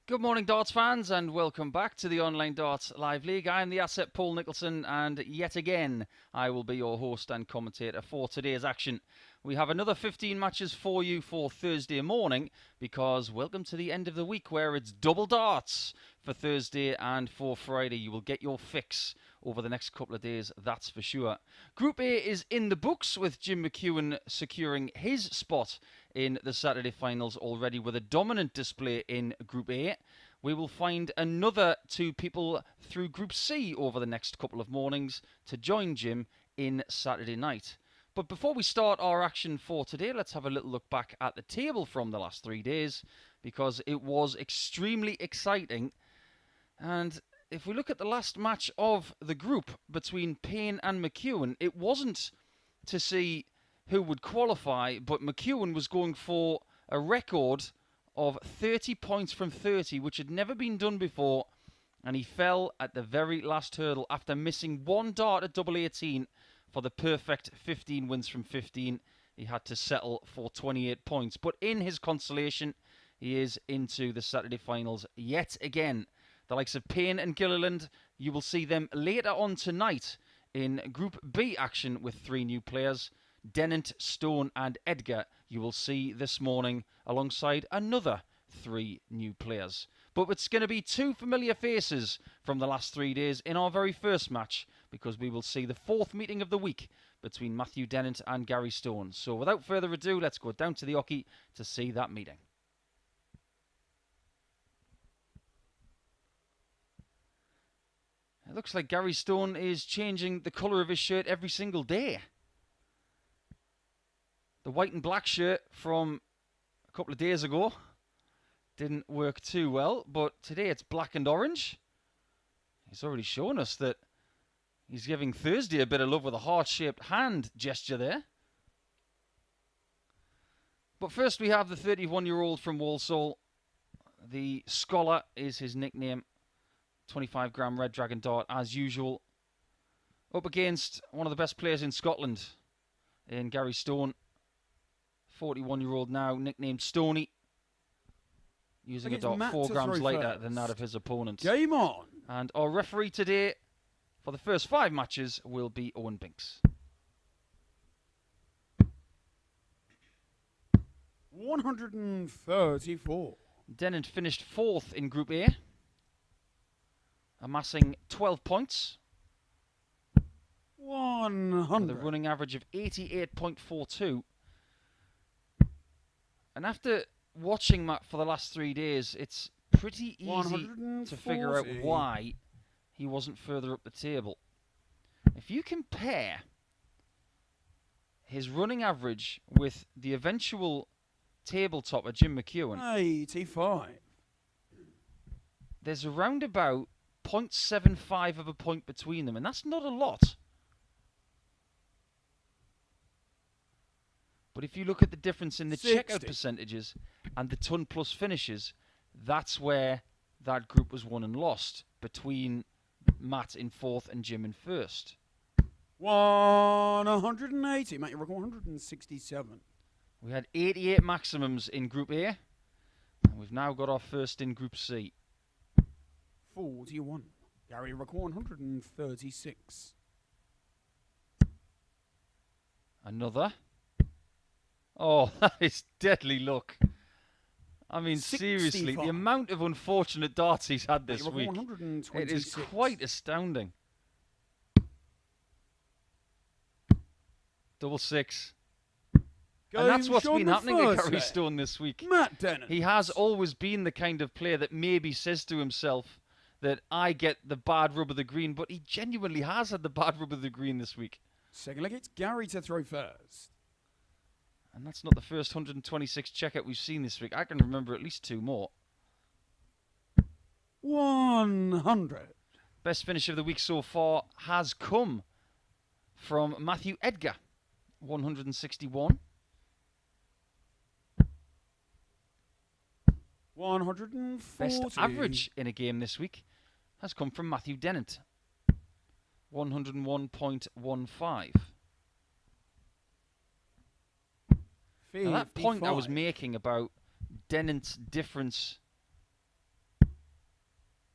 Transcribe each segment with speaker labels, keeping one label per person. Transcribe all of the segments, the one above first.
Speaker 1: Good morning, Darts fans, and welcome back to the Online Darts Live League. I'm the asset Paul Nicholson, and yet again, I will be your host and commentator for today's action. We have another 15 matches for you for Thursday morning, because welcome to the end of the week where it's double darts for Thursday and for Friday. You will get your fix over the next couple of days, that's for sure. Group A is in the books, with Jim McEwen securing his spot in the Saturday finals already with a dominant display in Group A. We will find another two people through Group C over the next couple of mornings to join Jim in Saturday night. But before we start our action for today, let's have a little look back at the table from the last 3 days, because it was extremely exciting. And if we look at the last match of the group between Payne and McEwen, it wasn't to see who would qualify, but McEwen was going for a record of 30 points from 30, which had never been done before, and he fell at the very last hurdle after missing one dart at double 18 for the perfect 15 wins from 15. He had to settle for 28 points, but in his consolation, he is into the Saturday finals yet again. The likes of Payne and Gilliland, you will see them later on tonight in Group B action with 3 new players. Dennant, Stone and Edgar you will see this morning alongside another 3 new players. But it's going to be 2 familiar faces from the last 3 days in our very first match, because we will see the 4th meeting of the week between Matthew Dennant and Gary Stone. So without further ado, let's go down to the Ocky to see that meeting. It looks like Gary Stone is changing the colour of his shirt every single day. The white and black shirt from a couple of days ago didn't work too well, but today it's black and orange. He's already shown us that he's giving Thursday a bit of love with a heart-shaped hand gesture there. But first we have the 31-year-old from Walsall. The Scholar is his nickname. 25-gram Red Dragon dart as usual. Up against one of the best players in Scotland in Gary Stone. 41-year-old now, nicknamed Stoney. Using a dart 4 grams lighter than that of his opponent.
Speaker 2: Game on!
Speaker 1: And our referee today for the first 5 matches will be Owen Binks.
Speaker 2: 134.
Speaker 1: Dennant finished 4th in Group A, amassing 12 points.
Speaker 2: 100.
Speaker 1: With a running average of 88.42. And after watching Matt for the last 3 days, it's pretty easy to figure out why he wasn't further up the table. If you compare his running average with the eventual tabletopper, Jim McEwen,
Speaker 2: 85.
Speaker 1: there's around about 0.75 of a point between them, and that's not a lot. But if you look at the difference in the
Speaker 2: 60.
Speaker 1: checkout percentages and the ton plus finishes, that's where that group was won and lost between Matt in 4th and Jim in 1st.
Speaker 2: 180. Mate, you're 167.
Speaker 1: We had 88 maximums in Group A, and we've now got our first in Group C.
Speaker 2: 41. Gary record 136.
Speaker 1: Another. Oh, that is deadly luck. I mean,
Speaker 2: 65.
Speaker 1: seriously, the amount of unfortunate darts he's had this week,
Speaker 2: 126.
Speaker 1: it is quite astounding. 66. And that's what's been happening at Gary Stone this week.
Speaker 2: Matt Dennant.
Speaker 1: He has always been the kind of player that maybe says to himself that I get the bad rub of the green, but he genuinely has had the bad rub of the green this week.
Speaker 2: Second leg, it's Gary to throw first.
Speaker 1: And that's not the first 126 checkout we've seen this week. I can remember at least 2 more.
Speaker 2: 100.
Speaker 1: Best finish of the week so far has come from Matthew Edgar. 161.
Speaker 2: 140.
Speaker 1: Best average in a game this week has come from Matthew Dennant. 101.15. Now that point I was making about Dennant's difference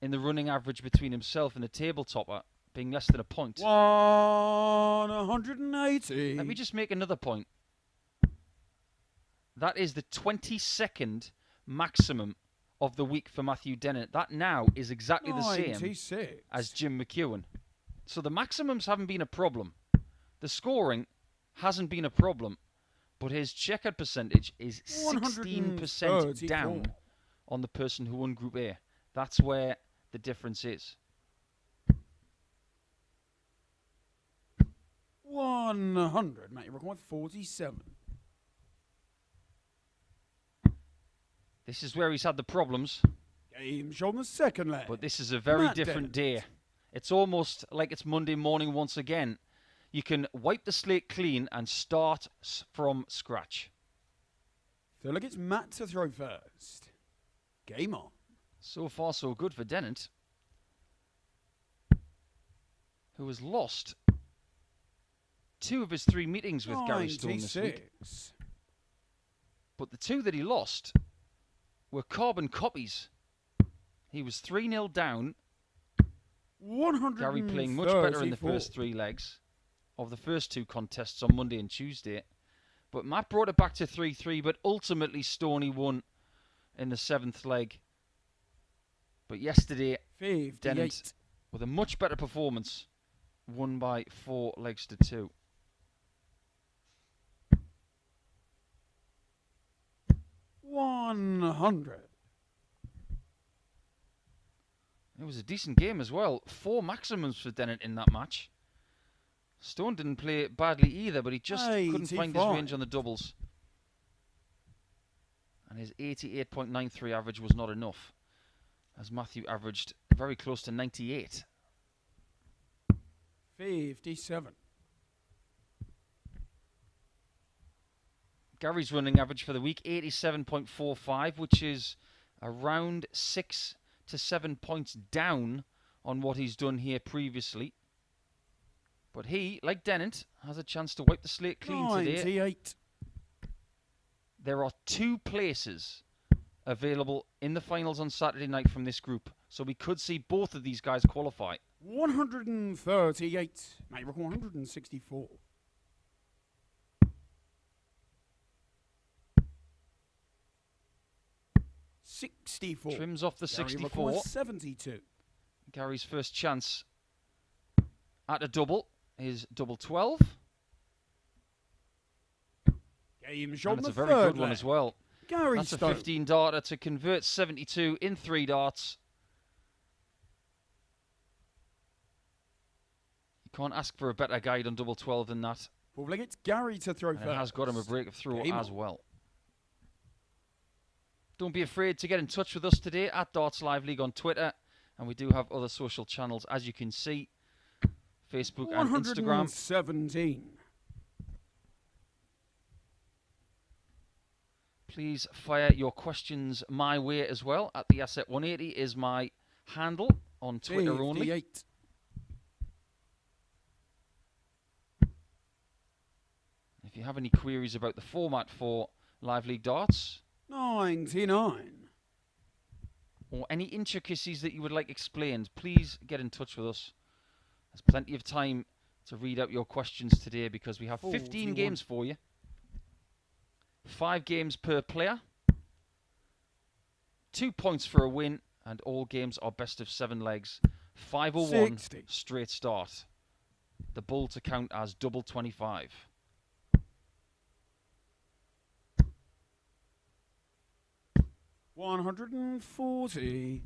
Speaker 1: in the running average between himself and the table topper being less than a point.
Speaker 2: 180.
Speaker 1: Let me just make another point. That is the 22nd maximum of the week for Matthew Dennant. That now is exactly the same
Speaker 2: 96.
Speaker 1: as Jim McEwen. So the maximums haven't been a problem. The scoring hasn't been a problem. But his checkered percentage is 16% down on the person who won Group A. That's where the difference is.
Speaker 2: 100. Mate, you record 47.
Speaker 1: This is where he's had the problems.
Speaker 2: Game shown the second leg.
Speaker 1: But this is a very different day. It's almost like it's Monday morning once again. You can wipe the slate clean and start from scratch.
Speaker 2: So look, it's Matt to throw first. Game on.
Speaker 1: So far, so good for Dennant, who has lost 2 of his 3 meetings with Gary Stone this week. But the 2 that he lost were carbon copies. He was 3-0 down. Gary playing much better in the first 3 legs of the first 2 contests on Monday and Tuesday. But Matt brought it back to 3-3, but ultimately Stoney won in the 7th leg. But yesterday, Dennant, with a much better performance, won by 4 legs to 2.
Speaker 2: $100.
Speaker 1: It was a decent game as well. 4 maximums for Dennant in that match. Stone didn't play badly either, but he just couldn't find his range on the doubles. And his 88.93 average was not enough, as Matthew averaged very close to 98.
Speaker 2: 57.
Speaker 1: Gary's running average for the week, 87.45, which is around 6 to 7 points down on what he's done here previously. But he, like Dennant, has a chance to wipe the slate clean
Speaker 2: 98.
Speaker 1: today. There are 2 places available in the finals on Saturday night from this group, so we could see both of these guys qualify.
Speaker 2: 138. Mate, record 164. $64.
Speaker 1: Trims off the
Speaker 2: Gary
Speaker 1: 64.
Speaker 2: 72.
Speaker 1: Gary's first chance at a double is double 12.
Speaker 2: Game shot
Speaker 1: And it's
Speaker 2: the
Speaker 1: a very
Speaker 2: third
Speaker 1: good one
Speaker 2: leg.
Speaker 1: as well.
Speaker 2: Gary
Speaker 1: That's
Speaker 2: Stone.
Speaker 1: a 15 darter to convert 72 in 3 darts. You can't ask for a better guide on double 12 than that.
Speaker 2: Fourth leg, it's Gary to throw
Speaker 1: And
Speaker 2: first.
Speaker 1: it has got him a break of throw
Speaker 2: Game
Speaker 1: as
Speaker 2: on.
Speaker 1: well. Don't be afraid to get in touch with us today at Darts Live League on Twitter. And we do have other social channels, as you can see. Facebook and Instagram.
Speaker 2: 117.
Speaker 1: Please fire your questions my way as well. At the Asset 180 is my handle on Twitter only.
Speaker 2: 58.
Speaker 1: If you have any queries about the format for Live League Darts,
Speaker 2: 99.
Speaker 1: or any intricacies that you would like explained, please get in touch with us. There's plenty of time to read out your questions today because we have 15
Speaker 2: 41.
Speaker 1: games for you. 5 games per player. 2 points for a win, and all games are best of 7 legs. 501
Speaker 2: 60.
Speaker 1: straight start. The bull to count as double 25.
Speaker 2: $140.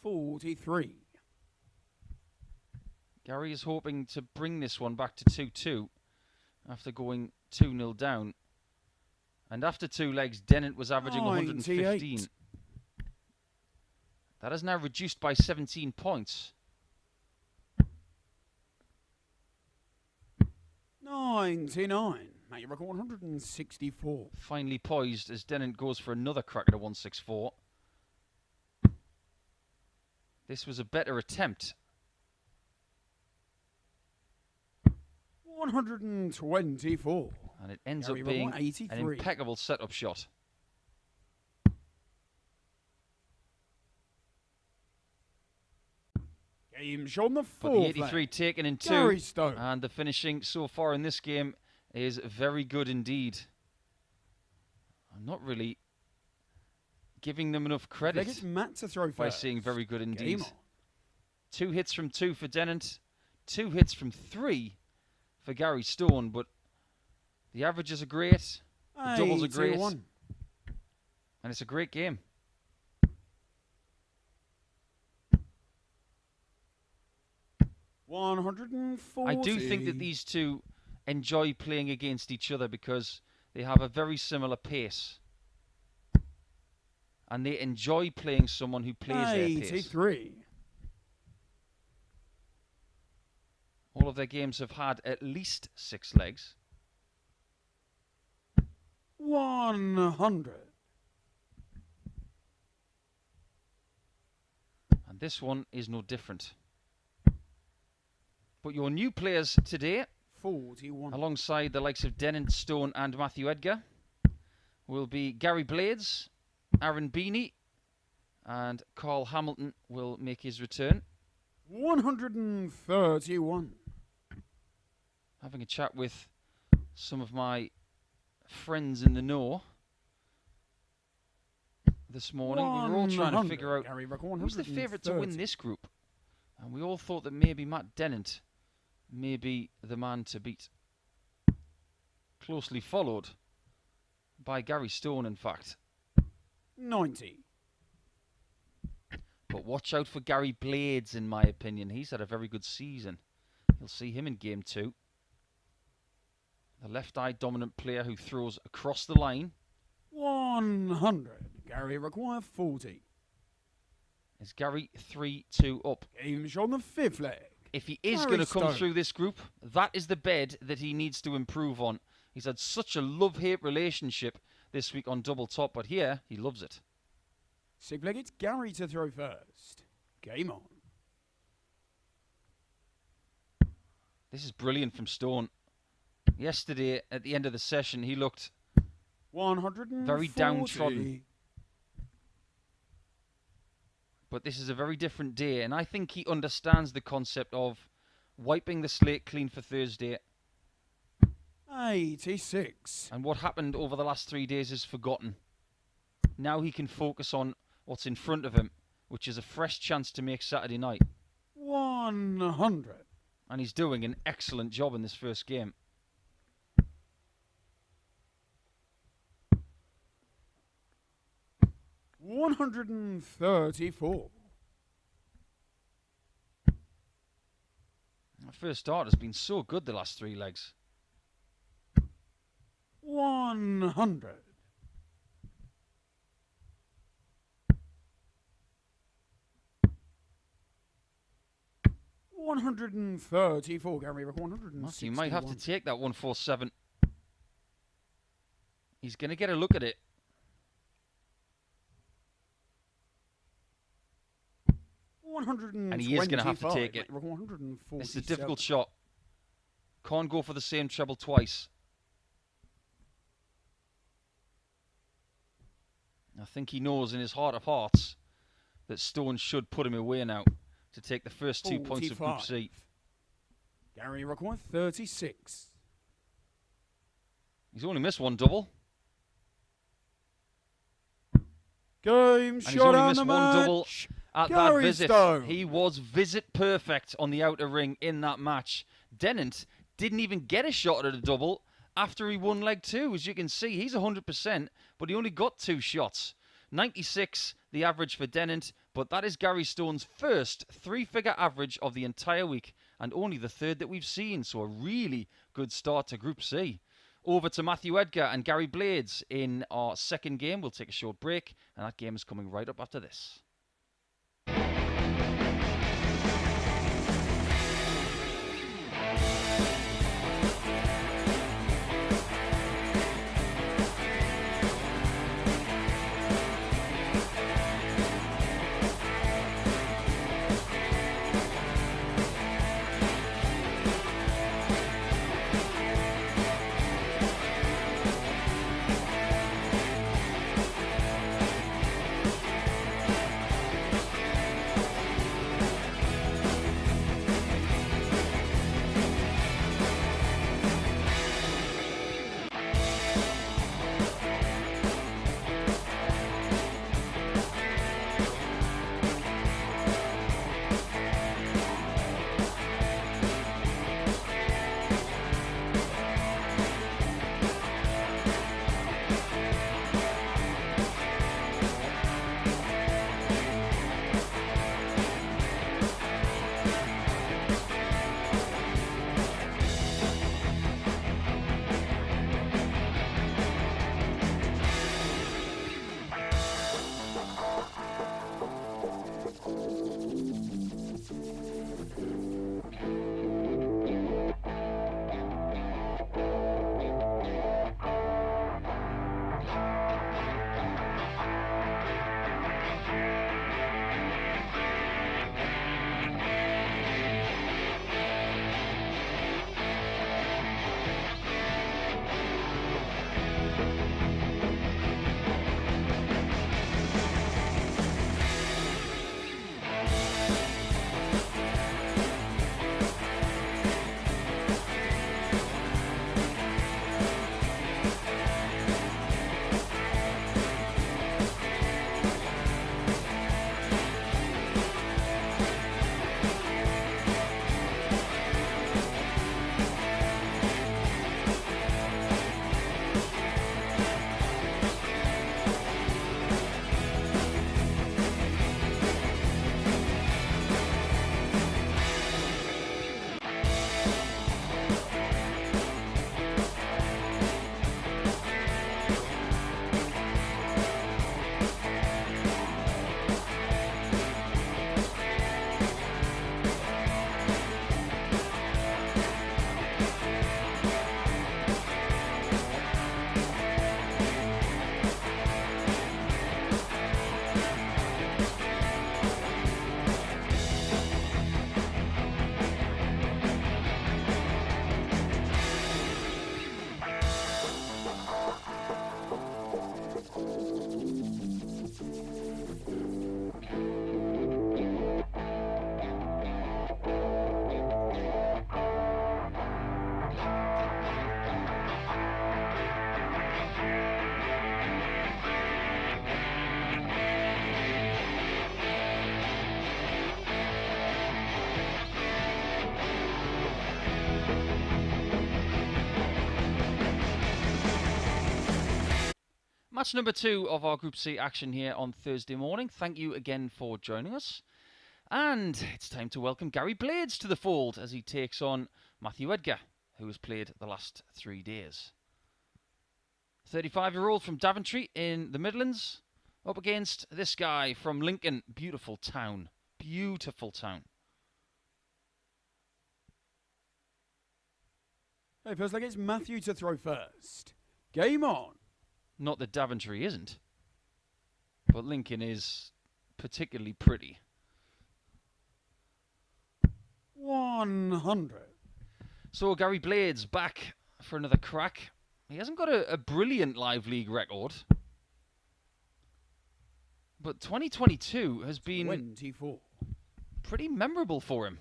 Speaker 2: $43.
Speaker 1: Gary is hoping to bring this one back to 2-2 after going 2-0 down. And after 2 legs, Dennant was averaging 115.
Speaker 2: 98.
Speaker 1: That is now reduced by 17 points.
Speaker 2: 99. Mate, you record 164.
Speaker 1: Finally poised as Dennant goes for another crack at a 164. This was a better attempt.
Speaker 2: 124.
Speaker 1: And it ends
Speaker 2: Gary
Speaker 1: up being
Speaker 2: Rowan, 83.
Speaker 1: an impeccable setup shot.
Speaker 2: Game shot on the
Speaker 1: But the
Speaker 2: fourth
Speaker 1: 83
Speaker 2: leg.
Speaker 1: taken in 2.
Speaker 2: Gary Stone.
Speaker 1: And the finishing so far in this game is very good indeed. I'm not really giving them enough credit
Speaker 2: It's Matt to throw
Speaker 1: by
Speaker 2: first.
Speaker 1: saying very good indeed.
Speaker 2: Game on.
Speaker 1: 2 hits from 2 for Dennant. 2 hits from 3 for Gary Stone. But the averages are great. The doubles are great.
Speaker 2: 81.
Speaker 1: And it's a great game. I do think that these two enjoy playing against each other because they have a very similar pace. And they enjoy playing someone who plays their pace.
Speaker 2: 83.
Speaker 1: All of their games have had at least 6 legs.
Speaker 2: 100.
Speaker 1: And this one is no different. But your new players today,
Speaker 2: 41.
Speaker 1: alongside the likes of Dennant, Stone and Matthew Edgar, will be Gary Blades, Aaron Beanie, and Carl Hamilton will make his return.
Speaker 2: 131.
Speaker 1: Having a chat with some of my friends in the know this morning. We were all trying to figure out who's the favourite to win this group. And we all thought that maybe Matt Dennant may be the man to beat. Closely followed by Gary Stone, in fact.
Speaker 2: 90.
Speaker 1: But watch out for Gary Blades, in my opinion. He's had a very good season. You'll see him in game 2. The left-eye dominant player who throws across the line.
Speaker 2: 100. Gary require 40.
Speaker 1: Is Gary 3-2 up?
Speaker 2: Game shot on the fifth leg.
Speaker 1: If he is
Speaker 2: Gary
Speaker 1: going to come
Speaker 2: Stone.
Speaker 1: through this group, that is the bed that he needs to improve on. He's had such a love-hate relationship this week on double top, but here he loves it.
Speaker 2: Sixth leg, it's Gary to throw first. Game on.
Speaker 1: This is brilliant from Stone. Yesterday, at the end of the session, he looked
Speaker 2: 140.
Speaker 1: very downtrodden. But this is a very different day, and I think he understands the concept of wiping the slate clean for Thursday.
Speaker 2: 86.
Speaker 1: And what happened over the last 3 days is forgotten. Now he can focus on what's in front of him, which is a fresh chance to make Saturday night.
Speaker 2: 100.
Speaker 1: And he's doing an excellent job in this first game.
Speaker 2: $134.
Speaker 1: That first start has been so good the last 3 legs.
Speaker 2: 100. $134. Gary, 160.
Speaker 1: You might have to take that 147. He's going to get a look at it. And he is going to have to take it. It's a difficult shot. Can't go for the same treble twice. I think he knows in his heart of hearts that Stone should put him away now to take the first 2 points of Group C.
Speaker 2: Gary requires 36.
Speaker 1: He's only missed 1 double.
Speaker 2: Game
Speaker 1: And
Speaker 2: shot
Speaker 1: he's only
Speaker 2: on
Speaker 1: missed
Speaker 2: the
Speaker 1: 1 double
Speaker 2: match.
Speaker 1: at
Speaker 2: Gary
Speaker 1: that visit.
Speaker 2: Stone.
Speaker 1: He was visit perfect on the outer ring in that match. Dennant didn't even get a shot at a double after he won leg 2. As you can see, he's 100%, but he only got 2 shots. 96, the average for Dennant, but that is Gary Stone's first 3-figure average of the entire week, and only the 3rd that we've seen, so a really good start to Group C. Over to Matthew Edgar and Gary Blades in our second game. We'll take a short break, and that game is coming right up after this. Match number 2 of our Group C action here on Thursday morning. Thank you again for joining us. And it's time to welcome Gary Blades to the fold as he takes on Matthew Edgar, who has played the last 3 days. 35-year-old from Daventry in the Midlands, up against this guy from Lincoln. Beautiful town. Beautiful town.
Speaker 2: Hey, feels like it's Matthew to throw first. Game on.
Speaker 1: Not that Daventry isn't, but Lincoln is particularly pretty.
Speaker 2: 100.
Speaker 1: So Gary Blades back for another crack. He hasn't got a brilliant live league record, but 2022 has been
Speaker 2: 24.
Speaker 1: pretty memorable for him.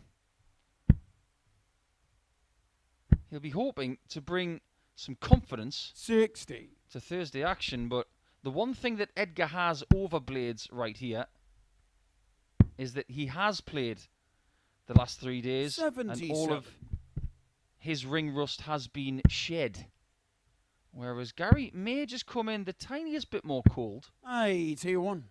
Speaker 1: He'll be hoping to bring some confidence
Speaker 2: 60.
Speaker 1: to Thursday action, but the one thing that Edgar has over Blades right here is that he has played the last 3 days
Speaker 2: 77.
Speaker 1: and all of his ring rust has been shed. Whereas Gary may just come in the tiniest bit more cold.
Speaker 2: 81.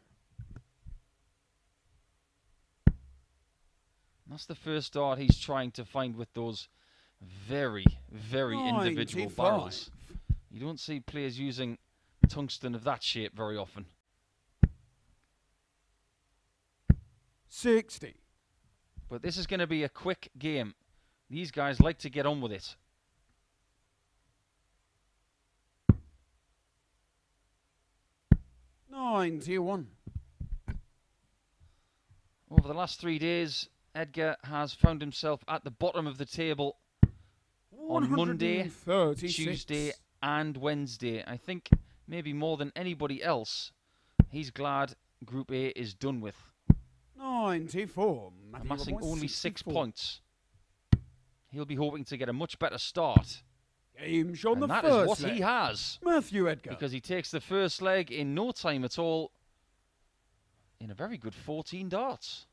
Speaker 1: That's the first dart he's trying to find with those very, very individual
Speaker 2: 95.
Speaker 1: barrels. You don't see players using tungsten of that shape very often.
Speaker 2: 60.
Speaker 1: But this is going to be a quick game. These guys like to get on with it.
Speaker 2: $91.
Speaker 1: Over the last 3 days, Edgar has found himself at the bottom of the table on Monday,
Speaker 2: 136.
Speaker 1: Tuesday and Wednesday. I think maybe more than anybody else, he's glad Group A is done with.
Speaker 2: 94.
Speaker 1: Amassing only 6
Speaker 2: 64.
Speaker 1: points. He'll be hoping to get a much better start.
Speaker 2: Game shown the
Speaker 1: And that
Speaker 2: first
Speaker 1: is what
Speaker 2: leg.
Speaker 1: he has.
Speaker 2: Matthew Edgar.
Speaker 1: Because he takes the first leg in no time at all in a very good 14 darts.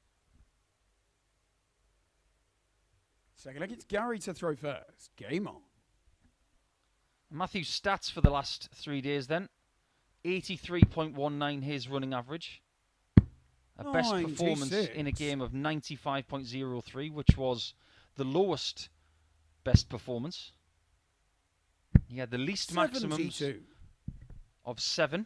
Speaker 2: Second leg, it's Gary to throw first. Game on.
Speaker 1: Matthew's stats for the last 3 days then. 83.19 his running average. A best performance
Speaker 2: 96.
Speaker 1: in a game of 95.03, which was the lowest best performance. He had the least maximums
Speaker 2: 72.
Speaker 1: of 7.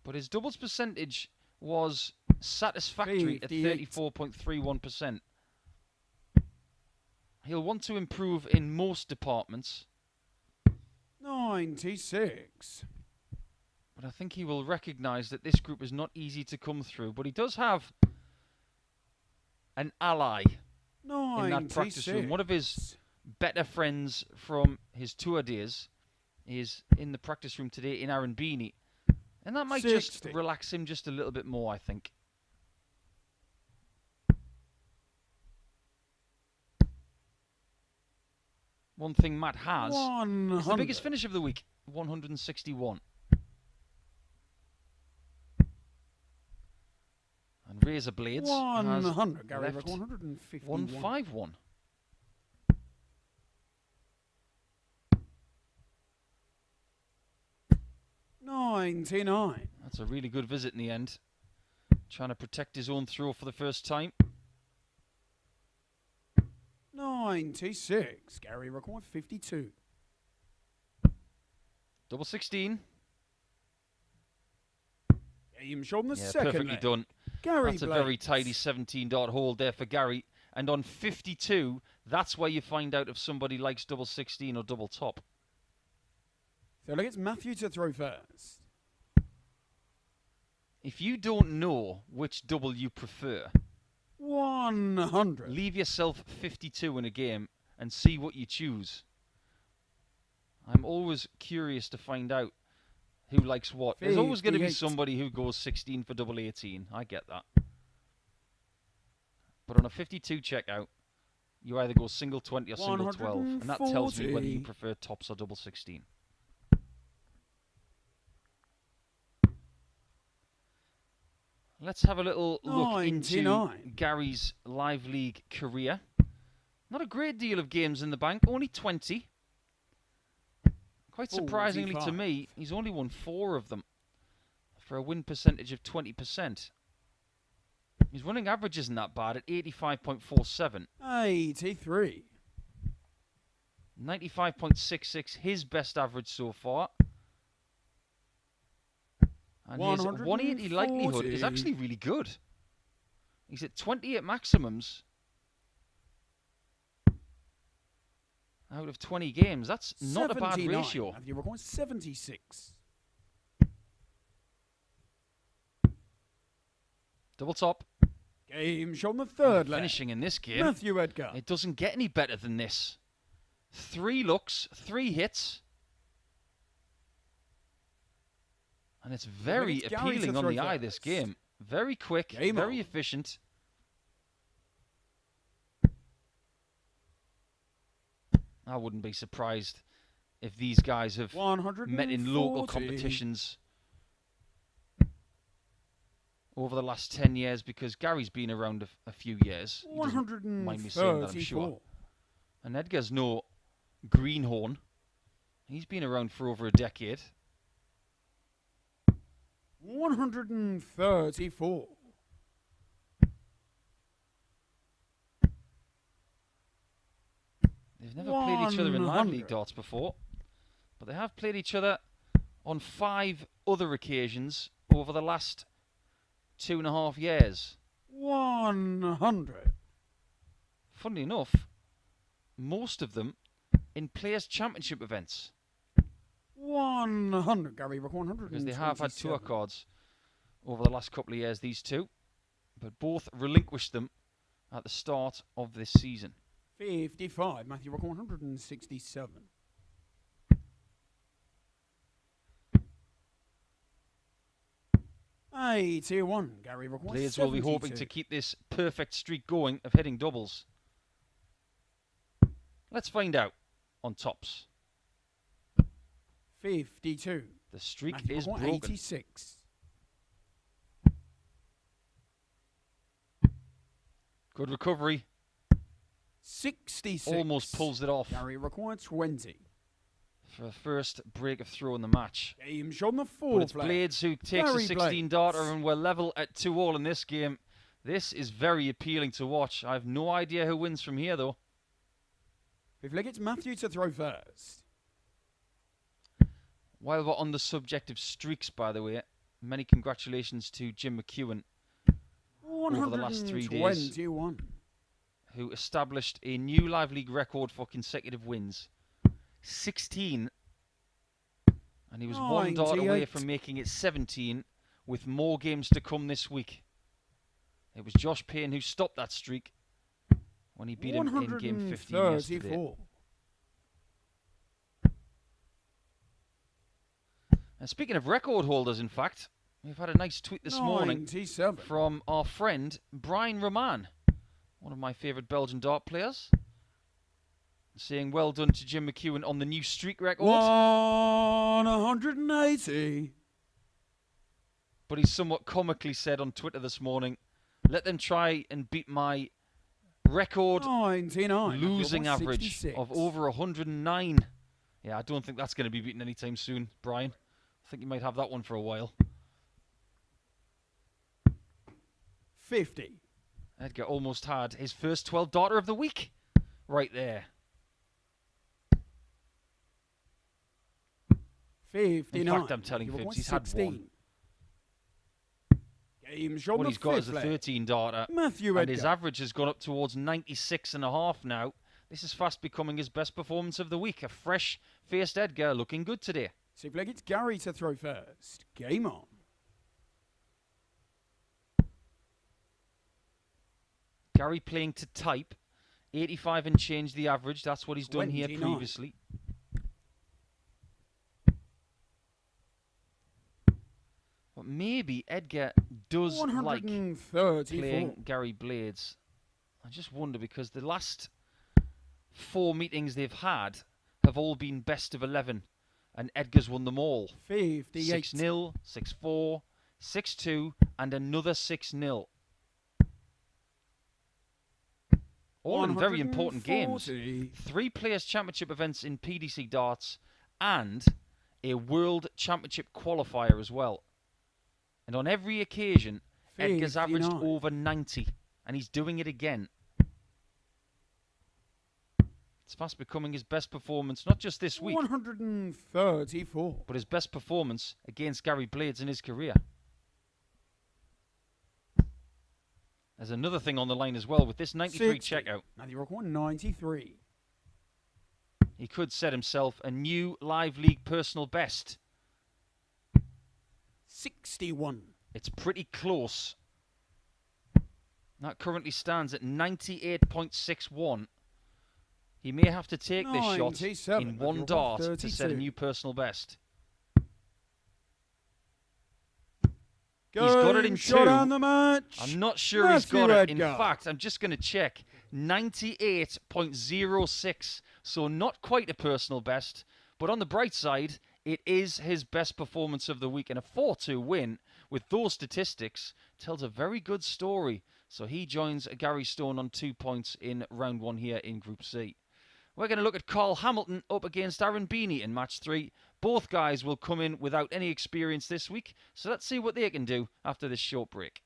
Speaker 1: But his doubles percentage was satisfactory at
Speaker 2: 58.
Speaker 1: 34.31%. He'll want to improve in most departments,
Speaker 2: 96.
Speaker 1: but I think he will recognise that this group is not easy to come through. But he does have an ally in that practice room. One of his better friends from his tour days is in the practice room today in Aaron Beanie. And that might just
Speaker 2: 60.
Speaker 1: relax him just a little bit more, I think. One thing Matt has is the biggest finish of the week, 161. And Razor Blades has
Speaker 2: 100. Gary,
Speaker 1: left
Speaker 2: 151.
Speaker 1: 151.
Speaker 2: $99.
Speaker 1: That's a really good visit in the end. Trying to protect his own throw for the first time.
Speaker 2: 96. Gary required 52.
Speaker 1: Double 16.
Speaker 2: Game shown the
Speaker 1: Yeah,
Speaker 2: second
Speaker 1: perfectly
Speaker 2: leg.
Speaker 1: done.
Speaker 2: Gary
Speaker 1: That's a
Speaker 2: Blades.
Speaker 1: very tidy 17-dart hold there for Gary. And on 52, that's where you find out if somebody likes double 16 or double top.
Speaker 2: So look, it's Matthew to throw first.
Speaker 1: If you don't know which double you prefer,
Speaker 2: 100.
Speaker 1: leave yourself 52 in a game and see what you choose. I'm always curious to find out who likes what. There's always going to be
Speaker 2: 58.
Speaker 1: somebody who goes 16 for double 18. I get that. But on a 52 checkout, you either go single 20 or single 12. And that tells me whether you
Speaker 2: 140.
Speaker 1: prefer tops or double 16. Let's have a little look into
Speaker 2: 99.
Speaker 1: Gary's live league career. Not a great deal of games in the bank, only 20. Quite surprisingly to
Speaker 2: 45.
Speaker 1: me, he's only won 4 of them for a win percentage of 20%. His running average isn't that bad at 85.47.
Speaker 2: 83.
Speaker 1: 95.66, his best average so far. And his 180 likelihood is
Speaker 2: 140.
Speaker 1: actually really good. He's at 28 maximums out of 20 games. That's not a bad
Speaker 2: 79.
Speaker 1: ratio.
Speaker 2: Matthew requires 76.
Speaker 1: Double top.
Speaker 2: Game shot on the third leg.
Speaker 1: Finishing in this game.
Speaker 2: Matthew Edgar.
Speaker 1: It doesn't get any better than this. 3 looks, 3 hits. And it's very
Speaker 2: It's Gary
Speaker 1: appealing
Speaker 2: to
Speaker 1: on
Speaker 2: throw
Speaker 1: the eye,
Speaker 2: first.
Speaker 1: this game. Very quick,
Speaker 2: Game
Speaker 1: very
Speaker 2: on.
Speaker 1: efficient. I wouldn't be surprised if these guys have
Speaker 2: 140.
Speaker 1: met in local competitions over the last 10 years, because Gary's been around a few years. He doesn't mind me saying that, I'm sure.
Speaker 2: 134.
Speaker 1: And Edgar's no greenhorn. He's been around for over a decade.
Speaker 2: 134.
Speaker 1: They've never played each other in live
Speaker 2: 100.
Speaker 1: league darts before, but they have played each other on 5 other occasions over the last 2.5 years.
Speaker 2: 100.
Speaker 1: Funnily enough, most of them in Players' Championship events,
Speaker 2: 100. Gary Rock 100.
Speaker 1: because they have had tour cards over the last couple of years, these two, but both relinquished them at the start of this season.
Speaker 2: 55. Matthew Rock 167. Tier 1. Gary Rock
Speaker 1: Blades will be hoping
Speaker 2: 72.
Speaker 1: to keep this perfect streak going of hitting doubles. Let's find out on tops.
Speaker 2: 52.
Speaker 1: The streak
Speaker 2: Matthew
Speaker 1: is
Speaker 2: Rock
Speaker 1: broken.
Speaker 2: 86.
Speaker 1: Good recovery.
Speaker 2: 66.
Speaker 1: Almost pulls it off
Speaker 2: Gary required 20.
Speaker 1: for the first break of throw in the match.
Speaker 2: Game shot on the
Speaker 1: But
Speaker 2: fourth
Speaker 1: it's
Speaker 2: leg.
Speaker 1: Blades who takes
Speaker 2: Gary
Speaker 1: a 16 darter,
Speaker 2: Blades.
Speaker 1: and we're level at 2-all in this game. This is very appealing to watch. I have no idea who wins from here, though.
Speaker 2: Fifth leg, it's Matthew to throw first.
Speaker 1: While we're on the subject of streaks, by the way, many congratulations to Jim McEwen, over the last 3 days,
Speaker 2: 121.
Speaker 1: who established a new live league record for consecutive wins. 16. And he was 1 dart away
Speaker 2: 98.
Speaker 1: from making it 17, with more games to come this week. It was Josh Payne who stopped that streak when he beat him in game 15 yesterday.
Speaker 2: 134.
Speaker 1: And speaking of record holders, in fact, we've had a nice tweet this morning
Speaker 2: 97.
Speaker 1: from our friend Brian Roman, one of my favourite Belgian dart players, saying well done to Jim McEwen on the new streak record.
Speaker 2: 180.
Speaker 1: But he somewhat comically said on Twitter this morning, let them try and beat my record
Speaker 2: 99.
Speaker 1: losing average
Speaker 2: 66.
Speaker 1: of over 109. Yeah, I don't think that's going to be beaten anytime soon, Brian. I think you might have that one for a while.
Speaker 2: 50.
Speaker 1: Edgar almost had his first 12 darter of the week right there.
Speaker 2: 59.
Speaker 1: In fact, I'm telling
Speaker 2: Matthew
Speaker 1: fibs, he's had
Speaker 2: 16.
Speaker 1: one.
Speaker 2: Game shot
Speaker 1: What
Speaker 2: on
Speaker 1: he's
Speaker 2: the
Speaker 1: got is
Speaker 2: fifth
Speaker 1: a
Speaker 2: leg.
Speaker 1: 13 darter,
Speaker 2: Matthew
Speaker 1: and his
Speaker 2: Edgar.
Speaker 1: average has gone up towards 96.5 now. This is fast becoming his best performance of the week. A fresh-faced Edgar looking good today.
Speaker 2: Sixth leg, it's Gary to throw first. Game on.
Speaker 1: Gary playing to type. 85 and change the average. That's what he's done here
Speaker 2: 29.
Speaker 1: previously. But maybe Edgar does like
Speaker 2: 134.
Speaker 1: playing Gary Blades. I just wonder, because the last 4 meetings they've had have all been best of 11, and Edgar's won them all.
Speaker 2: 58.
Speaker 1: 6-0, 6-4, 6-2, and another 6-0. All in very important games.
Speaker 2: 140.
Speaker 1: 3 Players' Championship events in PDC darts and a World Championship qualifier as well. And on every occasion, Edgar's averaged
Speaker 2: 59.
Speaker 1: over 90, and he's doing it again. It's fast becoming his best performance, not just this week,
Speaker 2: 134.
Speaker 1: but his best performance against Gary Blades in his career. There's another thing on the line as well with this 93 checkout.
Speaker 2: Now the Rock 193.
Speaker 1: He could set himself a new Live League personal best.
Speaker 2: 61.
Speaker 1: It's pretty close. That currently stands at 98.61. He may have to take this shot in one dart to set a new personal best. He's got it in
Speaker 2: shot
Speaker 1: two.
Speaker 2: on the match.
Speaker 1: I'm not sure he's got it. In fact, I'm just going to check. 98.06. So not quite a personal best. But on the bright side, it is his best performance of the week. And a 4-2 win with those statistics tells a very good story. So he joins Gary Stone on 2 points in round 1 here in Group C. We're going to look at Carl Hamilton up against Aaron Beeney in match 3. Both guys will come in without any experience this week, so let's see what they can do after this short break.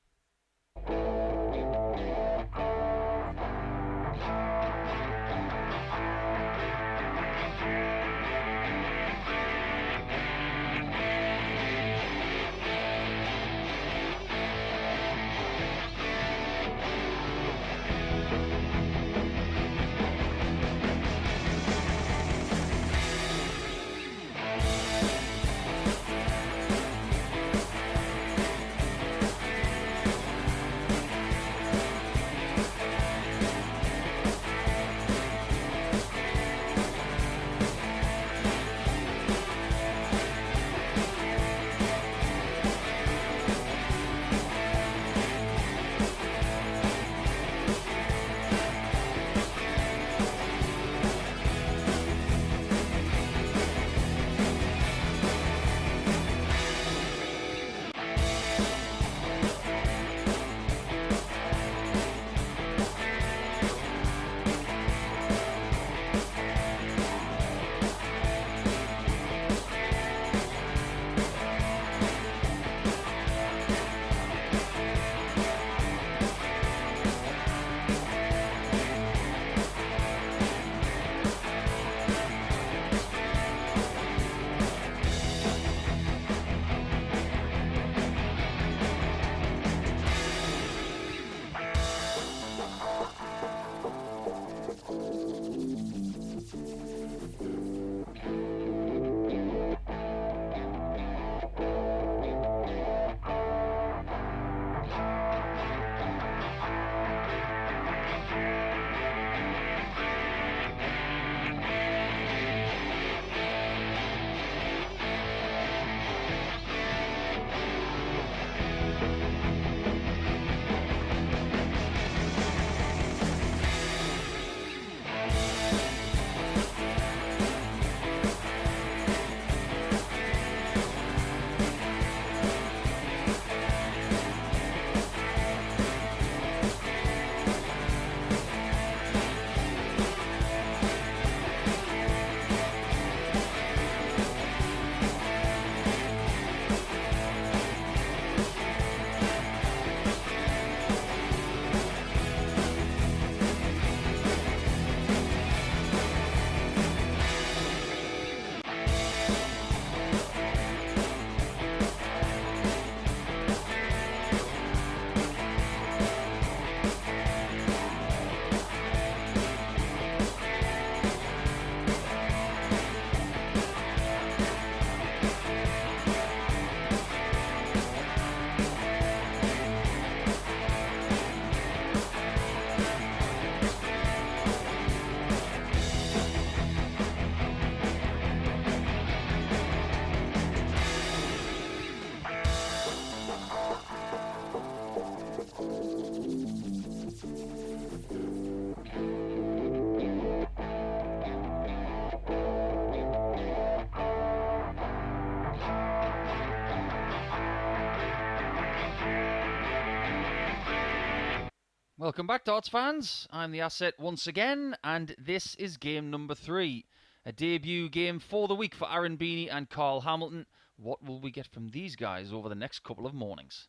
Speaker 1: Welcome back, Darts fans. I'm the Asset once again, and this is game number 3. A debut game for the week for Aaron Beanie and Carl Hamilton. What will we get from these guys over the next couple of mornings?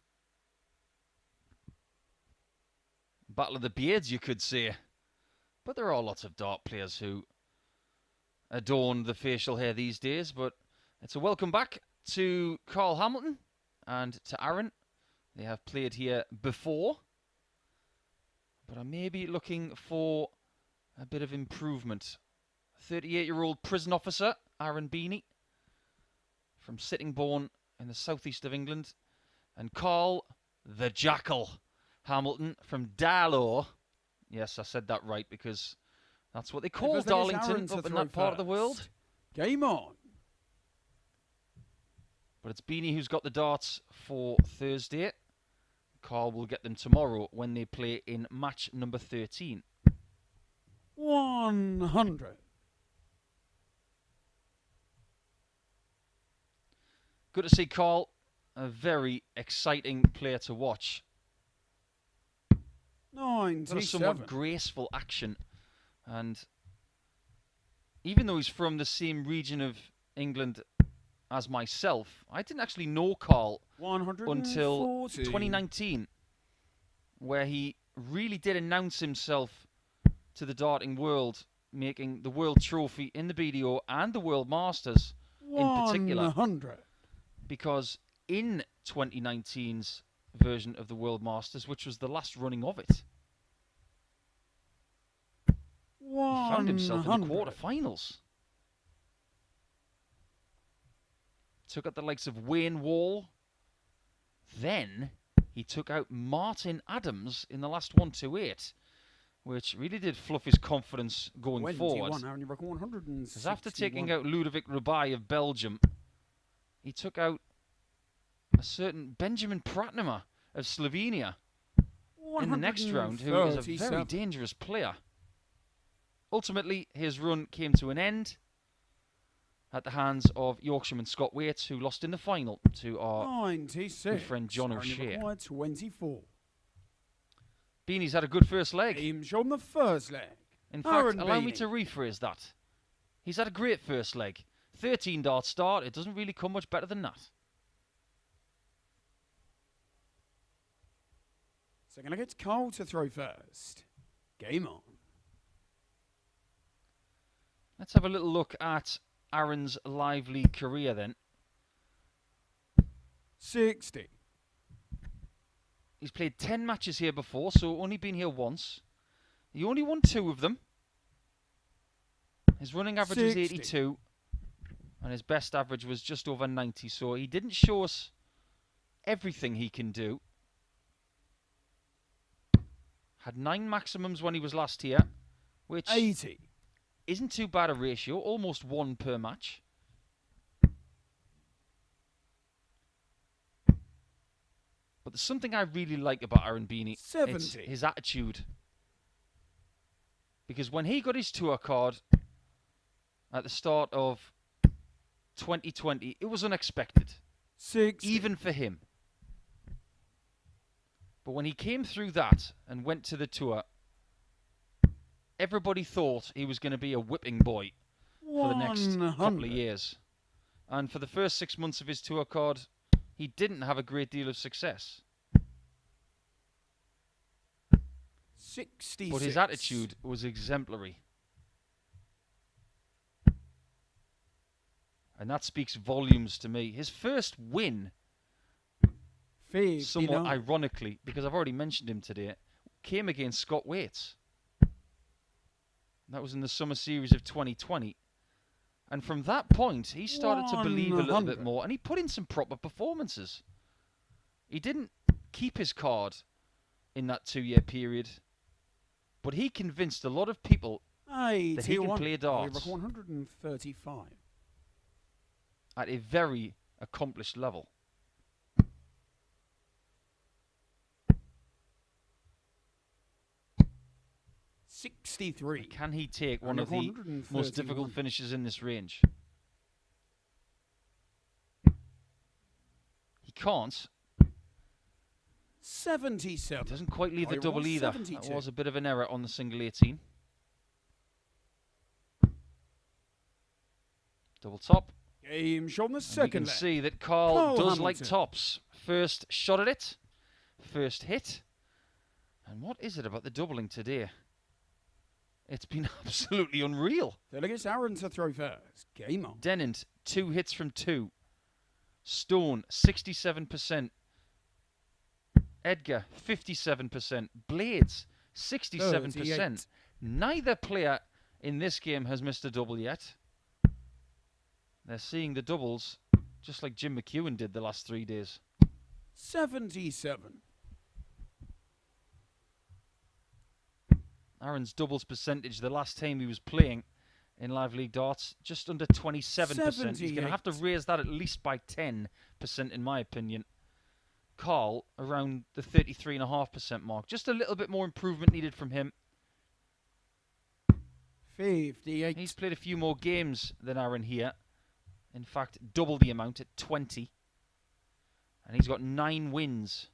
Speaker 1: Battle of the Beards, you could say. But there are lots of dart players who adorn the facial hair these days. But it's a welcome back to Carl Hamilton and to Aaron. They have played here before. But I may be looking for a bit of improvement. 38-year-old prison officer, Aaron Beanie, from Sittingbourne in the southeast of England. And Carl, the Jackal, Hamilton from Darlow. Yes, I said that right because that's what they call Darlington up in that part of the world.
Speaker 2: Game on.
Speaker 1: But it's Beanie who's got the darts for Thursday. Carl will get them tomorrow when they play in match number 13.
Speaker 2: 100.
Speaker 1: Good to see Carl. A very exciting player to watch.
Speaker 2: 97.
Speaker 1: Got a somewhat graceful action. And even though he's from the same region of England as myself, I didn't actually know Carl until 2019, where he really did announce himself to the darting world, making the World Trophy in the BDO and the World Masters in particular.
Speaker 2: 100.
Speaker 1: Because in 2019's version of the World Masters, which was the last running of it, he found himself in the quarterfinals. Took out the likes of Wayne Wall. Then he took out Martin Adams in the last 128, which really did fluff his confidence going forward. Because after taking out Ludovic Roubaix of Belgium, he took out a certain Benjamin Pratnama of Slovenia in the next round, who is a very dangerous player. Ultimately, his run came to an end at the hands of Yorkshireman Scott Waits, who lost in the final to our good friend John O'Shea.
Speaker 2: 24.
Speaker 1: Beanie's had a good first leg.
Speaker 2: Teams on the first leg.
Speaker 1: In fact, allow me to rephrase that. He's had a great first leg. 13 dart start. It doesn't really come much better than that.
Speaker 2: So going to get Carl to throw first. Game on.
Speaker 1: Let's have a little look at Aaron's lively career then.
Speaker 2: 60.
Speaker 1: He's played 10 matches here before, so only been here once. He only won 2 of them. His running average was 82. And his best average was just over 90. So he didn't show us everything he can do. Had 9 maximums when he was last here, which
Speaker 2: 80.
Speaker 1: Isn't too bad a ratio. Almost 1 per match. But there's something I really like about Aaron Beanie.
Speaker 2: 70.
Speaker 1: It's his attitude. Because when he got his tour card at the start of 2020, it was unexpected.
Speaker 2: 60.
Speaker 1: Even for him. But when he came through that and went to the tour, everybody thought he was going to be a whipping boy for the next couple of years. And for the first 6 months of his tour card, he didn't have a great deal of success.
Speaker 2: 66.
Speaker 1: But his attitude was exemplary. And that speaks volumes to me. His first win,
Speaker 2: 59.
Speaker 1: somewhat ironically, because I've already mentioned him today, came against Scott Waits. That was in the summer series of 2020. And from that point, he started to believe a little bit more. And he put in some proper performances. He didn't keep his card in that 2-year period. But he convinced a lot of people that he can play darts
Speaker 2: 135.
Speaker 1: at a very accomplished level.
Speaker 2: $63.
Speaker 1: Can he take one of the most difficult finishes in this range? He can't.
Speaker 2: 77.
Speaker 1: Doesn't quite leave the double either.
Speaker 2: 72.
Speaker 1: That was a bit of an error on the single 18. Double top.
Speaker 2: Game shot on the
Speaker 1: And you
Speaker 2: second
Speaker 1: can
Speaker 2: leg.
Speaker 1: see that Carl
Speaker 2: Carl
Speaker 1: does like
Speaker 2: Hamilton.
Speaker 1: tops. First shot at it. First hit. And what is it about the doubling today? It's been absolutely unreal.
Speaker 2: Third against Aaron to throw first. Game on.
Speaker 1: Dennant, 2 hits from 2. Stone, 67%. Edgar, 57%. Blades, 67%.
Speaker 2: 38.
Speaker 1: Neither player in this game has missed a double yet. They're seeing the doubles just like Jim McEwen did the last 3 days.
Speaker 2: 77.
Speaker 1: Aaron's doubles percentage the last time he was playing in Live League Darts, just under 27%. He's going to have to raise that at least by 10%, in my opinion. Carl, around the 33.5% mark. Just a little bit more improvement needed from him.
Speaker 2: 58.
Speaker 1: He's played a few more games than Aaron here. In fact, double the amount at 20. And he's got 9 wins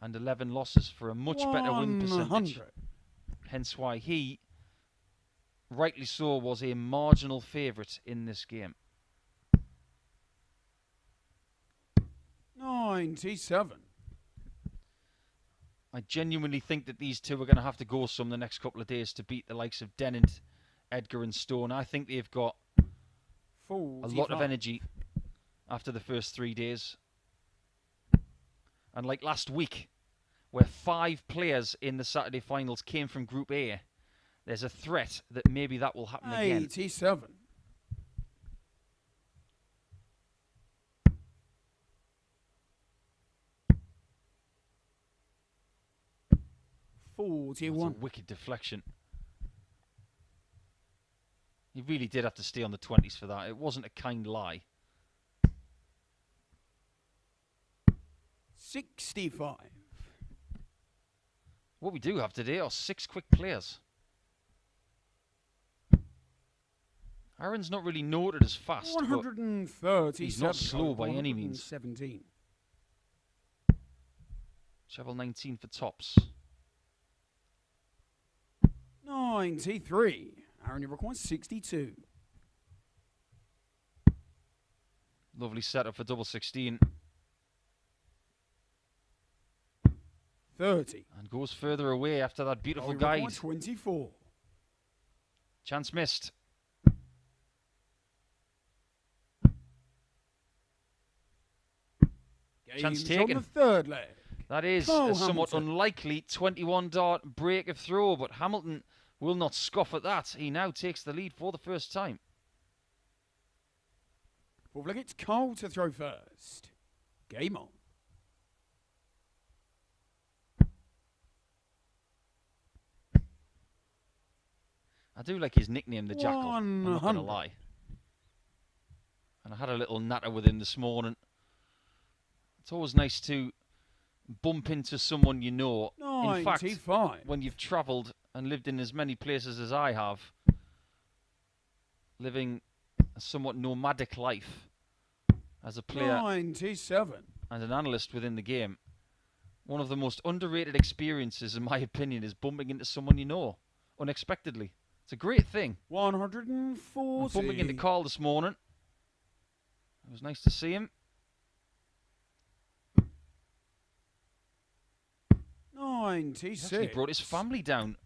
Speaker 1: and 11 losses for a much better win percentage.
Speaker 2: 100.
Speaker 1: Hence why he, rightly so, was a marginal favourite in this game.
Speaker 2: 97.
Speaker 1: I genuinely think that these two are going to have to go some the next couple of days to beat the likes of Dennant, Edgar and Stone. I think they've got
Speaker 2: 45.
Speaker 1: a lot of energy after the first 3 days. And like last week, where 5 players in the Saturday finals came from Group A, there's a threat that maybe that will happen again.
Speaker 2: 87. 41.
Speaker 1: That's a wicked deflection. He really did have to stay on the 20s for that. It wasn't a kind lie.
Speaker 2: 65.
Speaker 1: What we do have today are 6 quick players. Aaron's not really noted as fast, but
Speaker 2: 130.
Speaker 1: he's not slow by any means.
Speaker 2: 17.
Speaker 1: Treble 19 for tops.
Speaker 2: 93. Aaron, you require 62.
Speaker 1: Lovely setup for double 16.
Speaker 2: 30.
Speaker 1: And goes further away after that beautiful
Speaker 2: You require
Speaker 1: guide.
Speaker 2: 24.
Speaker 1: Chance missed. Chance
Speaker 2: Game's
Speaker 1: taken.
Speaker 2: on the third leg.
Speaker 1: That is
Speaker 2: Carl
Speaker 1: a somewhat
Speaker 2: Hamilton.
Speaker 1: unlikely 21 dart break of throw, but Hamilton will not scoff at that. He now takes the lead for the first time.
Speaker 2: Fourth leg, it's Carl to throw first. Game on.
Speaker 1: I do like his nickname, the Jackal. I'm not going to
Speaker 2: 100.
Speaker 1: lie. And I had a little natter with him this morning. It's always nice to bump into someone you know. In fact,
Speaker 2: 95.
Speaker 1: when you've travelled and lived in as many places as I have, living a somewhat nomadic life as a player
Speaker 2: 97.
Speaker 1: and an analyst within the game, one of the most underrated experiences, in my opinion, is bumping into someone you know unexpectedly. It's a great thing.
Speaker 2: 140.
Speaker 1: I'm bumping into Carl this morning. It was nice to see him.
Speaker 2: 96.
Speaker 1: He brought his family down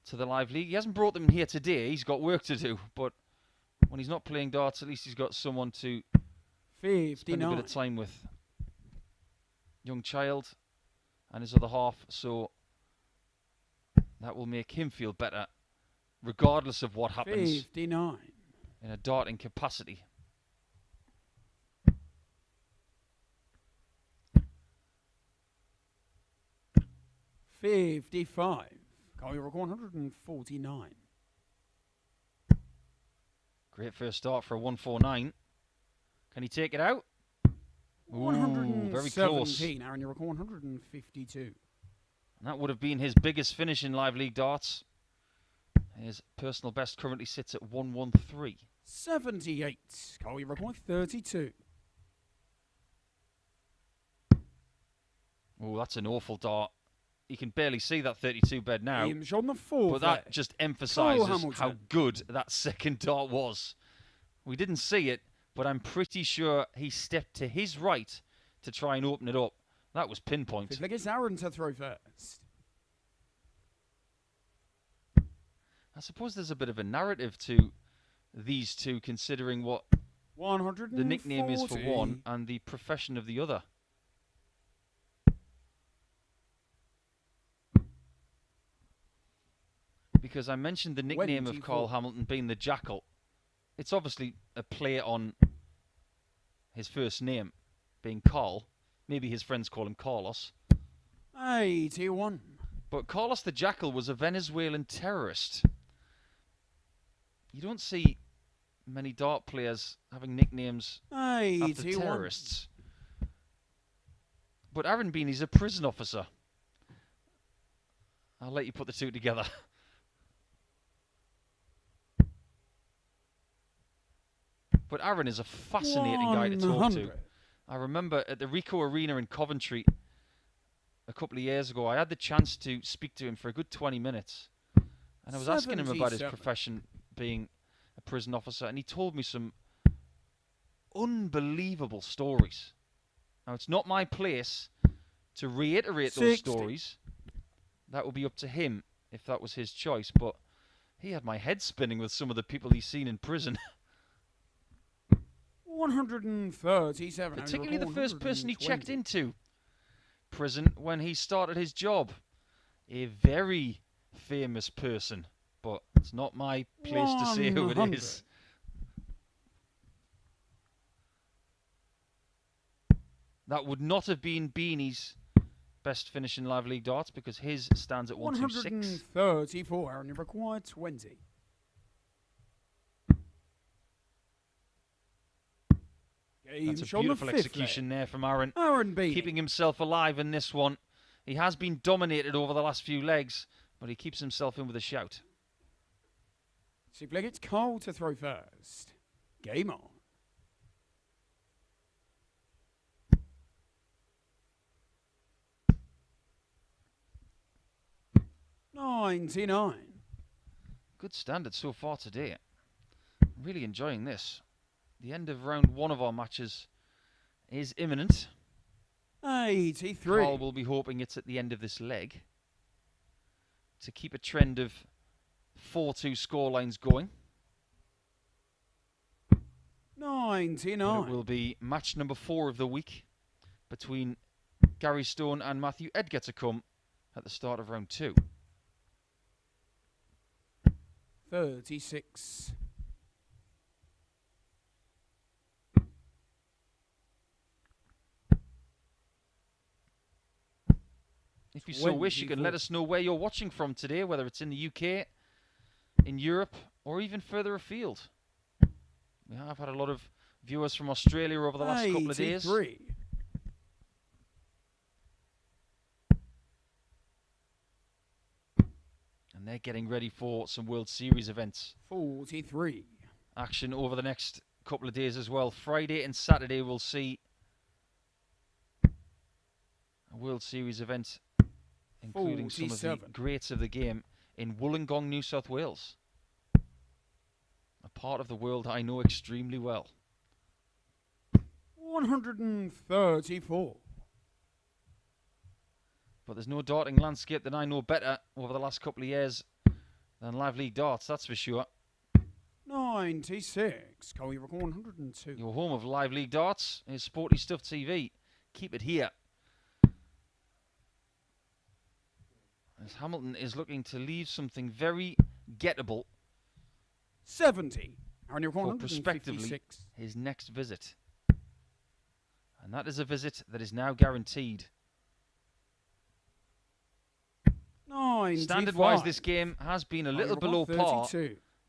Speaker 1: to the Live League. He hasn't brought them here today. He's got work to do. But when he's not playing darts, at least he's got someone to spend a
Speaker 2: 59.
Speaker 1: bit of time with. Young child and his other half. So that will make him feel better, regardless of what happens
Speaker 2: 59.
Speaker 1: in a darting capacity.
Speaker 2: $55. Carl, you require 149.
Speaker 1: Great first start for a 149. Can he take it out? Ooh, very close.
Speaker 2: 117. Aaron, you require 152.
Speaker 1: And that would have been his biggest finish in Live League Darts. His personal best currently sits at 113.
Speaker 2: 78. Carl, you require 32.
Speaker 1: Oh, that's an awful dart. You can barely see that 32 bed now.
Speaker 2: Game's on the fourth
Speaker 1: But that
Speaker 2: leg.
Speaker 1: just emphasises
Speaker 2: Hamilton.
Speaker 1: how good that second dart was. We didn't see it, but I'm pretty sure he stepped to his right to try and open it up. That was pinpoint.
Speaker 2: Fifth leg, it's Aaron to throw first.
Speaker 1: I suppose there's a bit of a narrative to these two, considering what
Speaker 2: 140.
Speaker 1: the nickname is for one and the profession of the other. Because I mentioned the nickname of Carl Hamilton being the Jackal. It's obviously a play on his first name being Carl. Maybe his friends call him Carlos.
Speaker 2: 81.
Speaker 1: But Carlos the Jackal was a Venezuelan terrorist. You don't see many dart players having nicknames after terrorists. But Aaron Beeney's a prison officer. I'll let you put the two together. But Aaron is a fascinating guy to talk to. I remember at the Ricoh Arena in Coventry a couple of years ago, I had the chance to speak to him for a good 20 minutes. And I was asking him about his profession being a prison officer, and he told me some unbelievable stories. Now, it's not my place to reiterate those stories. That would be up to him if that was his choice, but he had my head spinning with some of the people he's seen in prison.
Speaker 2: 137.
Speaker 1: Particularly the first person he checked into prison when he started his job. A very famous person, but it's not my place to say who it is. That would not have been Beanie's best finish in Live League Darts because his stands at 126.
Speaker 2: 134, and you require 20.
Speaker 1: That's a beautiful execution there from Aaron.
Speaker 2: Beeney.
Speaker 1: Keeping himself alive in this one. He has been dominated over the last few legs, but he keeps himself in with a shout.
Speaker 2: Fifth leg, it's Carl to throw first. Game on. 99.
Speaker 1: Good standard so far today. Really enjoying this. The end of round one of our matches is imminent.
Speaker 2: 83.
Speaker 1: Carl will be hoping it's at the end of this leg to keep a trend of 4-2 scorelines going.
Speaker 2: 99.
Speaker 1: But it will be match number 4 of the week between Gary Stone and Matthew Edgar to come at the start of round 2.
Speaker 2: 36.
Speaker 1: If you so wish, you can let us know where you're watching from today, whether it's in the UK, in Europe, or even further afield. We have had a lot of viewers from Australia over the last couple of days. And they're getting ready for some World Series events.
Speaker 2: 43.
Speaker 1: Action over the next couple of days as well. Friday and Saturday we'll see a World Series event, including
Speaker 2: 47.
Speaker 1: some of the greats of the game in Wollongong, New South Wales. A part of the world I know extremely well.
Speaker 2: 134.
Speaker 1: But there's no darting landscape that I know better over the last couple of years than Live League Darts, that's for sure.
Speaker 2: 96. Can we record 102?
Speaker 1: Your home of Live League Darts is Sporty Stuff TV. Keep it here. As Hamilton is looking to leave something very gettable
Speaker 2: 70.
Speaker 1: For prospectively his next visit. And that is a visit that is now guaranteed.
Speaker 2: 95.
Speaker 1: Standard-wise, this game has been a little below par,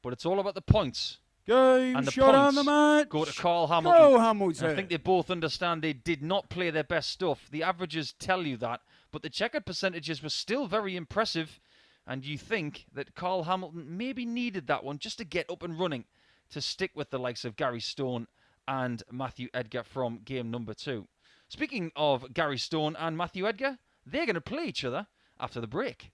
Speaker 1: but it's all about the points.
Speaker 2: Game
Speaker 1: and the
Speaker 2: shot
Speaker 1: points
Speaker 2: on the match.
Speaker 1: go to Carl Hamilton.
Speaker 2: Go Hamilton.
Speaker 1: I think they both understand they did not play their best stuff. The averages tell you that, but the checkered percentages were still very impressive, and you think that Carl Hamilton maybe needed that one just to get up and running to stick with the likes of Gary Stone and Matthew Edgar from game number 2. Speaking of Gary Stone and Matthew Edgar, they're going to play each other after the break.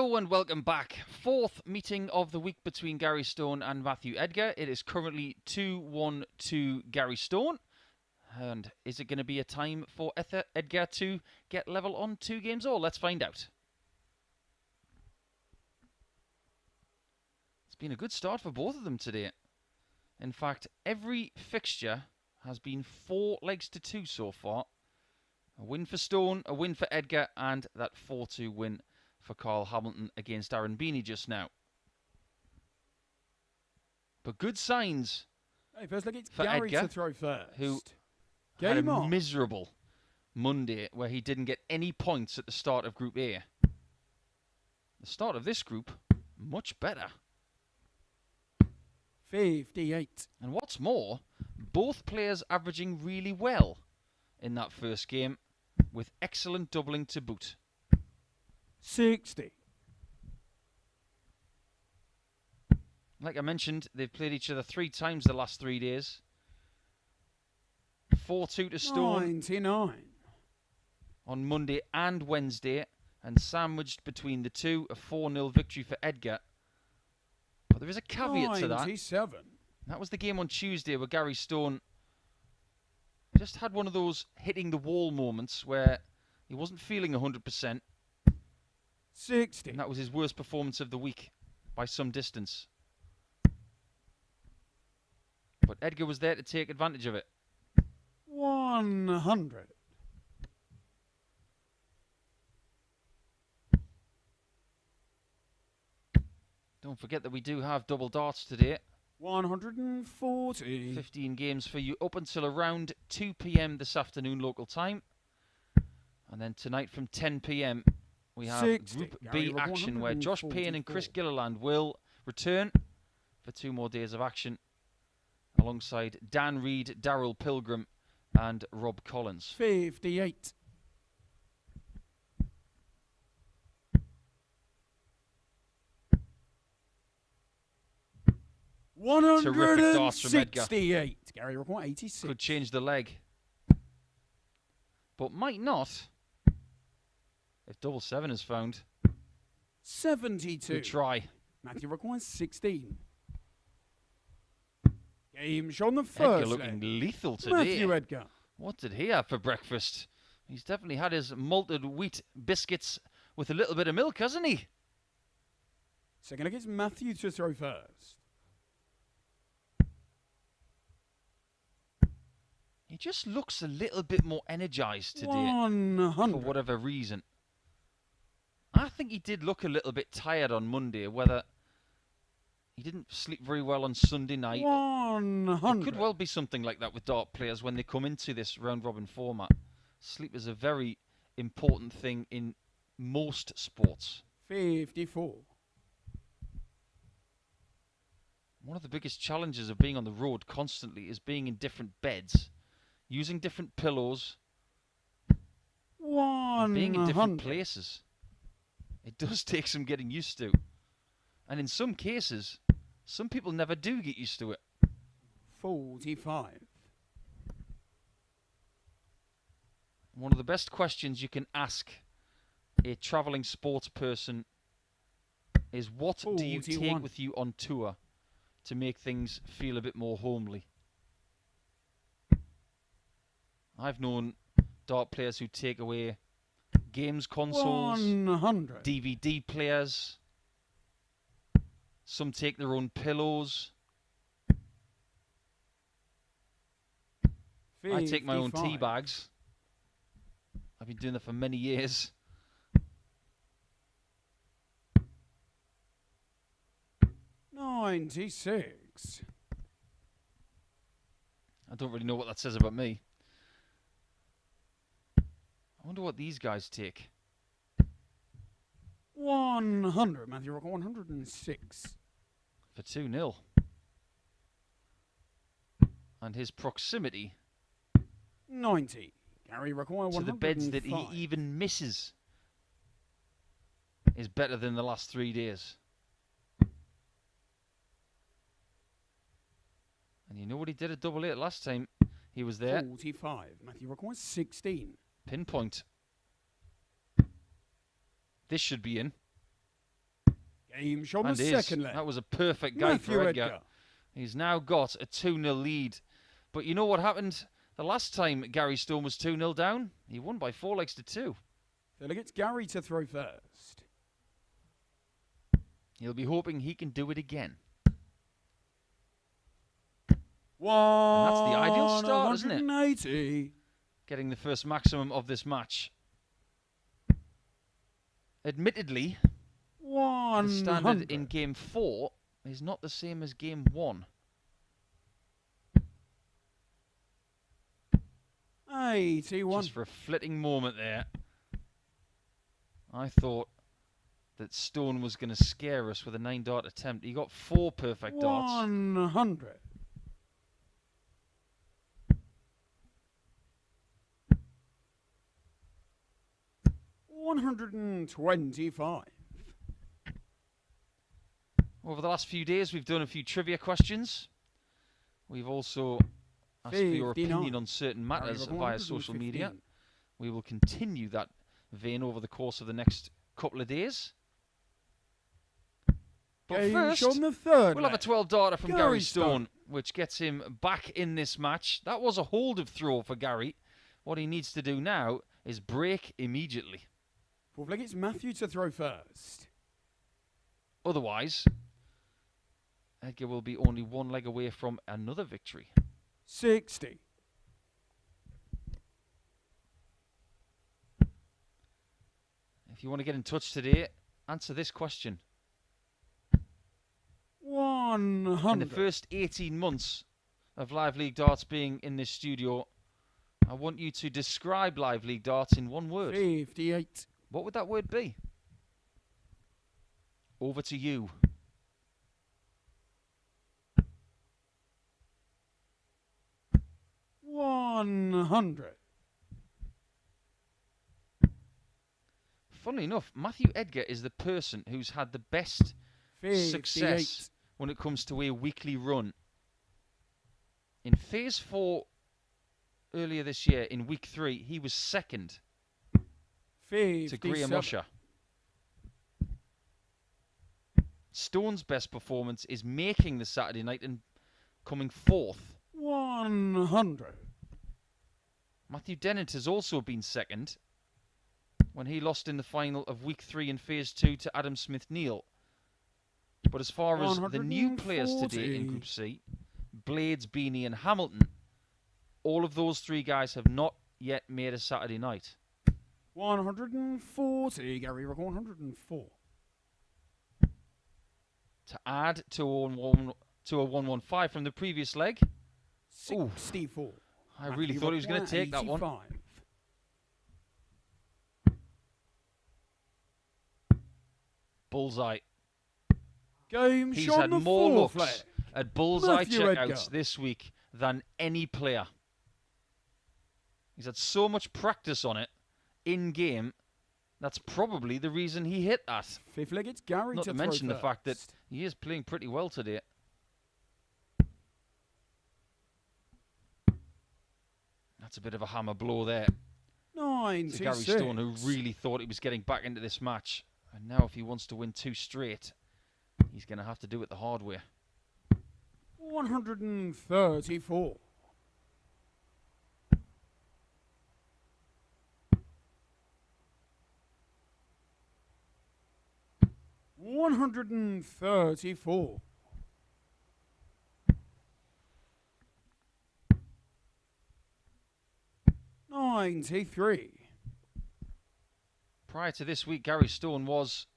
Speaker 1: Hello and welcome back. Fourth meeting of the week between Gary Stone and Matthew Edgar. It is currently 2-1 to Gary Stone. And is it going to be a time for Edgar to get level on 2 games all? Let's find out. It's been a good start for both of them today. In fact, every fixture has been 4 legs to 2 so far. A win for Stone, a win for Edgar, and that 4-2 win for Carl Hamilton against Aaron Beanie just now. But good signs
Speaker 2: Hey, first look, it's
Speaker 1: for
Speaker 2: Gary
Speaker 1: Edgar,
Speaker 2: to throw first.
Speaker 1: who
Speaker 2: Game
Speaker 1: had a
Speaker 2: on.
Speaker 1: miserable Monday where he didn't get any points at the start of Group A. The start of this group, much better.
Speaker 2: 58.
Speaker 1: And what's more, both players averaging really well in that first game, with excellent doubling to boot.
Speaker 2: 60.
Speaker 1: Like I mentioned, they've played each other 3 times the last 3 days. 4-2 to Stone
Speaker 2: 99.
Speaker 1: on Monday and Wednesday, and sandwiched between the two, a 4-0 victory for Edgar. But there is a caveat to that.
Speaker 2: 97.
Speaker 1: That was the game on Tuesday where Gary Stone just had one of those hitting the wall moments where he wasn't feeling 100%.
Speaker 2: 60.
Speaker 1: And that was his worst performance of the week by some distance. But Edgar was there to take advantage of it.
Speaker 2: 100.
Speaker 1: Don't forget that we do have double darts today.
Speaker 2: 140.
Speaker 1: 15 games for you up until around 2 p.m. this afternoon local time. And then tonight from 10 p.m. we have
Speaker 2: 60.
Speaker 1: Group
Speaker 2: Gary,
Speaker 1: B action where Josh Payne and Chris
Speaker 2: 144.
Speaker 1: Gilliland will return for 2 more days of action alongside Dan Reed, Daryl Pilgrim and Rob Collins.
Speaker 2: 58.
Speaker 1: Terrific darts from Edgar.
Speaker 2: 168. Gary Rockmore, 86.
Speaker 1: Could change the leg. But might not if double 7 is found.
Speaker 2: 72.
Speaker 1: Good try.
Speaker 2: Matthew Rockmore, 16. Game shot on the
Speaker 1: Edgar
Speaker 2: first
Speaker 1: looking
Speaker 2: leg.
Speaker 1: lethal today.
Speaker 2: Matthew Edgar.
Speaker 1: What did he have for breakfast? He's definitely had his malted wheat biscuits with a little bit of milk, hasn't he?
Speaker 2: Second leg, it's Matthew to throw first.
Speaker 1: He just looks a little bit more energized today
Speaker 2: 100.
Speaker 1: for whatever reason. I think he did look a little bit tired on Monday, whether he didn't sleep very well on Sunday night.
Speaker 2: 100.
Speaker 1: It could well be something like that with dart players when they come into this round-robin format. Sleep is a very important thing in most sports.
Speaker 2: 54.
Speaker 1: One of the biggest challenges of being on the road constantly is being in different beds, using different pillows, and being in different
Speaker 2: 100.
Speaker 1: places. It does take some getting used to. And in some cases, some people never do get used to it.
Speaker 2: 45.
Speaker 1: One of the best questions you can ask a travelling sports person is, what do you take
Speaker 2: 41.
Speaker 1: with you on tour to make things feel a bit more homely? I've known dart players who take away games consoles,
Speaker 2: 100.
Speaker 1: DVD players. Some take their own pillows. I take my own tea
Speaker 2: 55.
Speaker 1: bags. I've been doing that for many years.
Speaker 2: $96.
Speaker 1: I don't really know what that says about me. I wonder what these guys take.
Speaker 2: 100. Matthew Rocker, 106.
Speaker 1: For 2-0. And his proximity
Speaker 2: 90. Gary Rocker,
Speaker 1: to
Speaker 2: 105.
Speaker 1: the beds that he even misses is better than the last 3 days. And you know what he did at double 8 last time? He was there.
Speaker 2: 45. Matthew Rocker, 16.
Speaker 1: Pinpoint. This should be in.
Speaker 2: Game shot on
Speaker 1: And
Speaker 2: the second leg.
Speaker 1: that was a perfect guide
Speaker 2: Matthew
Speaker 1: for Edgar.
Speaker 2: Edgar.
Speaker 1: He's now got a 2-0 lead. But you know what happened the last time Gary Stone was 2-0 down? He won by 4 legs to 2.
Speaker 2: Phil gets Gary to throw first.
Speaker 1: He'll be hoping he can do it again.
Speaker 2: And
Speaker 1: that's the ideal start, isn't it?
Speaker 2: 180.
Speaker 1: Getting the first maximum of this match. Admittedly, the standard in Game 4 is not the same as Game 1.
Speaker 2: 81.
Speaker 1: Just for a flitting moment there, I thought that Stone was going to scare us with a 9-dart attempt. He got 4 perfect darts.
Speaker 2: 100. 125.
Speaker 1: Over the last few days, we've done a few trivia questions. We've also asked for your opinion on certain matters via social media. We will continue that vein over the course of the next couple of days. But first, we'll have a 12-darter from Gary Stone, which gets him back in this match. That was a hold of throw for Gary. What he needs to do now is break immediately.
Speaker 2: Fourth leg, it's Matthew to throw first.
Speaker 1: Otherwise, Edgar will be only 1 leg away from another victory.
Speaker 2: 60.
Speaker 1: If you want to get in touch today, answer this question.
Speaker 2: 100.
Speaker 1: In the first 18 months of Live League Darts being in this studio, I want you to describe Live League Darts in one word.
Speaker 2: 58.
Speaker 1: What would that word be? Over to you.
Speaker 2: $100.
Speaker 1: Funnily enough, Matthew Edgar is the person who's had the best
Speaker 2: 58.
Speaker 1: success when it comes to a weekly run. In Phase 4 earlier this year, in Week 3, he was second
Speaker 2: 57.
Speaker 1: to Graham Usher. Stone's best performance is making the Saturday night and coming 4th.
Speaker 2: 100.
Speaker 1: Matthew Dennant has also been second when he lost in the final of Week 3 in Phase 2 to Adam Smith-Neal. But as far as the new players today in Group C, Blades, Beanie and Hamilton, all of those 3 guys have not yet made a Saturday night.
Speaker 2: 140. Gary, 104.
Speaker 1: To add to a 115 from the previous leg.
Speaker 2: 64.
Speaker 1: I really thought he was going to take that one. Bullseye. He's had more looks at bullseye checkouts this week than any player. He's had so much practice on it in game. That's probably the reason he hit that.
Speaker 2: Fifth leg, it's Gary.
Speaker 1: Not to mention the fact that he is playing pretty well today. That's a bit of a hammer blow there.
Speaker 2: 96.
Speaker 1: To Gary Stone, who really thought he was getting back into this match. And now if he wants to win 2 straight, he's going to have to do it the hard way.
Speaker 2: 134. 134. 93.
Speaker 1: Prior to this week, Gary Stone was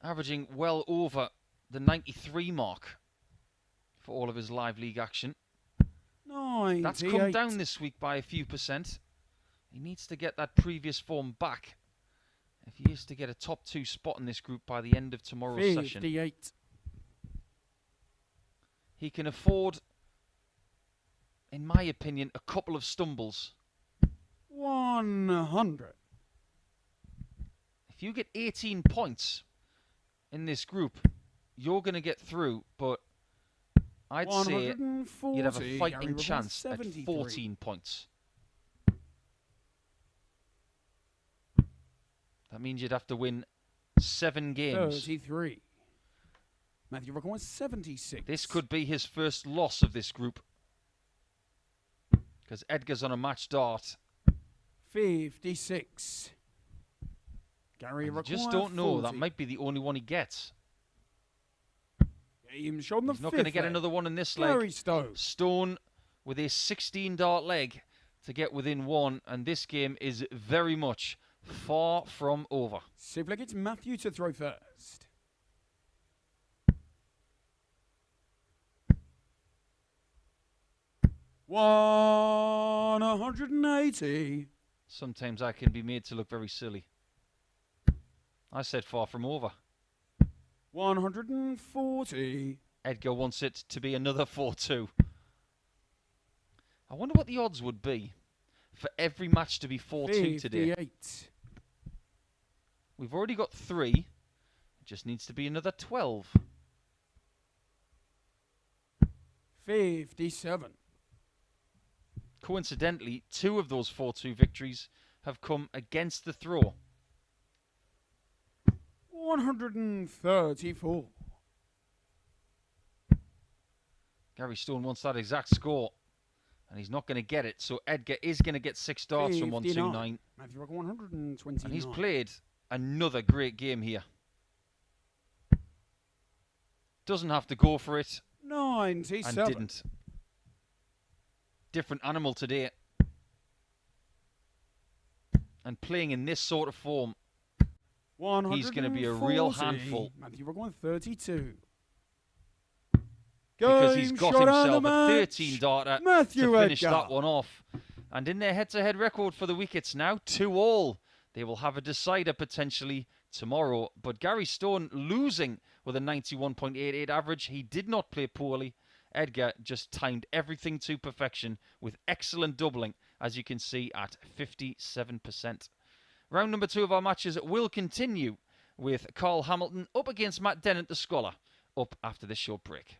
Speaker 1: averaging well over the 93 mark for all of his live league action.
Speaker 2: 98.
Speaker 1: That's come down this week by a few percent. He needs to get that previous form back if he is to get a top 2 spot in this group by the end of tomorrow's
Speaker 2: 58.
Speaker 1: session. He can afford, in my opinion, a couple of stumbles.
Speaker 2: 100.
Speaker 1: If you get 18 points in this group, you're going to get through, but I'd say you'd have a fighting chance at 14 points. That means you'd have to win 7 games
Speaker 2: 33. Matthew Rock on 76.
Speaker 1: This could be his first loss of this group, because Edgar's on a match dart.
Speaker 2: 56. Gary
Speaker 1: And you
Speaker 2: Rock
Speaker 1: just don't know. That might be the only one he gets.
Speaker 2: Game shot on the
Speaker 1: He's not going to
Speaker 2: fifth
Speaker 1: get
Speaker 2: leg.
Speaker 1: another one in this
Speaker 2: Gary
Speaker 1: leg.
Speaker 2: Stone.
Speaker 1: Stone with a 16 dart leg to get within one, and this game is very much far from over.
Speaker 2: Safe leg, it's Matthew to throw first. One 180.
Speaker 1: Sometimes I can be made to look very silly. I said far from over.
Speaker 2: 140.
Speaker 1: Edgar wants it to be another 4-2. I wonder what the odds would be for every match to be 4-2 today.
Speaker 2: 58.
Speaker 1: We've already got 3. It just needs to be another 12.
Speaker 2: 57.
Speaker 1: Coincidentally, 2 of those 4-2 victories have come against the throw.
Speaker 2: 134.
Speaker 1: Gary Stone wants that exact score, and he's not going to get it. So Edgar is going to get 6 darts from 129.
Speaker 2: Matthew Rock 129.
Speaker 1: And he's played another great game here. Doesn't have to go for it,
Speaker 2: 97.
Speaker 1: and didn't. Different animal today. And playing in this sort of form, he's going to be a real handful.
Speaker 2: Matthew Rock 132.
Speaker 1: Because he's got
Speaker 2: Game shot
Speaker 1: himself
Speaker 2: on the
Speaker 1: a
Speaker 2: match.
Speaker 1: 13 darter
Speaker 2: Matthew
Speaker 1: to finish
Speaker 2: Edgar.
Speaker 1: that one off. And in their head-to-head record for the week, it's now 2-all. They will have a decider potentially tomorrow. But Gary Stone losing with a 91.88 average. He did not play poorly. Edgar just timed everything to perfection with excellent doubling, as you can see, at 57%. Round number 2 of our matches will continue with Carl Hamilton up against Matt Dennant, the scholar, up after this short break.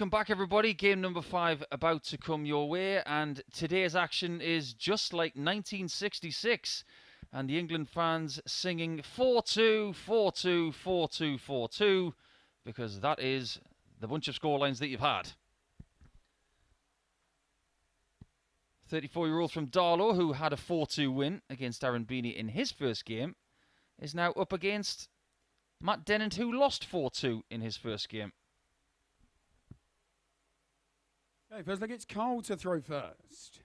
Speaker 1: Welcome back, everybody. Game number 5 about to come your way, and today's action is just like 1966, and the England fans singing 4-2, 4-2, 4-2, 4-2, because that is the bunch of scorelines that you've had. 34-year-old from Darlow, who had a 4-2 win against Aaron Beanie in his first game, is now up against Matt Dennant, who lost 4-2 in his first game.
Speaker 2: Okay, feels like it's Carl to throw first.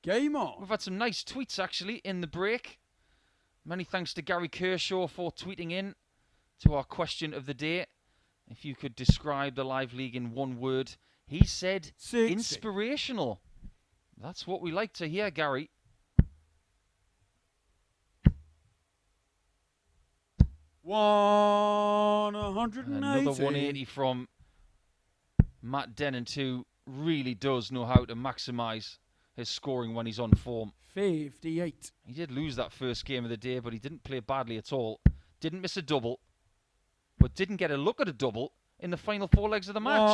Speaker 2: Game on.
Speaker 1: We've had some nice tweets, actually, in the break. Many thanks to Gary Kershaw for tweeting in to our question of the day. If you could describe the Live League in one word, he said
Speaker 2: 60.
Speaker 1: Inspirational. That's what we like to hear, Gary.
Speaker 2: 180.
Speaker 1: Another 180 from Matt Dennant, who really does know how to maximise his scoring when he's on form.
Speaker 2: 58.
Speaker 1: He did lose that first game of the day, but he didn't play badly at all. Didn't miss a double, but didn't get a look at a double in the final 4 legs of the match.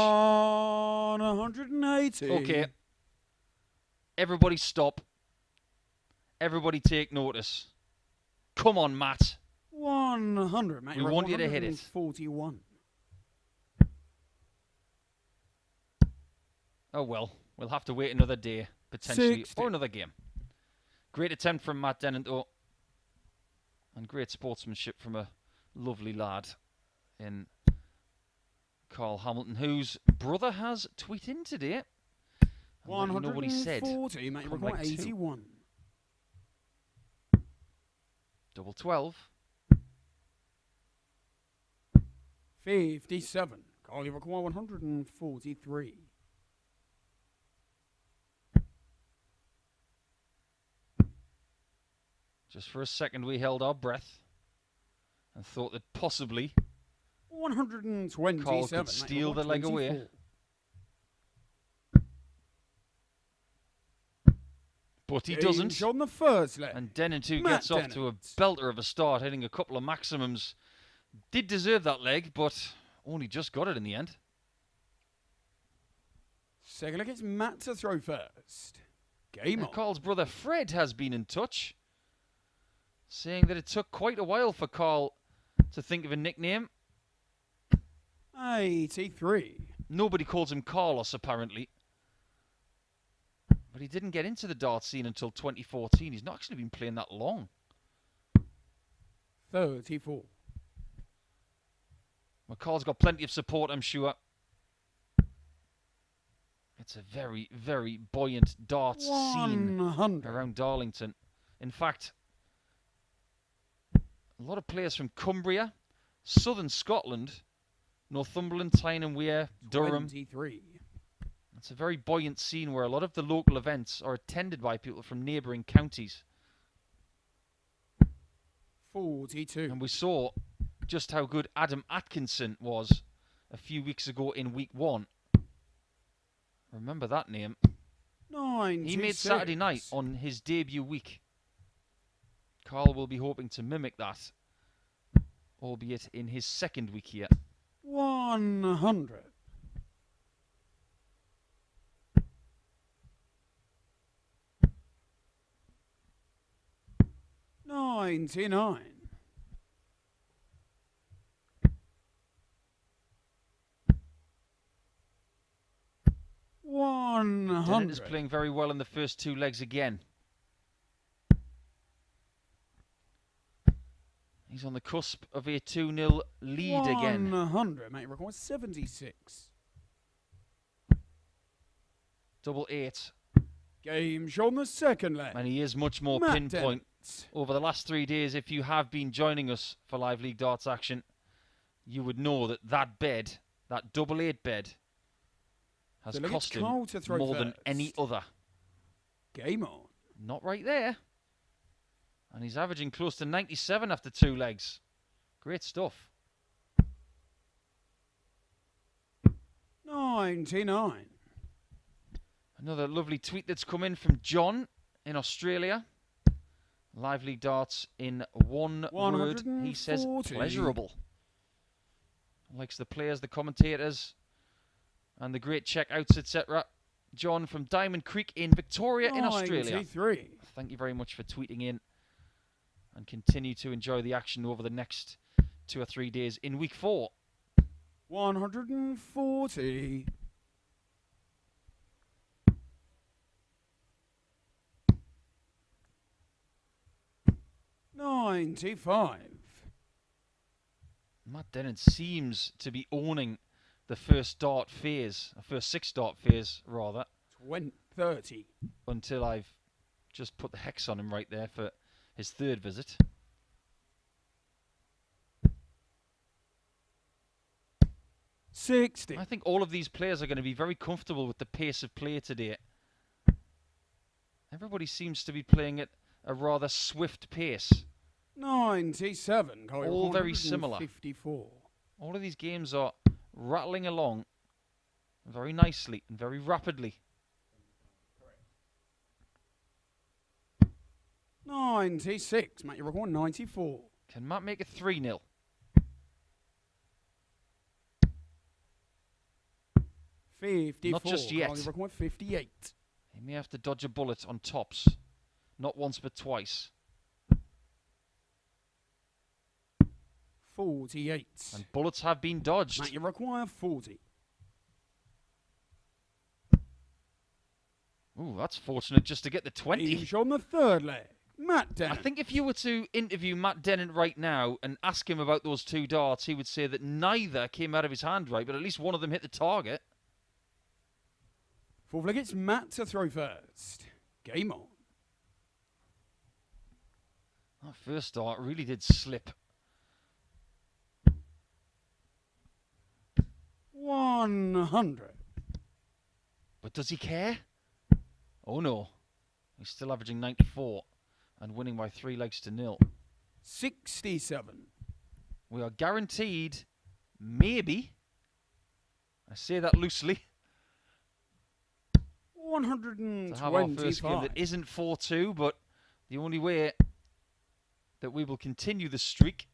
Speaker 2: 180.
Speaker 1: Okay. Everybody stop. Everybody take notice. Come on, Matt.
Speaker 2: 100, mate.
Speaker 1: We want you to hit it.
Speaker 2: 41.
Speaker 1: Oh, well. We'll have to wait another day, potentially,
Speaker 2: 60.
Speaker 1: or another game. Great attempt from Matt Dennant, though. And great sportsmanship from a lovely lad in Carl Hamilton, whose brother has tweeted in today.
Speaker 2: 140,
Speaker 1: know what he said.
Speaker 2: mate.
Speaker 1: From like
Speaker 2: 81.
Speaker 1: Double 12.
Speaker 2: 57. Carl, you require 143.
Speaker 1: Just for a second, we held our breath and thought that possibly
Speaker 2: 127.
Speaker 1: Carl could steal the leg away. But he doesn't.
Speaker 2: On the first leg.
Speaker 1: And Dennant, who
Speaker 2: Matt
Speaker 1: gets off to a belter of a start, hitting a couple of maximums, did deserve that leg, but only just got it in the end.
Speaker 2: Second leg, it's Matt to throw first. Game on.
Speaker 1: Carl's brother Fred has been in touch, saying that it took quite a while for Carl to think of a nickname.
Speaker 2: 83.
Speaker 1: Nobody calls him Carlos, apparently. But he didn't get into the darts scene until 2014. He's not actually been playing that long.
Speaker 2: 34.
Speaker 1: McCall's got plenty of support, I'm sure. It's a very, very buoyant darts scene
Speaker 2: 100.
Speaker 1: around Darlington. In fact, a lot of players from Cumbria, southern Scotland, Northumberland, Tyne and Wear, Durham.
Speaker 2: 23.
Speaker 1: It's a very buoyant scene where a lot of the local events are attended by people from neighbouring counties.
Speaker 2: 42.
Speaker 1: And we saw just how good Adam Atkinson was a few weeks ago in week 1. Remember that name.
Speaker 2: 96.
Speaker 1: He made Saturday night on his debut week. Carl will be hoping to mimic that, albeit in his second week here.
Speaker 2: 100. 99. 100.
Speaker 1: Dennant is playing very well in the first 2 legs again. He's on the cusp of a 2-0 lead again.
Speaker 2: 100, mate. Record 76.
Speaker 1: Double 8.
Speaker 2: Game show on the second leg.
Speaker 1: And he is much more
Speaker 2: Matt
Speaker 1: pinpoint.
Speaker 2: Dennant.
Speaker 1: Over the last 3 days, if you have been joining us for Live League Darts action, you would know that that bed, that double 8 bed, has cost him more than any other.
Speaker 2: Game on.
Speaker 1: Not right there. And he's averaging close to 97 after 2 legs. Great stuff.
Speaker 2: 99.
Speaker 1: Another lovely tweet that's come in from John in Australia. Live League Darts in one word. He says pleasurable. Likes the players, the commentators, and the great checkouts, etc. John from Diamond Creek in Victoria in Australia.
Speaker 2: 93.
Speaker 1: Thank you very much for tweeting in, and continue to enjoy the action over the next 2 or 3 days in week 4.
Speaker 2: 140. 95.
Speaker 1: Matt Dennant seems to be owning the first dart phase, first 6 dart phase rather.
Speaker 2: 30.
Speaker 1: Until I've just put the hex on him right there for his 3rd visit.
Speaker 2: 60.
Speaker 1: I think all of these players are going to be very comfortable with the pace of play today. Everybody seems to be playing at a rather swift pace.
Speaker 2: 97.
Speaker 1: All very similar.
Speaker 2: 54.
Speaker 1: All of these games are rattling along very nicely and very rapidly.
Speaker 2: 96. Matt, you're recording 94.
Speaker 1: Can Matt make it 3-0?
Speaker 2: 54.
Speaker 1: Not just yet.
Speaker 2: You're recording 58.
Speaker 1: He may have to dodge a bullet on tops. Not once, but twice.
Speaker 2: 48.
Speaker 1: And bullets have been dodged.
Speaker 2: Matt, you require 40.
Speaker 1: Ooh, that's fortunate just to get the 20.
Speaker 2: He's on the 3rd leg. Matt Dennant.
Speaker 1: I think if you were to interview Matt Dennant right now and ask him about those 2 darts, he would say that neither came out of his hand right, but at least one of them hit the target.
Speaker 2: 4th leg, it's Matt to throw first. Game on.
Speaker 1: That first dart really did slip.
Speaker 2: 100.
Speaker 1: But does he care? Oh no. He's still averaging 94 and winning by 3 legs to 0.
Speaker 2: 67.
Speaker 1: We are guaranteed, maybe, I say that loosely,
Speaker 2: 125.
Speaker 1: to have our first game that isn't 4-2, but the only way that we will continue the streak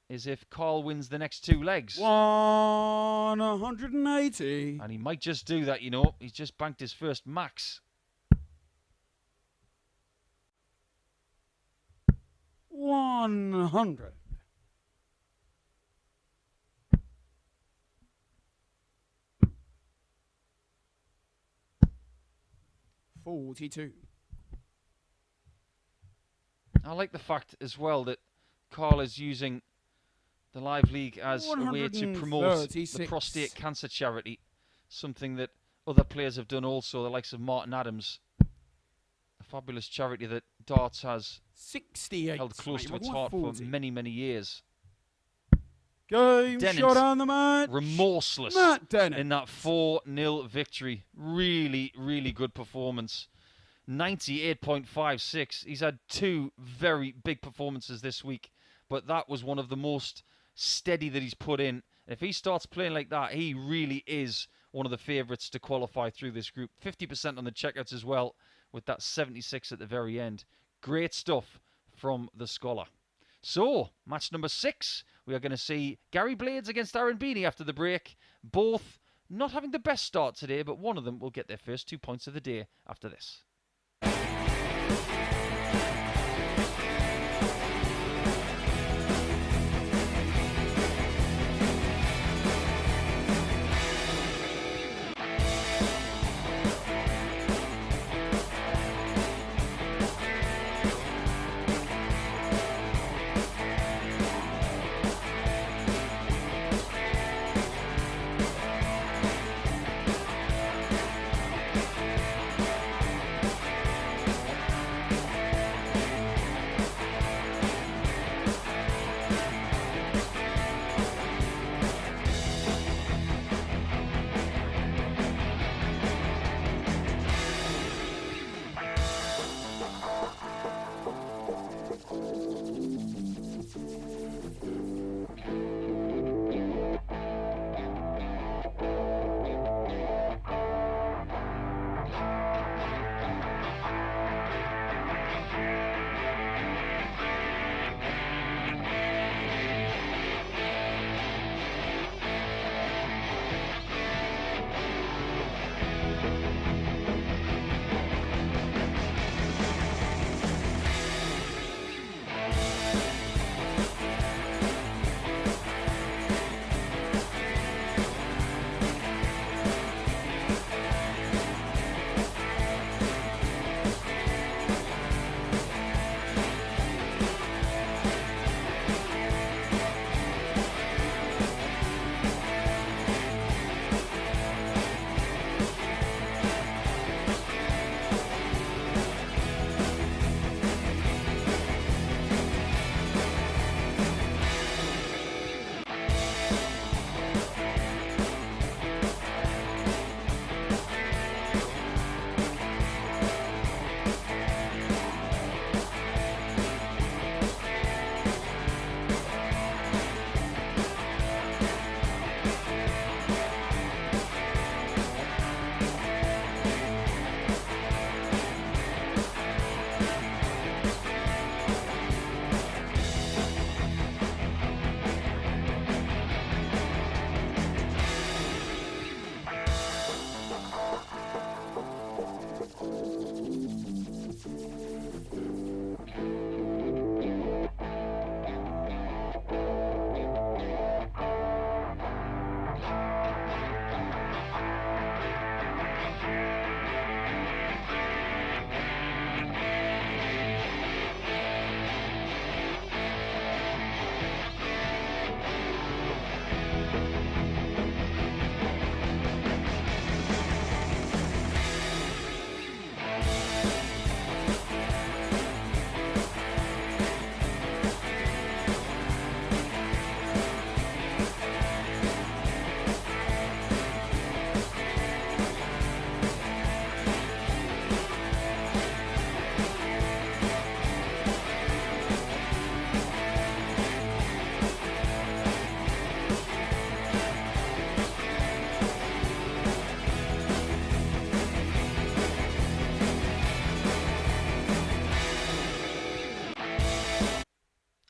Speaker 1: is if Carl wins the next 2 legs.
Speaker 2: 180.
Speaker 1: And he might just do that, you know. He's just banked his first max.
Speaker 2: 100. 42.
Speaker 1: I like the fact as well that Carl is using the Live League as a way to promote the prostate cancer charity, something that other players have done also, the likes of Martin Adams, a fabulous charity that Darts has
Speaker 2: 68.
Speaker 1: held close to its heart for many, many years.
Speaker 2: Game
Speaker 1: Dennant,
Speaker 2: shot on the match.
Speaker 1: remorseless
Speaker 2: Matt Dennant.
Speaker 1: in that 4-0 victory. Really, really good performance. 98.56. He's had 2 very big performances this week, but that was one of the most steady that he's put in. If he starts playing like that, he really is one of the favourites to qualify through this group. 50% on the checkouts as well, with that 76 at the very end. Great stuff from the Scholar. So, match number 6, we are going to see Gary Blades against Aaron Beanie after the break. Both not having the best start today, but one of them will get their first 2 points of the day after this.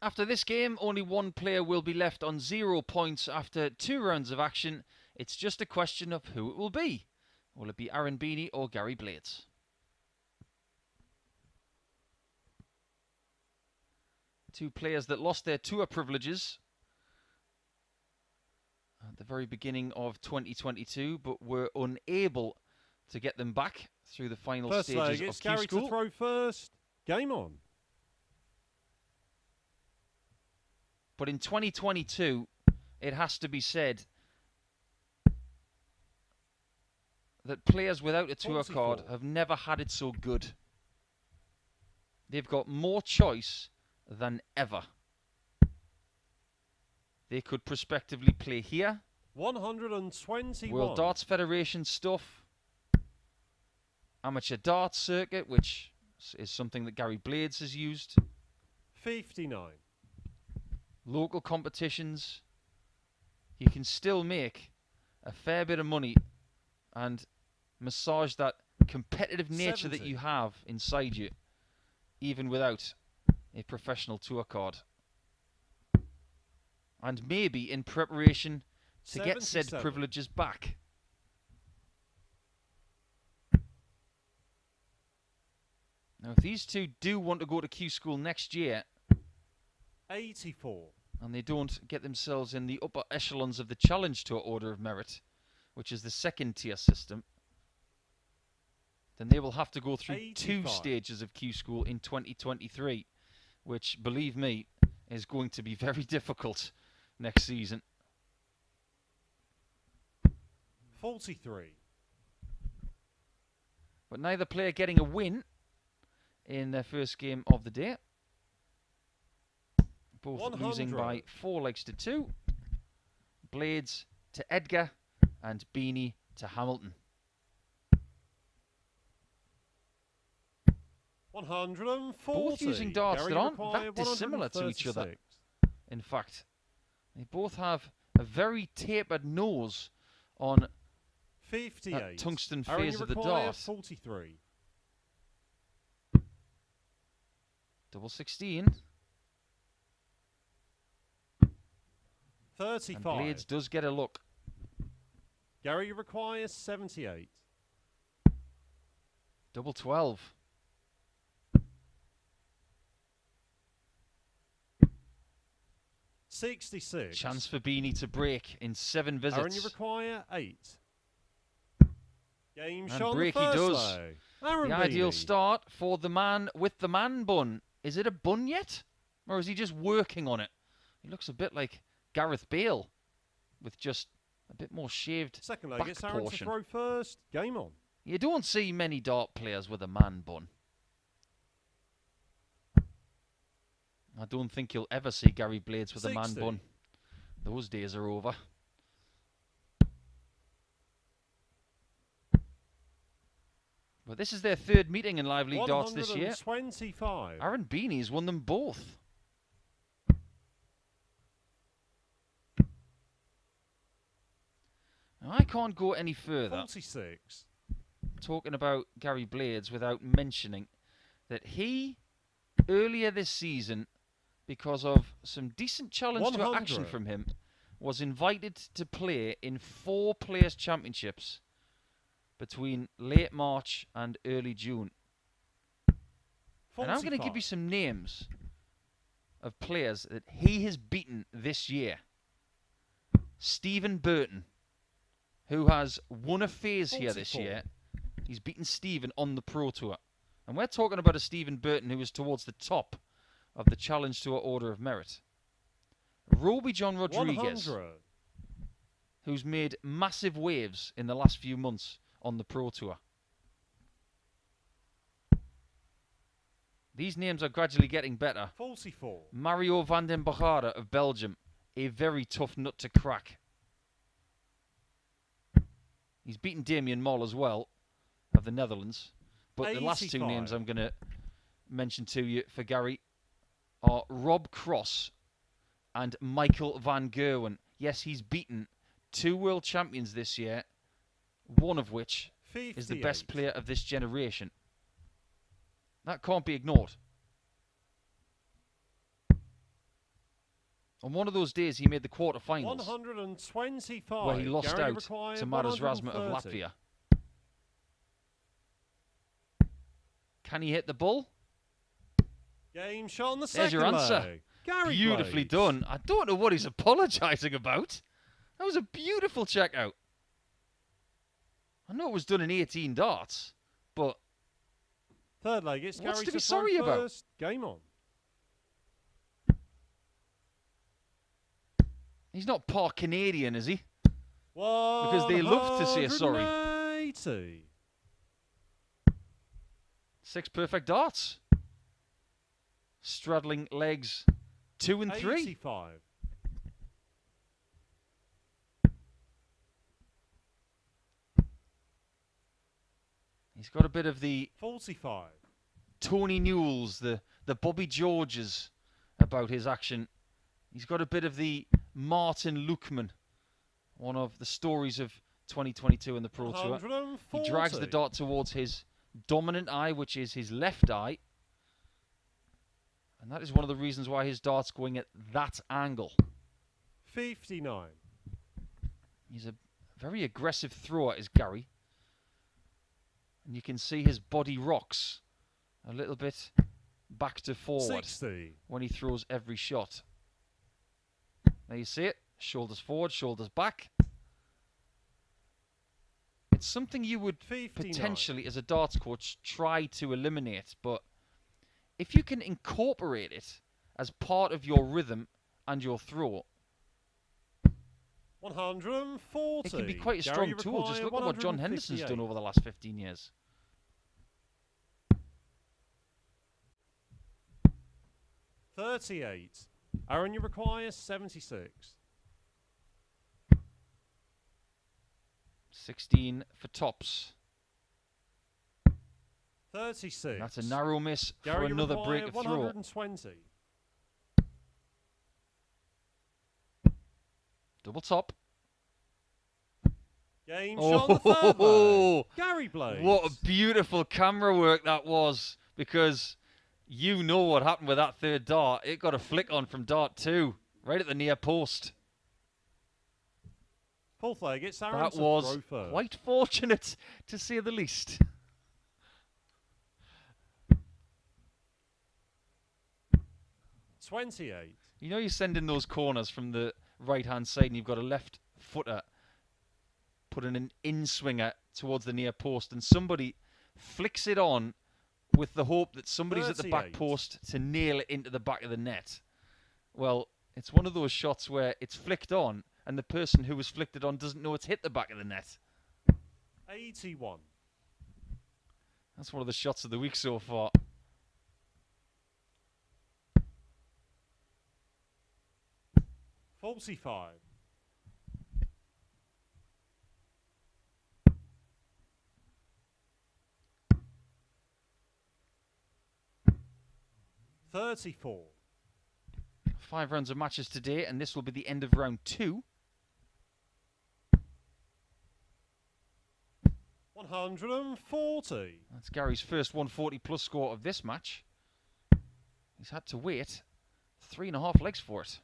Speaker 1: After this game, only one player will be left on 0 points after 2 rounds of action. It's just a question of who it will be. Will it be Aaron Beeney or Gary Blades? Two players that lost their tour privileges at the very beginning of 2022, but were unable to get them back through the final stages of Q
Speaker 3: Gary
Speaker 1: School.
Speaker 3: to throw first. Game on.
Speaker 1: But in 2022, it has to be said that players without a tour
Speaker 3: 44.
Speaker 1: card have never had it so good. They've got more choice than ever. They could prospectively play here.
Speaker 3: 121.
Speaker 1: World Darts Federation stuff. Amateur darts circuit, which is something that Gary Blades has used.
Speaker 3: 59.
Speaker 1: Local competitions. You can still make a fair bit of money and massage that competitive nature
Speaker 3: 70.
Speaker 1: that you have inside you, even without a professional tour card. And maybe in preparation to get said
Speaker 3: 77.
Speaker 1: privileges back. Now, if these two do want to go to Q School next year,
Speaker 3: 84.
Speaker 1: and they don't get themselves in the upper echelons of the Challenge Tour Order of Merit, which is the second tier system, then they will have to go through 2
Speaker 3: 85.
Speaker 1: stages of Q School in 2023, which, believe me, is going to be very difficult next season.
Speaker 3: 43.
Speaker 1: But neither player getting a win in their first game of the day. Both
Speaker 3: 100.
Speaker 1: losing by 4 legs to 2. Blades to Edgar and Beanie to Hamilton.
Speaker 3: 140.
Speaker 1: Both using darts
Speaker 3: Gary
Speaker 1: that aren't
Speaker 3: require
Speaker 1: that dissimilar to each other.
Speaker 3: 136.
Speaker 1: In fact, they both have a very tapered nose on
Speaker 3: 58.
Speaker 1: that tungsten
Speaker 3: Aaron,
Speaker 1: phase
Speaker 3: you
Speaker 1: of the
Speaker 3: require
Speaker 1: dart.
Speaker 3: 43.
Speaker 1: Double 16.
Speaker 3: 35.
Speaker 1: And Blades does get a look.
Speaker 3: Gary requires 78.
Speaker 1: Double 12.
Speaker 3: 66.
Speaker 1: Chance for Beanie to break in 7 visits.
Speaker 3: Aaron, you require 8. Game
Speaker 1: And
Speaker 3: shot
Speaker 1: break
Speaker 3: on
Speaker 1: he
Speaker 3: the first
Speaker 1: does.
Speaker 3: leg. Aaron
Speaker 1: The ideal
Speaker 3: Beanie.
Speaker 1: start for the man with the man bun. Is it a bun yet? Or is he just working on it? He looks a bit like Gareth Bale, with just a bit more shaved
Speaker 3: Second leg,
Speaker 1: back
Speaker 3: it's Aaron
Speaker 1: portion.
Speaker 3: to throw first. Game on.
Speaker 1: You don't see many dart players with a man bun. I don't think you'll ever see Gary Blades with a man
Speaker 3: 60.
Speaker 1: bun. Those days are over. But this is their 3rd meeting in Live League Darts this year.
Speaker 3: 125.
Speaker 1: Aaron Beanie's won them both. Now, I can't go any further
Speaker 3: 46.
Speaker 1: talking about Gary Blades without mentioning that he, earlier this season, because of some decent challenge to
Speaker 3: 100.
Speaker 1: action from him, was invited to play in 4 Players' Championships between late March and early June.
Speaker 3: 45.
Speaker 1: And I'm going to give you some names of players that he has beaten this year. Stephen Burton, who has won a phase here this
Speaker 3: 44.
Speaker 1: year. He's beaten Stephen on the Pro Tour. And we're talking about a Stephen Burton who is towards the top of the Challenge Tour Order of Merit. Roby John Rodriguez,
Speaker 3: 100.
Speaker 1: who's made massive waves in the last few months on the Pro Tour. These names are gradually getting better.
Speaker 3: 44.
Speaker 1: Mario van den Bogara of Belgium, a very tough nut to crack. He's beaten Damien Moll as well, of the Netherlands. But the last 2
Speaker 3: 85.
Speaker 1: names I'm going to mention to you for Gary are Rob Cross and Michael van Gerwen. Yes, he's beaten 2 world champions this year, one of which
Speaker 3: 58.
Speaker 1: is the best player of this generation. That can't be ignored. On one of those days, he made the quarter-finals,
Speaker 3: 125.
Speaker 1: where he lost
Speaker 3: Gary
Speaker 1: out
Speaker 3: required
Speaker 1: to Maros Razma of
Speaker 3: 130.
Speaker 1: Latvia. Can he hit the bull?
Speaker 3: Game shot on the
Speaker 1: There's
Speaker 3: second
Speaker 1: your answer.
Speaker 3: leg. Gary
Speaker 1: Beautifully
Speaker 3: Blades.
Speaker 1: done. I don't know what he's apologising about. That was a beautiful checkout. I know it was done in 18 darts, but
Speaker 3: Third leg, it's
Speaker 1: what's
Speaker 3: Gary
Speaker 1: to be
Speaker 3: throw
Speaker 1: sorry about?
Speaker 3: first. Game on.
Speaker 1: he's not part Canadian, is he? Because they love to say sorry.
Speaker 3: 180.
Speaker 1: 6 perfect darts. Straddling legs 2 and 3.
Speaker 3: 85.
Speaker 1: He's got a bit of the
Speaker 3: 45.
Speaker 1: Tony Newells, the Bobby Georges about his action. He's got a bit of the Martin Lukeman, one of the stories of 2022 in the Pro Tour.
Speaker 3: 140.
Speaker 1: He drags the dart towards his dominant eye, which is his left eye. And that is one of the reasons why his dart's going at that angle.
Speaker 3: 59.
Speaker 1: He's a very aggressive thrower, is Gary. And you can see his body rocks a little bit back to forward
Speaker 3: 60.
Speaker 1: when he throws every shot. There you see it. Shoulders forward, shoulders back. It's something you would
Speaker 3: 59.
Speaker 1: potentially, as a darts coach, try to eliminate. But if you can incorporate it as part of your rhythm and your throw,
Speaker 3: 140.
Speaker 1: it can be quite a
Speaker 3: Gary
Speaker 1: strong tool. Just
Speaker 3: required
Speaker 1: look at what John Henderson's
Speaker 3: 158.
Speaker 1: done over the last 15 years.
Speaker 3: 38. Aaron, you require 76.
Speaker 1: 16 for tops.
Speaker 3: 36.
Speaker 1: That's a narrow miss
Speaker 3: Gary,
Speaker 1: for
Speaker 3: you
Speaker 1: another
Speaker 3: require
Speaker 1: break of throw.
Speaker 3: 120.
Speaker 1: Double top.
Speaker 3: Game shot on the third leg. Gary Blades.
Speaker 1: What a beautiful camera work that was, because you know what happened with that third dart. It got a flick on from dart 2, right at the near post.
Speaker 3: Fourth leg, it's Aaron
Speaker 1: That
Speaker 3: to
Speaker 1: was
Speaker 3: throw first.
Speaker 1: quite fortunate, to say the least.
Speaker 3: 28.
Speaker 1: You know, you send in those corners from the right-hand side and you've got a left footer putting an in-swinger towards the near post, and somebody flicks it on with the hope that somebody's at the back
Speaker 3: 38.
Speaker 1: post to nail it into the back of the net. Well, it's one of those shots where it's flicked on and the person who was flicked it on doesn't know it's hit the back of the net.
Speaker 3: 81.
Speaker 1: That's one of the shots of the week so far.
Speaker 3: $45. 34.
Speaker 1: 5 rounds of matches today, and this will be the end of round 2.
Speaker 3: 140.
Speaker 1: That's Gary's first 140 plus score of this match. He's had to wait 3.5 legs for it.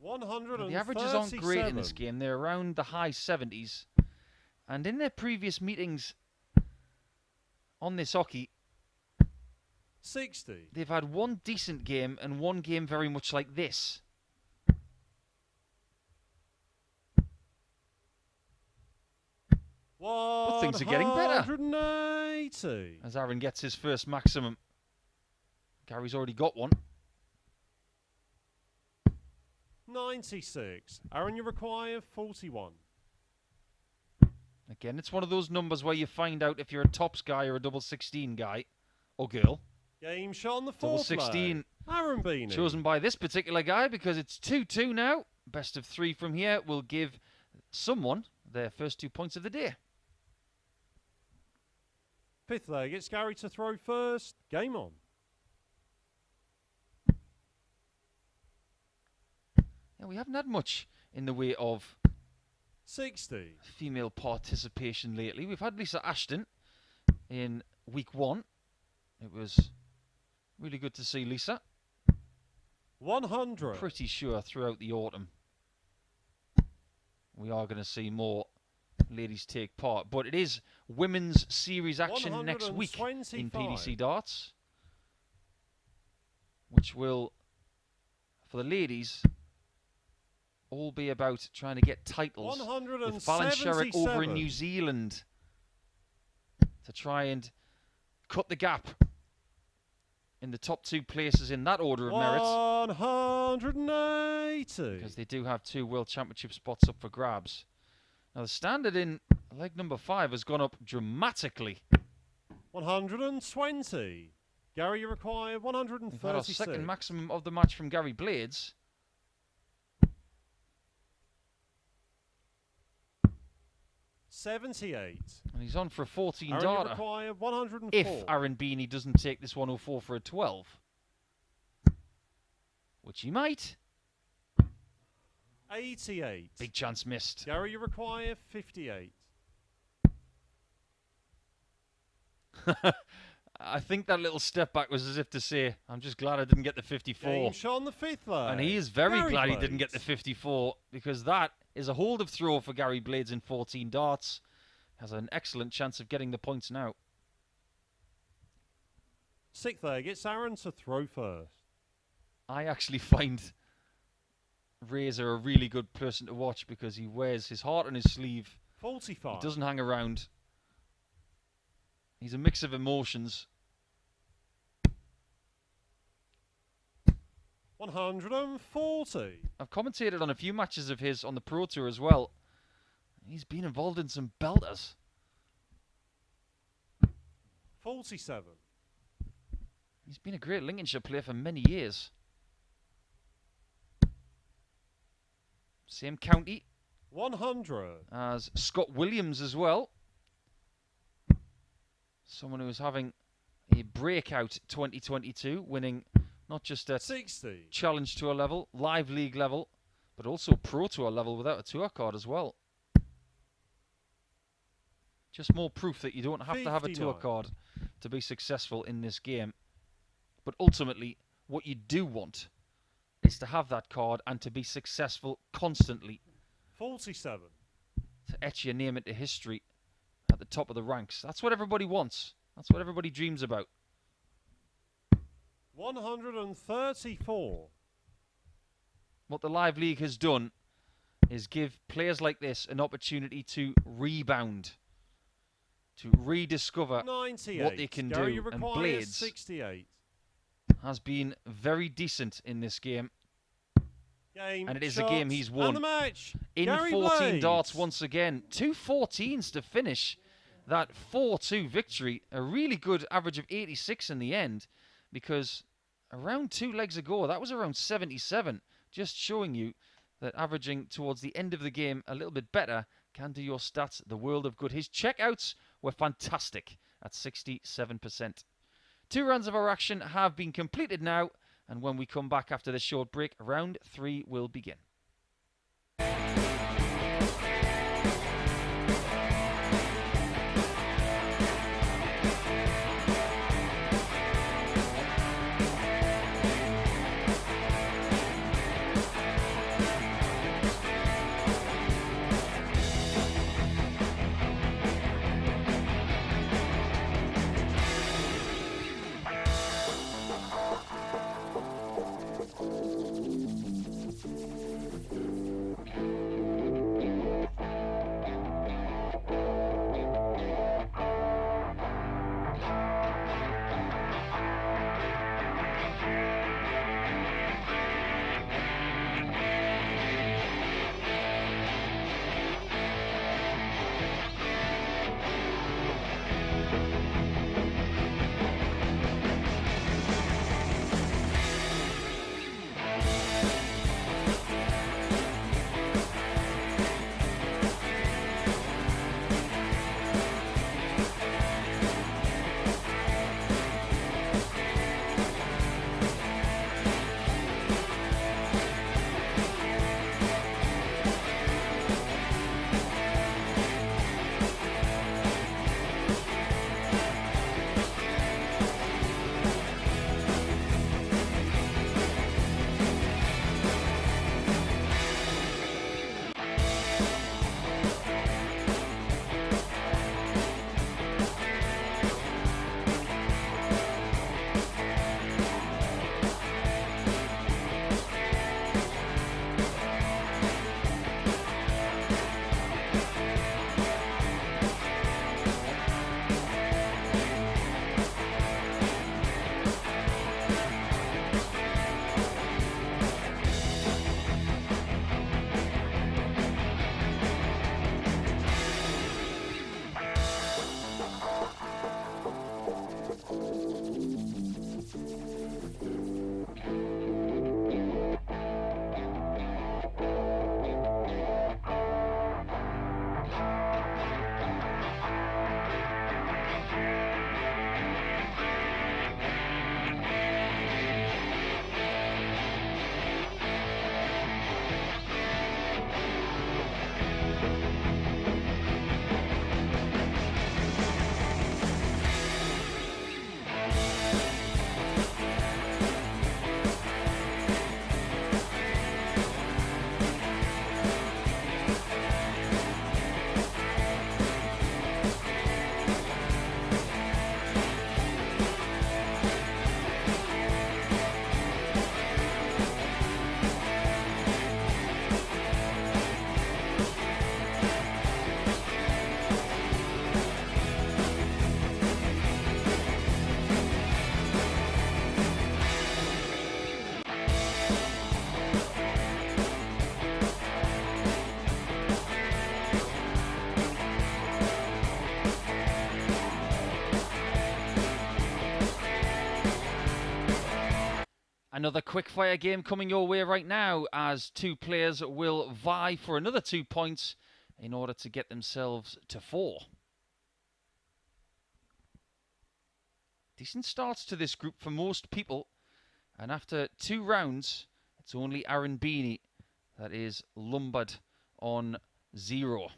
Speaker 1: The averages aren't great in this game. They're around the high 70s. And in their previous meetings on this hockey,
Speaker 3: 60.
Speaker 1: they've had one decent game and one game very much like this. But things are getting better.
Speaker 3: 180.
Speaker 1: As Aaron gets his first maximum. Gary's already got one.
Speaker 3: 96. Aaron, you require 41.
Speaker 1: Again, it's one of those numbers where you find out if you're a tops guy or a double 16 guy or girl.
Speaker 3: Game shot on the
Speaker 1: Double
Speaker 3: fourth
Speaker 1: 16.
Speaker 3: leg. Aaron Beanie.
Speaker 1: Chosen by this particular guy because it's 2-2 now. Best of 3 from here will give someone their first 2 points of the day.
Speaker 3: Fifth leg, it's Gary to throw first. Game on.
Speaker 1: Yeah, we haven't had much in the way of
Speaker 3: 60.
Speaker 1: female participation lately. We've had Lisa Ashton in week 1. It was really good to see Lisa.
Speaker 3: 100.
Speaker 1: Pretty sure throughout the autumn we are going to see more ladies take part. But it is women's series action next week in PDC Darts, which will, for the ladies, all be about trying to get titles with Ballinsherrick over in New Zealand to try and cut the gap in the top 2 places in that order of merit.
Speaker 3: 180.
Speaker 1: Because they do have 2 World Championship spots up for grabs. Now the standard in leg number 5 has gone up dramatically.
Speaker 3: 120. Gary, you require 136.
Speaker 1: We've had our second maximum of the match from Gary Blades.
Speaker 3: 78.
Speaker 1: And he's on for a 14
Speaker 3: Aaron,
Speaker 1: darter.
Speaker 3: you require 104.
Speaker 1: If Aaron Beanie doesn't take this 104 for a 12. Which he might.
Speaker 3: 88.
Speaker 1: Big chance missed.
Speaker 3: Gary, you require 58.
Speaker 1: I think that little step back was as if to say, I'm just glad I didn't get the 54.
Speaker 3: Game shot on the 5th leg.
Speaker 1: And he is very
Speaker 3: Gary
Speaker 1: glad
Speaker 3: Blades.
Speaker 1: he didn't get the 54, because that is a hold of throw for Gary Blades in 14 darts. Has an excellent chance of getting the points now.
Speaker 3: 6th leg, it's Aaron to throw first.
Speaker 1: I actually find Razor a really good person to watch because he wears his heart on his sleeve.
Speaker 3: 45.
Speaker 1: He doesn't hang around. He's a mix of emotions.
Speaker 3: 140.
Speaker 1: I've commentated on a few matches of his on the Pro Tour as well. He's been involved in some belters.
Speaker 3: 47.
Speaker 1: He's been a great Lincolnshire player for many years. Same county
Speaker 3: 100.
Speaker 1: as Scott Williams as well. Someone who is having a breakout 2022, winning not just at
Speaker 3: 60.
Speaker 1: Challenge Tour level, Live League level, but also Pro Tour level without a tour card as well. Just more proof that you don't have to have a tour
Speaker 3: 59.
Speaker 1: card to be successful in this game. But ultimately, what you do want is to have that card and to be successful constantly,
Speaker 3: 47.
Speaker 1: to etch your name into history at the top of the ranks. That's what everybody wants. That's what everybody dreams about.
Speaker 3: 134.
Speaker 1: What the Live League has done is give players like this an opportunity to rebound, to rediscover
Speaker 3: 98.
Speaker 1: what they can
Speaker 3: Gary,
Speaker 1: do.
Speaker 3: you
Speaker 1: And
Speaker 3: require
Speaker 1: Blades
Speaker 3: 68.
Speaker 1: has been very decent in this game.
Speaker 3: Game,
Speaker 1: And it is
Speaker 3: shots,
Speaker 1: a game he's
Speaker 3: and
Speaker 1: won
Speaker 3: the match.
Speaker 1: in
Speaker 3: Gary
Speaker 1: 14
Speaker 3: Blades.
Speaker 1: darts once again. 2 14s to finish that 4-2 victory. A really good average of 86 in the end, because around 2 legs ago, that was around 77. Just showing you that averaging towards the end of the game a little bit better can do your stats the world of good. His checkouts were fantastic at 67%. 2 rounds of our action have been completed now, and when we come back after this short break, round 3 will begin. Another quick-fire game coming your way right now, as two players will vie for another 2 points in order to get themselves to 4. Decent starts to this group for most people, and after 2 rounds, it's only Aaron Beanie that is lumbered on 0.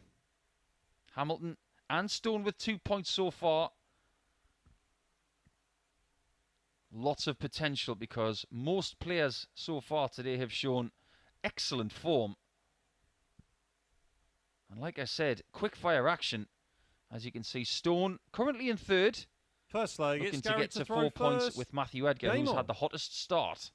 Speaker 1: Hamilton and Stone with 2 points so far. Lots of potential because most players so far today have shown excellent form. And like I said, quick fire action. As you can see, Stone currently in 3rd.
Speaker 3: First leg,
Speaker 1: Looking
Speaker 3: it's
Speaker 1: to get to 4 points with Matthew Edgar, who's had the hottest start.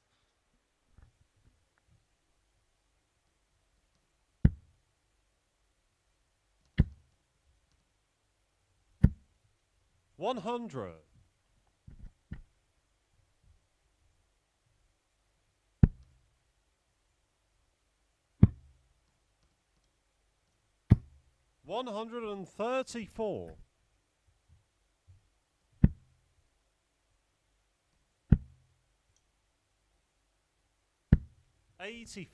Speaker 3: $100. $134. $85.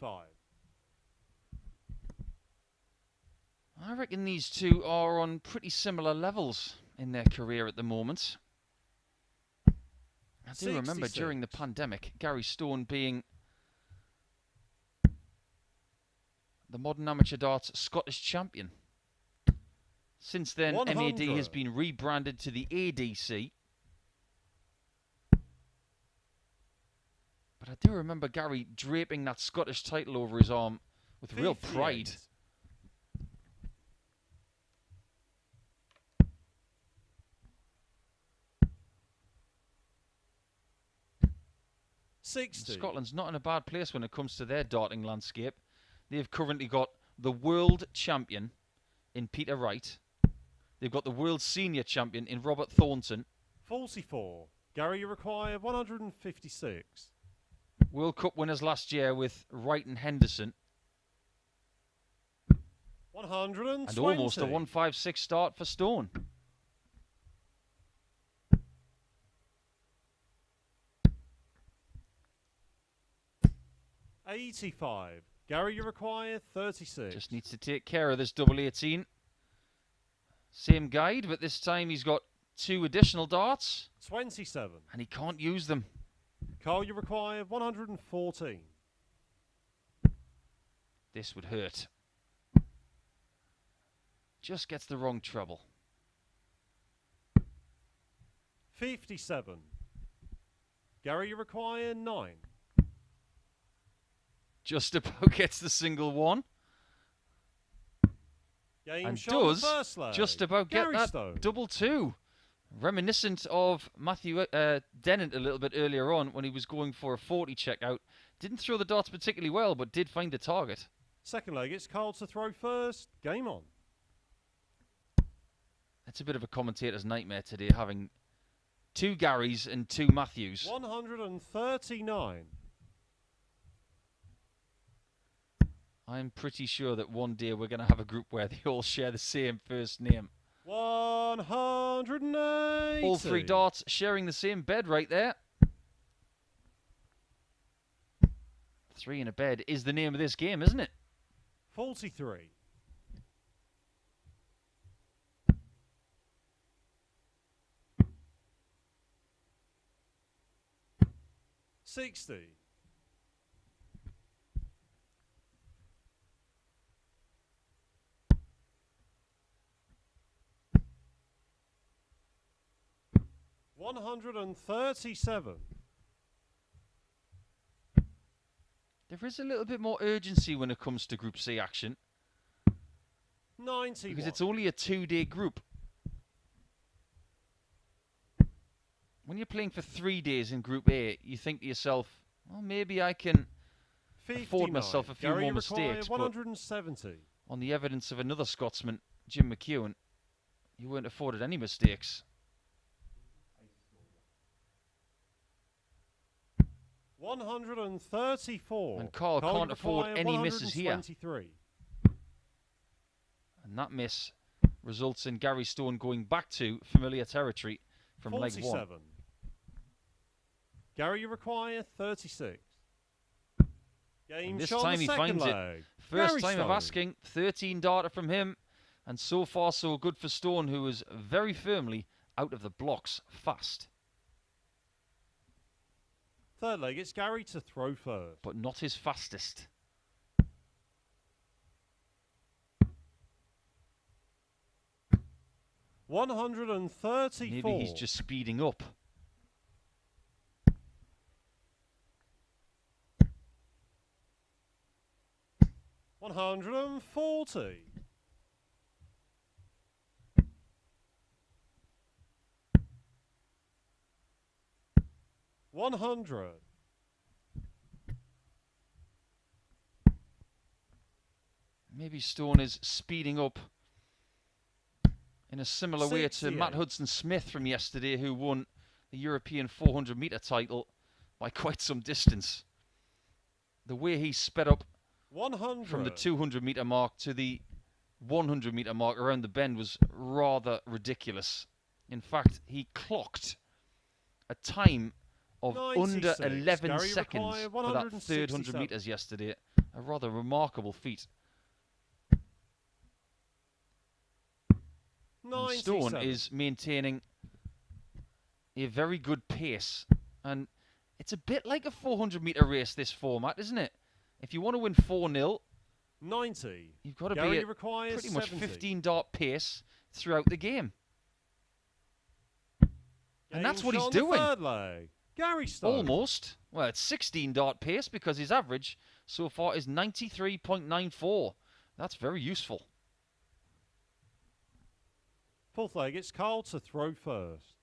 Speaker 1: I reckon these two are on pretty similar levels in their career at the moment. I do remember
Speaker 3: 66.
Speaker 1: during the pandemic, Gary Stone being the modern amateur darts Scottish champion. Since then,
Speaker 3: 100.
Speaker 1: MAD has been rebranded to the ADC. But I do remember Gary draping that Scottish title over his arm with real
Speaker 3: 58.
Speaker 1: pride.
Speaker 3: $60.
Speaker 1: Scotland's not in a bad place when it comes to their darting landscape. They've currently got the world champion in Peter Wright. They've got the world senior champion in Robert Thornton.
Speaker 3: 44. Gary, you require 156.
Speaker 1: World Cup winners last year with Wright and Henderson.
Speaker 3: 120.
Speaker 1: And almost a 156 start for Stone.
Speaker 3: $85. Gary, you require 36.
Speaker 1: Just needs to take care of this double 18. Same guide, but this time he's got 2 additional darts.
Speaker 3: 27.
Speaker 1: And he can't use them.
Speaker 3: Carl, you require 114.
Speaker 1: This would hurt. Just gets the wrong treble.
Speaker 3: 57. Gary, you require 9.
Speaker 1: Just about gets the single 1.
Speaker 3: Game
Speaker 1: And
Speaker 3: shot
Speaker 1: does
Speaker 3: first leg.
Speaker 1: just about get
Speaker 3: Gary
Speaker 1: that
Speaker 3: Stone.
Speaker 1: double 2. Reminiscent of Matthew Dennant a little bit earlier on when he was going for a 40 checkout. Didn't throw the darts particularly well, but did find the target.
Speaker 3: Second leg, it's Carl to throw first. Game on.
Speaker 1: It's a bit of a commentator's nightmare today, having 2 Garys and 2 Matthews.
Speaker 3: 139.
Speaker 1: I'm pretty sure that one day we're going to have a group where they all share the same first name.
Speaker 3: 180.
Speaker 1: All 3 darts sharing the same bed right there. 3 in a bed is the name of this game, isn't it?
Speaker 3: 43. $60. $137.
Speaker 1: There is a little bit more urgency when it comes to Group C action.
Speaker 3: 91.
Speaker 1: Because it's only a 2-day group. When you're playing for 3 days in Group A, you think to yourself, well, maybe I can afford myself a few
Speaker 3: Gary,
Speaker 1: more
Speaker 3: you require
Speaker 1: mistakes. But
Speaker 3: 170.
Speaker 1: on the evidence of another Scotsman, Jim McEwen, you weren't afforded any mistakes.
Speaker 3: 134.
Speaker 1: And Carl can't afford any misses here.
Speaker 3: 123.
Speaker 1: And that miss results in Gary Stone going back to familiar territory from leg 1.
Speaker 3: 47. Gary, you require 36. Game
Speaker 1: And this
Speaker 3: shot on
Speaker 1: time
Speaker 3: the
Speaker 1: he
Speaker 3: second
Speaker 1: finds it.
Speaker 3: leg.
Speaker 1: First
Speaker 3: Gary
Speaker 1: time of
Speaker 3: Stone.
Speaker 1: asking. 13 darter from him. And so far so good for Stone, who is very firmly out of the blocks fast.
Speaker 3: Third leg, it's Gary to throw first.
Speaker 1: But not his fastest.
Speaker 3: $134.
Speaker 1: Maybe he's just speeding up.
Speaker 3: $140. $100.
Speaker 1: Maybe Stone is speeding up in a similar way to
Speaker 3: 68.
Speaker 1: Matt Hudson-Smith from yesterday, who won the European 400-metre title by quite some distance. The way he sped up
Speaker 3: 100.
Speaker 1: from the 200-metre mark to the 100-metre mark around the bend was rather ridiculous. In fact, he clocked a time of
Speaker 3: 96.
Speaker 1: under 11
Speaker 3: Gary
Speaker 1: seconds
Speaker 3: required
Speaker 1: for that third 100
Speaker 3: 167.
Speaker 1: metres yesterday. A rather remarkable feat. And Stone
Speaker 3: 97.
Speaker 1: is maintaining a very good pace. And it's a bit like a 400-metre race, this format, isn't it? If you want to win 4-0,
Speaker 3: 90.
Speaker 1: you've got to
Speaker 3: Gary
Speaker 1: be at
Speaker 3: requires
Speaker 1: pretty much
Speaker 3: 70.
Speaker 1: 15 dart pace throughout the game. And that's what
Speaker 3: Game
Speaker 1: he's
Speaker 3: shot on the
Speaker 1: doing.
Speaker 3: Third leg. Gary Stone.
Speaker 1: Almost. Well, it's 16 dart pace because his average so far is 93.94. That's very useful.
Speaker 3: Fourth leg, it's Carl to throw first.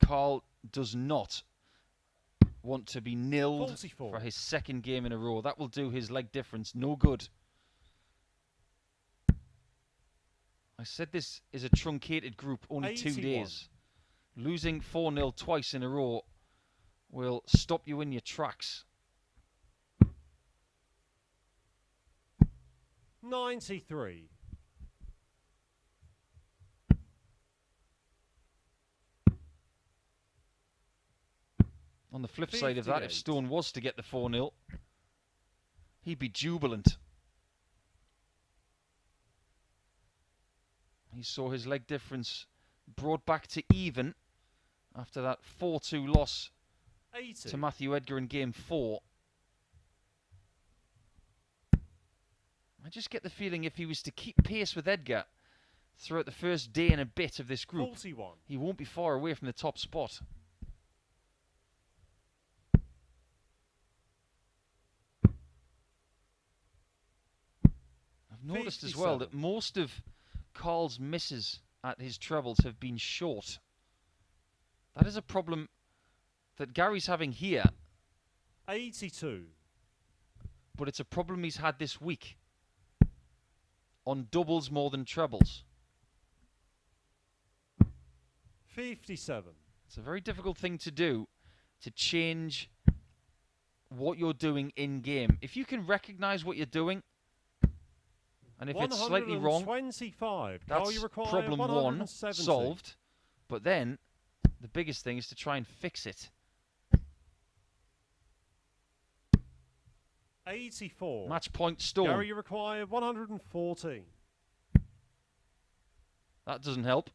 Speaker 1: Carl does not want to be nilled
Speaker 3: 44.
Speaker 1: for his second game in a row. That will do his leg difference no good. I said this is a truncated group, only 2
Speaker 3: 81.
Speaker 1: days. Losing 4-0 twice in a row will stop you in your tracks.
Speaker 3: 93.
Speaker 1: On the flip side of that, if
Speaker 3: 58.
Speaker 1: Stone was to get the 4-0, he'd be jubilant. He saw his leg difference brought back to even after that 4-2 loss
Speaker 3: 80.
Speaker 1: to Matthew Edgar in Game 4. I just get the feeling if he was to keep pace with Edgar throughout the first day and a bit of this group,
Speaker 3: 41.
Speaker 1: he won't be far away from the top spot. I've noticed as well
Speaker 3: 57.
Speaker 1: that most of Carl's misses at his trebles have been short. That is a problem that Gary's having here,
Speaker 3: 82.
Speaker 1: but it's a problem he's had this week on doubles more than trebles.
Speaker 3: 57.
Speaker 1: It's a very difficult thing to do, to change what you're doing in game. If you can recognize what you're doing, and if it's slightly wrong,
Speaker 3: 125.
Speaker 1: that's problem one solved. But then the biggest thing is to try and fix it.
Speaker 3: 84.
Speaker 1: Match point Stone.
Speaker 3: Gary, you require 114.
Speaker 1: That doesn't help.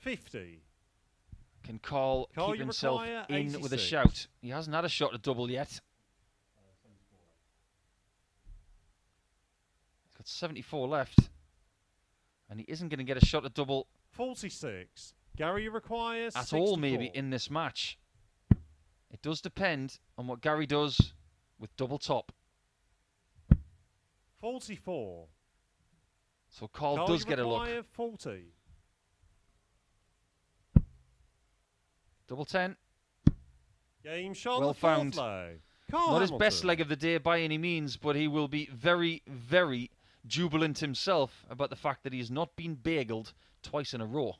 Speaker 3: $50.
Speaker 1: Can Carl
Speaker 3: Carl,
Speaker 1: keep
Speaker 3: you
Speaker 1: himself
Speaker 3: require
Speaker 1: in with a
Speaker 3: 86.
Speaker 1: shout? He hasn't had a shot at double yet. He's got 74 left. And he isn't going to get a shot at double
Speaker 3: 46. Gary, you require
Speaker 1: at all, maybe,
Speaker 3: 64.
Speaker 1: in this match. It does depend on what Gary does with double top.
Speaker 3: 44.
Speaker 1: So Carl
Speaker 3: Carl,
Speaker 1: does
Speaker 3: you
Speaker 1: get a look.
Speaker 3: require 40.
Speaker 1: Double 10.
Speaker 3: Game shot
Speaker 1: Well
Speaker 3: on the fourth
Speaker 1: found.
Speaker 3: leg. Carl
Speaker 1: Not his best
Speaker 3: Hamilton.
Speaker 1: leg of the day by any means, but he will be very, very jubilant himself about the fact that he's not been bageled twice in a row.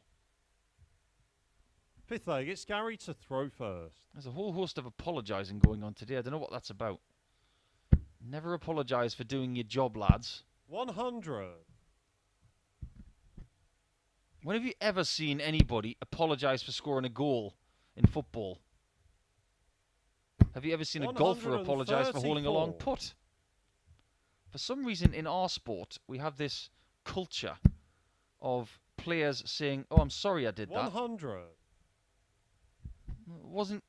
Speaker 3: Fifth leg, it's Gary to throw first.
Speaker 1: There's a whole host of apologising going on today. I don't know what that's about. Never apologise for doing your job, lads.
Speaker 3: 100.
Speaker 1: When have you ever seen anybody apologise for scoring a goal in football? Have you ever seen a golfer apologise for holding a long putt? For some reason in our sport, we have this culture of players saying, "Oh, I'm sorry I did that."
Speaker 3: 100.
Speaker 1: Wasn't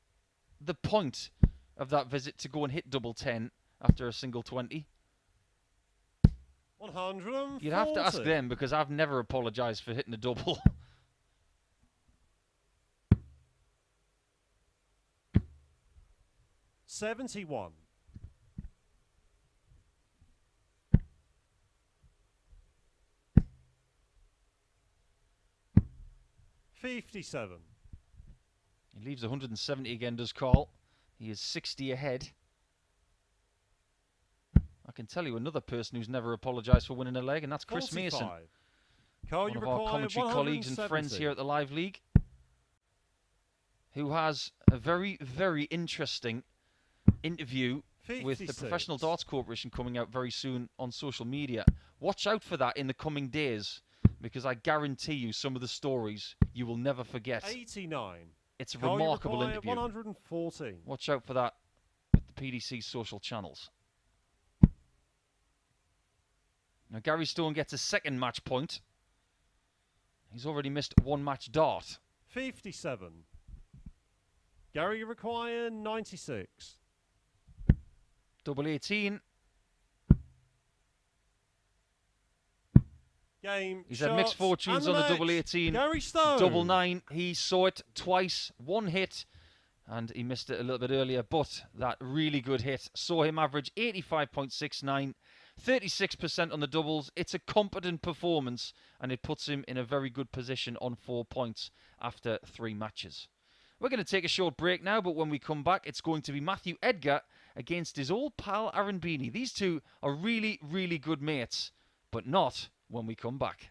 Speaker 1: the point of that visit to go and hit double 10 after a single 20?
Speaker 3: 140.
Speaker 1: You'd have to ask them, because I've never apologised for hitting a double.
Speaker 3: $71. 57.
Speaker 1: He leaves 170 again, does Carl. He is 60 ahead. I can tell you another person who's never apologised for winning a leg, and that's Chris
Speaker 3: 45.
Speaker 1: Mason.
Speaker 3: Carl,
Speaker 1: One
Speaker 3: you
Speaker 1: of our
Speaker 3: require
Speaker 1: commentary colleagues and friends
Speaker 3: 170.
Speaker 1: here at the Live League, who has a very, very interesting interview with the
Speaker 3: 56.
Speaker 1: Professional Darts Corporation coming out very soon on social media. Watch out for that in the coming days, because I guarantee you some of the stories you will never forget.
Speaker 3: 89.
Speaker 1: It's a
Speaker 3: Carl, you
Speaker 1: remarkable
Speaker 3: require
Speaker 1: interview.
Speaker 3: 114.
Speaker 1: Watch out for that with the PDC social channels. Now Gary Stone gets a second match point. He's already missed one match dart.
Speaker 3: 57. Gary, you require 96.
Speaker 1: Double 18.
Speaker 3: Game.
Speaker 1: He's had mixed fortunes on the double 18.
Speaker 3: Gary Stone.
Speaker 1: Double 9. He saw it twice. One hit. And he missed it a little bit earlier. But that really good hit saw him average 85.69. 36% on the doubles. It's a competent performance. And it puts him in a very good position on 4 points after 3 matches. We're going to take a short break now, but when we come back, it's going to be Matthew Edgar against his old pal Aaron Beeney. These two are really, really good mates, but not when we come back.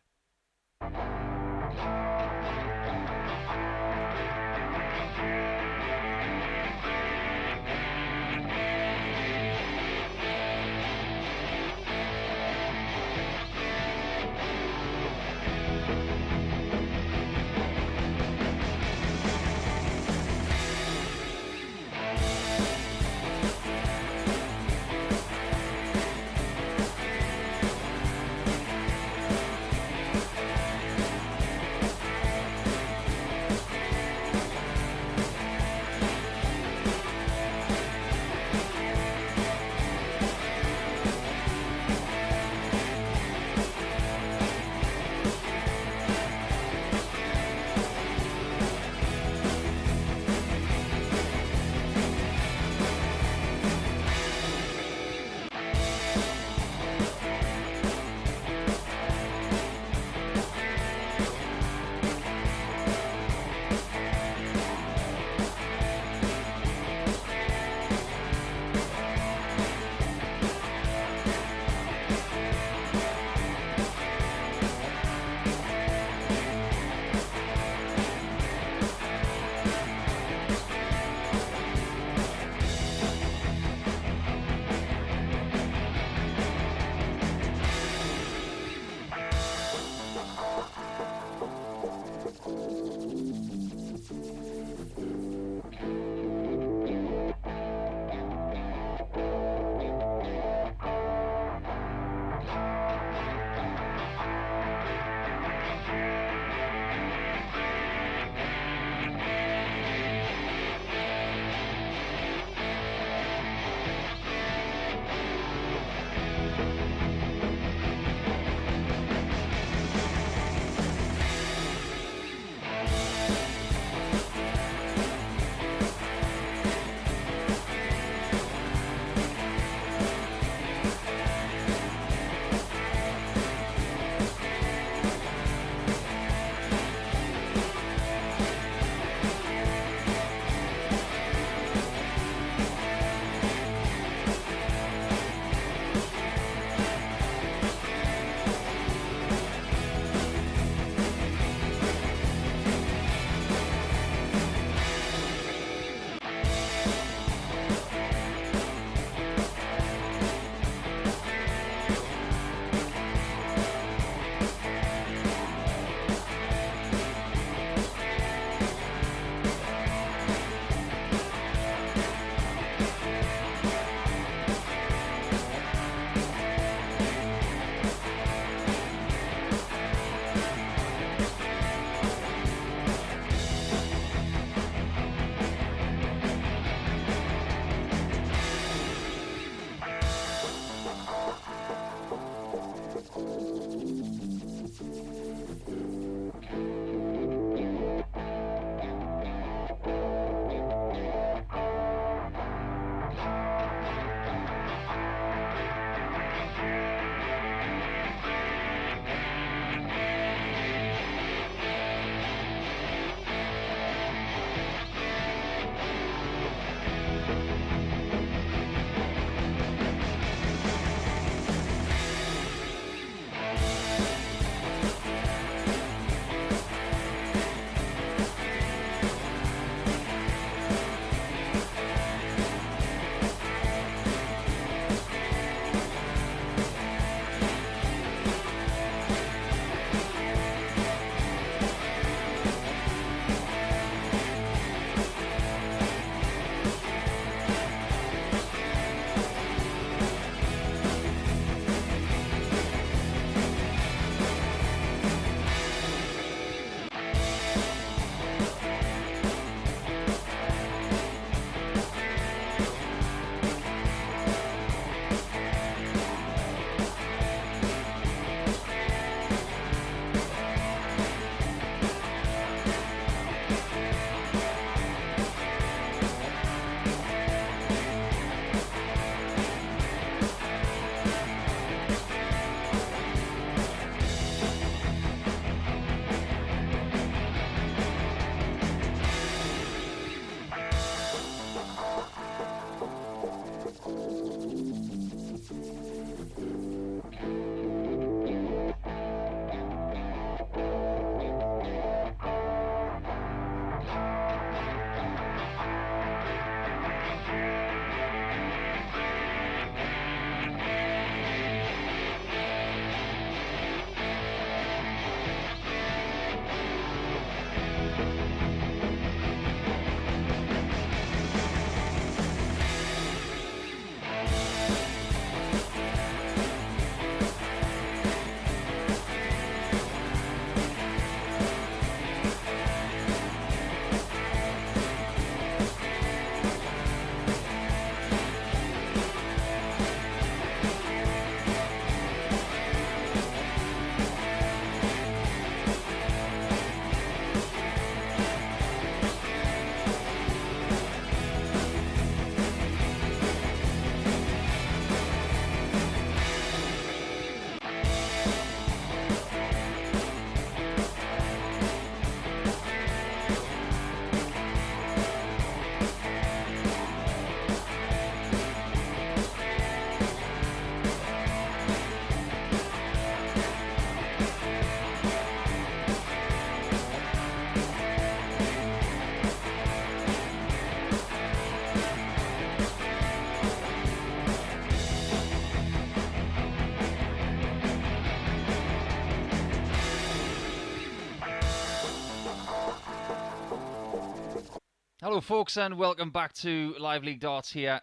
Speaker 1: Hello folks and welcome back to Live League Darts here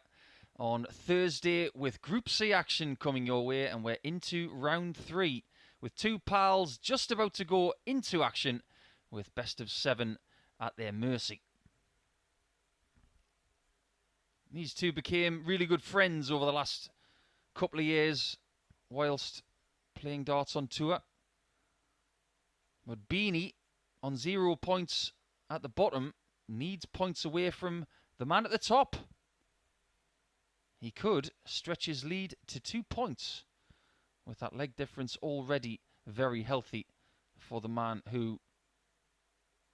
Speaker 1: on Thursday with Group C action coming your way, and we're into round 3 with two pals just about to go into action with best of 7 at their mercy. These two became really good friends over the last couple of years whilst playing darts on tour. But Beanie, on 0 points at the bottom, needs points away from the man at the top. He could stretch his lead to 2 points with that leg difference already very healthy for the man who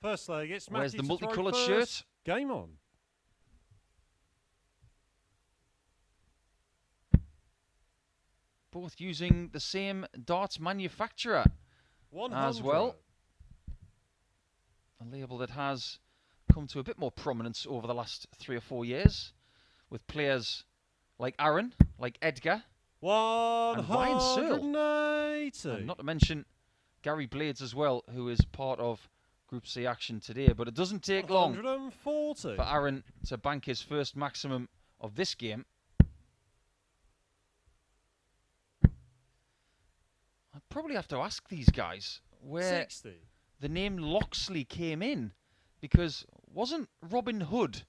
Speaker 3: First leg, it's
Speaker 1: wears
Speaker 3: Matthew
Speaker 1: the
Speaker 3: to throw
Speaker 1: multicoloured
Speaker 3: first.
Speaker 1: shirt.
Speaker 3: Game on.
Speaker 1: Both using the same darts manufacturer
Speaker 3: 100.
Speaker 1: as well. A label that has come to a bit more prominence over the last 3 or 4 years with players like Aaron, like Edgar, and Ryan Searle.
Speaker 3: 180.
Speaker 1: And not to mention Gary Blades as well, who is part of Group C action today. But it doesn't take long
Speaker 3: 140.
Speaker 1: for Aaron to bank his first maximum of this game. I'd probably have to ask these guys where
Speaker 3: 60.
Speaker 1: the name Loxley came in, because wasn't Robin Hood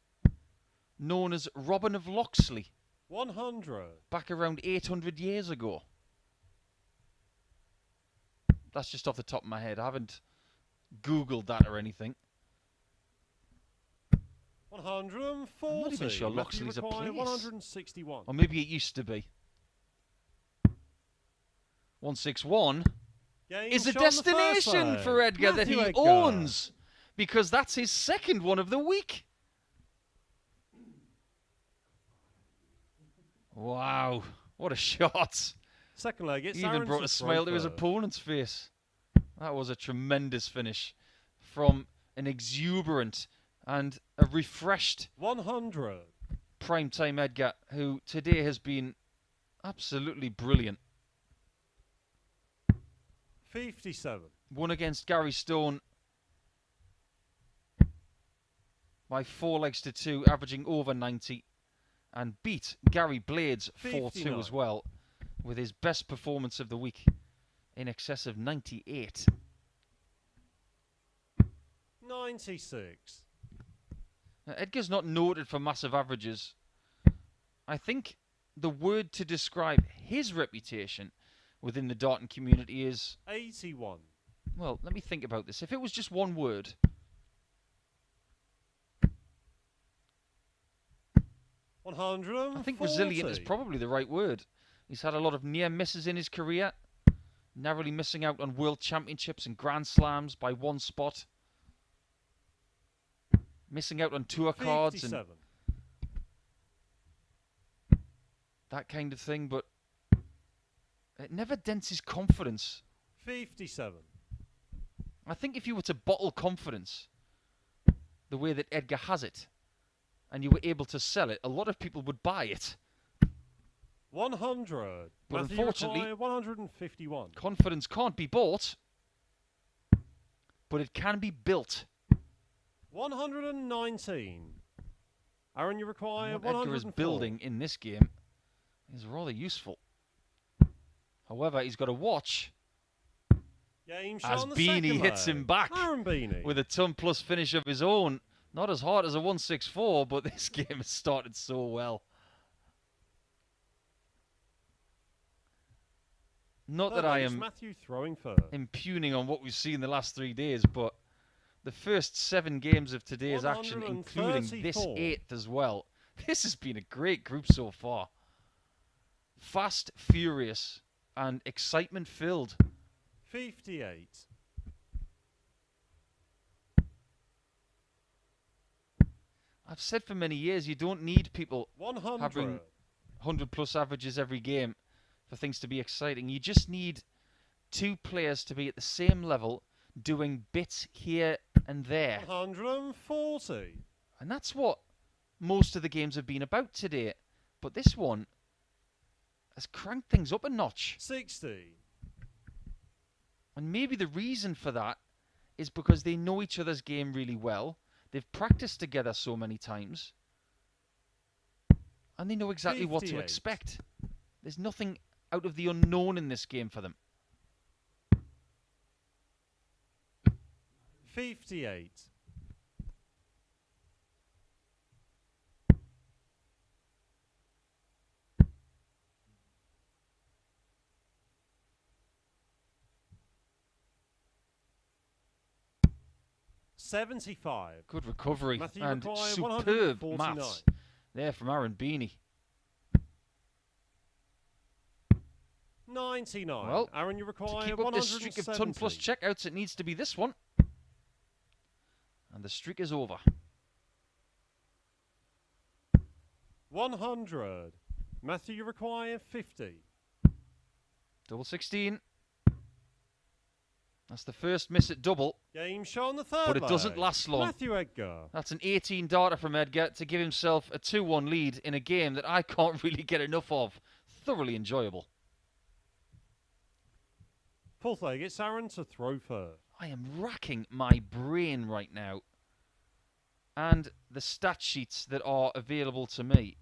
Speaker 1: known as Robin of Loxley
Speaker 3: 100.
Speaker 1: back around 800 years ago? That's just off the top of my head. I haven't Googled that or anything.
Speaker 3: 140.
Speaker 1: I'm not even sure
Speaker 3: Matthew
Speaker 1: Loxley's a
Speaker 3: required
Speaker 1: place.
Speaker 3: 161.
Speaker 1: Or maybe it used to be. 161
Speaker 3: Game
Speaker 1: is a
Speaker 3: shot on the first
Speaker 1: destination
Speaker 3: leg.
Speaker 1: for Edgar that
Speaker 3: Matthew
Speaker 1: he
Speaker 3: Edgar.
Speaker 1: owns, because that's his second one of the week. Wow, what a shot.
Speaker 3: Second leg, it's
Speaker 1: He even
Speaker 3: Aaron
Speaker 1: brought a
Speaker 3: throw
Speaker 1: smile to his
Speaker 3: first.
Speaker 1: opponent's face. That was a tremendous finish from an exuberant and a refreshed
Speaker 3: 100.
Speaker 1: primetime Edgar, who today has been absolutely brilliant.
Speaker 3: 57.
Speaker 1: Won against Gary Stone by 4 legs to 2, averaging over 90, and beat Gary Blades 4-2
Speaker 3: 59.
Speaker 1: as well, with his best performance of the week in excess of 98.
Speaker 3: 96.
Speaker 1: Now, Edgar's not noted for massive averages. I think the word to describe his reputation within the darting community is,
Speaker 3: 81.
Speaker 1: well, let me think about this. If it was just one word,
Speaker 3: 140.
Speaker 1: I think resilient is probably the right word. He's had a lot of near misses in his career, narrowly missing out on world championships and grand slams by 1 spot, missing out on tour cards and
Speaker 3: 57.
Speaker 1: that kind of thing, but it never dents his confidence.
Speaker 3: 57.
Speaker 1: I think if you were to bottle confidence the way that Edgar has it, and you were able to sell it, a lot of people would buy it.
Speaker 3: 100.
Speaker 1: But
Speaker 3: Matthew
Speaker 1: unfortunately,
Speaker 3: required 151.
Speaker 1: Confidence can't be bought, but it can be built.
Speaker 3: 119. Aaron, you require
Speaker 1: What Edgar is
Speaker 3: 104.
Speaker 1: building in this game is rather useful. However, he's got to watch
Speaker 3: Game shot
Speaker 1: as
Speaker 3: on the
Speaker 1: Beanie
Speaker 3: second
Speaker 1: hits
Speaker 3: leg.
Speaker 1: him back
Speaker 3: Aaron Beanie.
Speaker 1: with a ton plus finish of his own. Not as hard as a 164, but this game has started so well. Not that I
Speaker 3: It's
Speaker 1: am
Speaker 3: Matthew throwing first.
Speaker 1: impugning on what we've seen the last 3 days, but the first 7 games of today's action, including this
Speaker 3: 134.
Speaker 1: 8th as well, this has been a great group so far. Fast, furious, and excitement-filled.
Speaker 3: 58.
Speaker 1: I've said for many years, you don't need people
Speaker 3: 100.
Speaker 1: having 100-plus averages every game for things to be exciting. You just need 2 players to be at the same level, doing bits here and there.
Speaker 3: 140.
Speaker 1: And that's what most of the games have been about today. But this one has cranked things up a notch.
Speaker 3: 60.
Speaker 1: And maybe the reason for that is because they know each other's game really well. They've practiced together so many times. And they know exactly what to
Speaker 3: 58.
Speaker 1: expect. There's nothing out of the unknown in this game for them.
Speaker 3: 58. 75.
Speaker 1: Good recovery
Speaker 3: Matthew
Speaker 1: and
Speaker 3: require
Speaker 1: superb
Speaker 3: 149.
Speaker 1: maths there from Aaron Beeney.
Speaker 3: 99.
Speaker 1: Well,
Speaker 3: Aaron, you
Speaker 1: To
Speaker 3: require
Speaker 1: keep up this streak of
Speaker 3: 170.
Speaker 1: ton plus checkouts, it needs to be this one. And the streak is over.
Speaker 3: 100. Matthew, you require 50.
Speaker 1: Double 16. That's the first miss at double,
Speaker 3: Game show on the third
Speaker 1: but it doesn't
Speaker 3: leg.
Speaker 1: last long.
Speaker 3: Matthew Edgar.
Speaker 1: That's an 18 darter from Edgar to give himself a 2-1 lead in a game that I can't really get enough of. Thoroughly enjoyable.
Speaker 3: Fourth leg, it's Aaron to throw first.
Speaker 1: I am racking my brain right now. And the stat sheets that are available to me.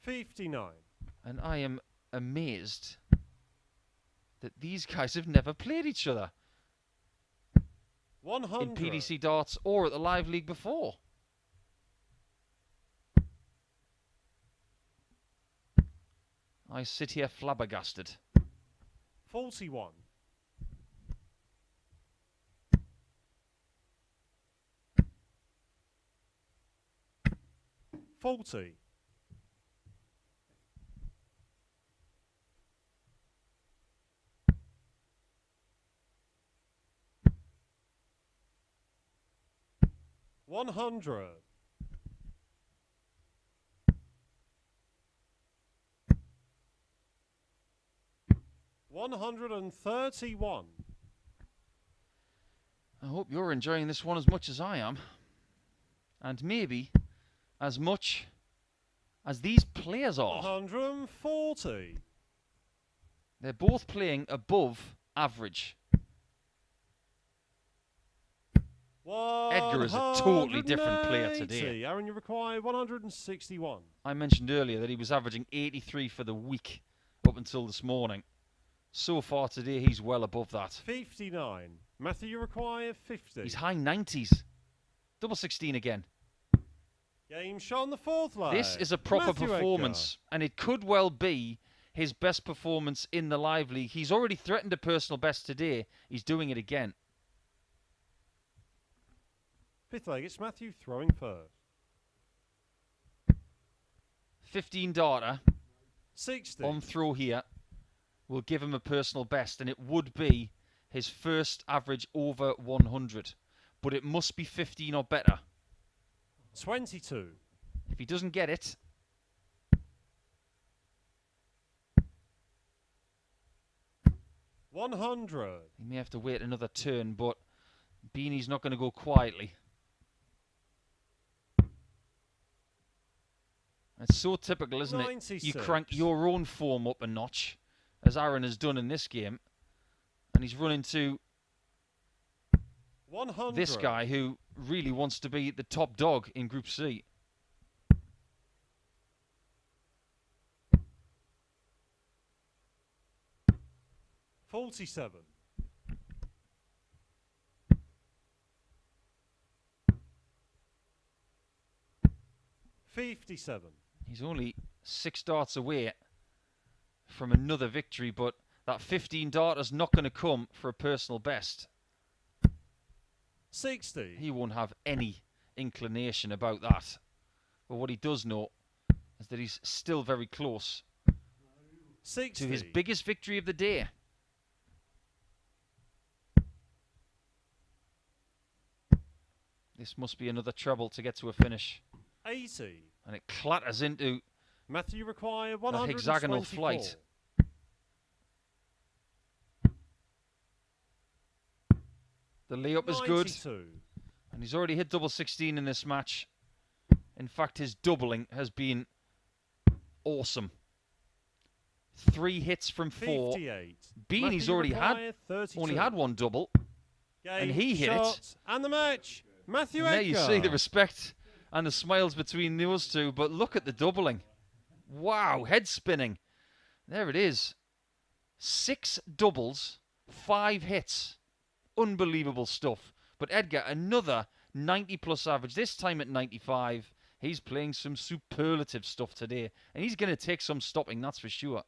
Speaker 3: 59.
Speaker 1: And I am amazed that these guys have never played each other
Speaker 3: 100.
Speaker 1: in PDC darts or at the Live League before. I sit here flabbergasted.
Speaker 3: 41. 40. 100. 131.
Speaker 1: I hope you're enjoying this one as much as I am. And maybe as much as these players are.
Speaker 3: 140.
Speaker 1: They're both playing above average. Edgar is a totally different player today.
Speaker 3: Aaron, you require 161.
Speaker 1: I mentioned earlier that he was averaging 83 for the week up until this morning. So far today, he's well above that.
Speaker 3: 59. Matthew, you require 50.
Speaker 1: He's high 90s. Double 16 again.
Speaker 3: Game shot on the fourth leg.
Speaker 1: This is a proper
Speaker 3: Matthew
Speaker 1: performance, and it could well be his best performance in the Live League. He's already threatened a personal best today. He's doing it again.
Speaker 3: Fifth leg, it's Matthew throwing first.
Speaker 1: 15 darter
Speaker 3: 60.
Speaker 1: on throw here will give him a personal best, and it would be his first average over 100. But it must be 15 or better.
Speaker 3: 22.
Speaker 1: If he doesn't get it,
Speaker 3: 100.
Speaker 1: he may have to wait another turn, but Beanie's not going to go quietly. It's so typical, isn't it?
Speaker 3: 96.
Speaker 1: You crank your own form up a notch, as Aaron has done in this game, and he's run into
Speaker 3: 100.
Speaker 1: this guy who really wants to be the top dog in Group C.
Speaker 3: 47. 57.
Speaker 1: He's only 6 darts away from another victory, but that 15 darter's not going to come for a personal best.
Speaker 3: 60.
Speaker 1: He won't have any inclination about that. But what he does know is that he's still very close
Speaker 3: 60.
Speaker 1: to his biggest victory of the day. This must be another treble to get to a finish.
Speaker 3: 80.
Speaker 1: And it clatters into
Speaker 3: Matthew require
Speaker 1: that
Speaker 3: 124.
Speaker 1: hexagonal flight. The layup is good.
Speaker 3: 92.
Speaker 1: And he's already hit double 16 in this match. In fact, his doubling has been awesome. 3 hits from 4.
Speaker 3: 58.
Speaker 1: Beanie's
Speaker 3: Matthew
Speaker 1: already
Speaker 3: require
Speaker 1: had
Speaker 3: 32.
Speaker 1: only had one double.
Speaker 3: Game,
Speaker 1: and he hit it.
Speaker 3: shot, and the match Matthew
Speaker 1: And there
Speaker 3: Edgar.
Speaker 1: you see the respect and the smiles between those two, but look at the doubling. Wow, head spinning. There it is. 6 doubles, 5 hits. Unbelievable stuff. But Edgar, another 90-plus average, this time at 95. He's playing some superlative stuff today, and he's going to take some stopping, that's for sure.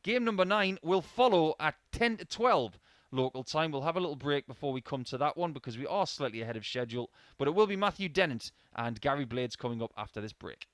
Speaker 1: Game number 9 will follow at 10 to 12 local time. We'll have a little break before we come to that one because we are slightly ahead of schedule, but it will be Matthew Dennant and Gary Blades coming up after this break.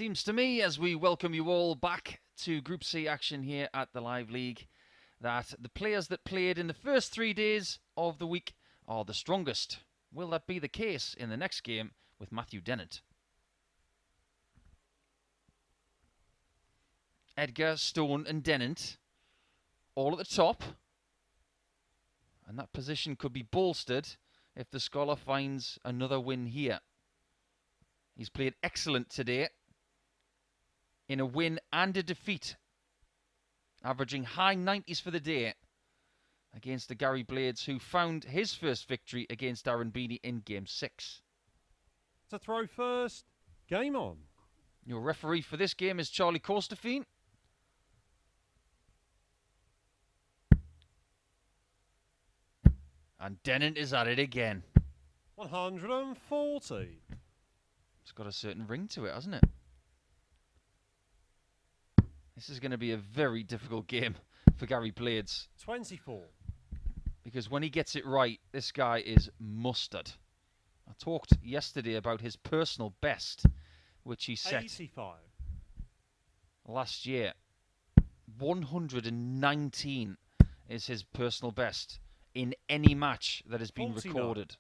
Speaker 1: Seems to me, as we welcome you all back to Group C action here at the Live League, that the players that played in the first 3 days of the week are the strongest. Will that be the case in the next game with Matthew Dennant? Edgar, Stone and Dennant all at the top. And that position could be bolstered if the Scholar finds another win here. He's played excellent today in a win and a defeat, averaging high 90s for the day against the Gary Blades, who found his first victory against Darren Beanie in Game 6.
Speaker 3: To throw first, game on.
Speaker 1: Your referee for this game is Charlie Costerfien. And Dennant is at it again.
Speaker 3: 140.
Speaker 1: It's got a certain ring to it, hasn't it? This is going to be a very difficult game for Gary Blades.
Speaker 3: 24.
Speaker 1: Because when he gets it right, this guy is mustard. I talked yesterday about his personal best, which he set
Speaker 3: 85.
Speaker 1: last year. 119 is his personal best in any match that has been
Speaker 3: 49.
Speaker 1: recorded.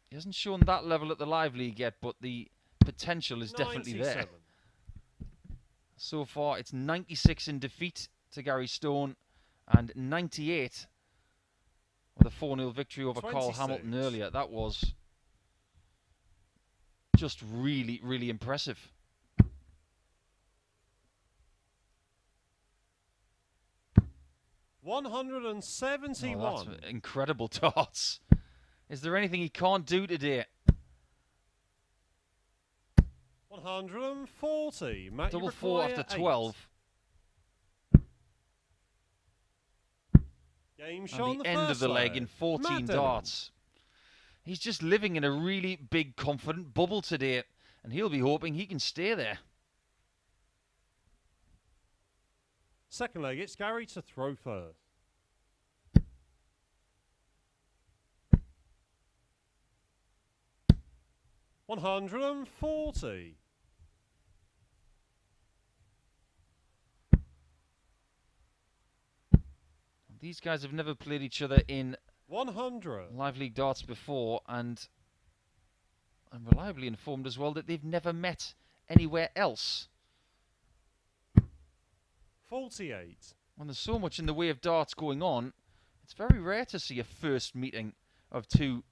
Speaker 1: He hasn't shown that level at the Live League yet, but the potential is definitely
Speaker 3: 97.
Speaker 1: there. So far, it's 96 in defeat to Gary Stone and 98 with a 4-0 victory over Carl
Speaker 3: 26.
Speaker 1: Hamilton earlier. That was just really, really impressive.
Speaker 3: $171.
Speaker 1: Oh, that's incredible darts. Is there anything he can't do today?
Speaker 3: 140. Matt,
Speaker 1: Double
Speaker 3: you
Speaker 1: 4
Speaker 3: require
Speaker 1: after
Speaker 3: 8.
Speaker 1: 12.
Speaker 3: Game
Speaker 1: And
Speaker 3: shot on
Speaker 1: the
Speaker 3: the
Speaker 1: end of
Speaker 3: first
Speaker 1: the leg in
Speaker 3: leg.
Speaker 1: 14
Speaker 3: Matt
Speaker 1: darts. He's just living in a really big, confident bubble today, and he'll be hoping he can stay there.
Speaker 3: Second leg, it's Gary to throw first. $140.
Speaker 1: These guys have never played each other in
Speaker 3: 100.
Speaker 1: Live League darts before, and I'm reliably informed as well that they've never met anywhere else.
Speaker 3: 48.
Speaker 1: When there's so much in the way of darts going on, it's very rare to see a first meeting of two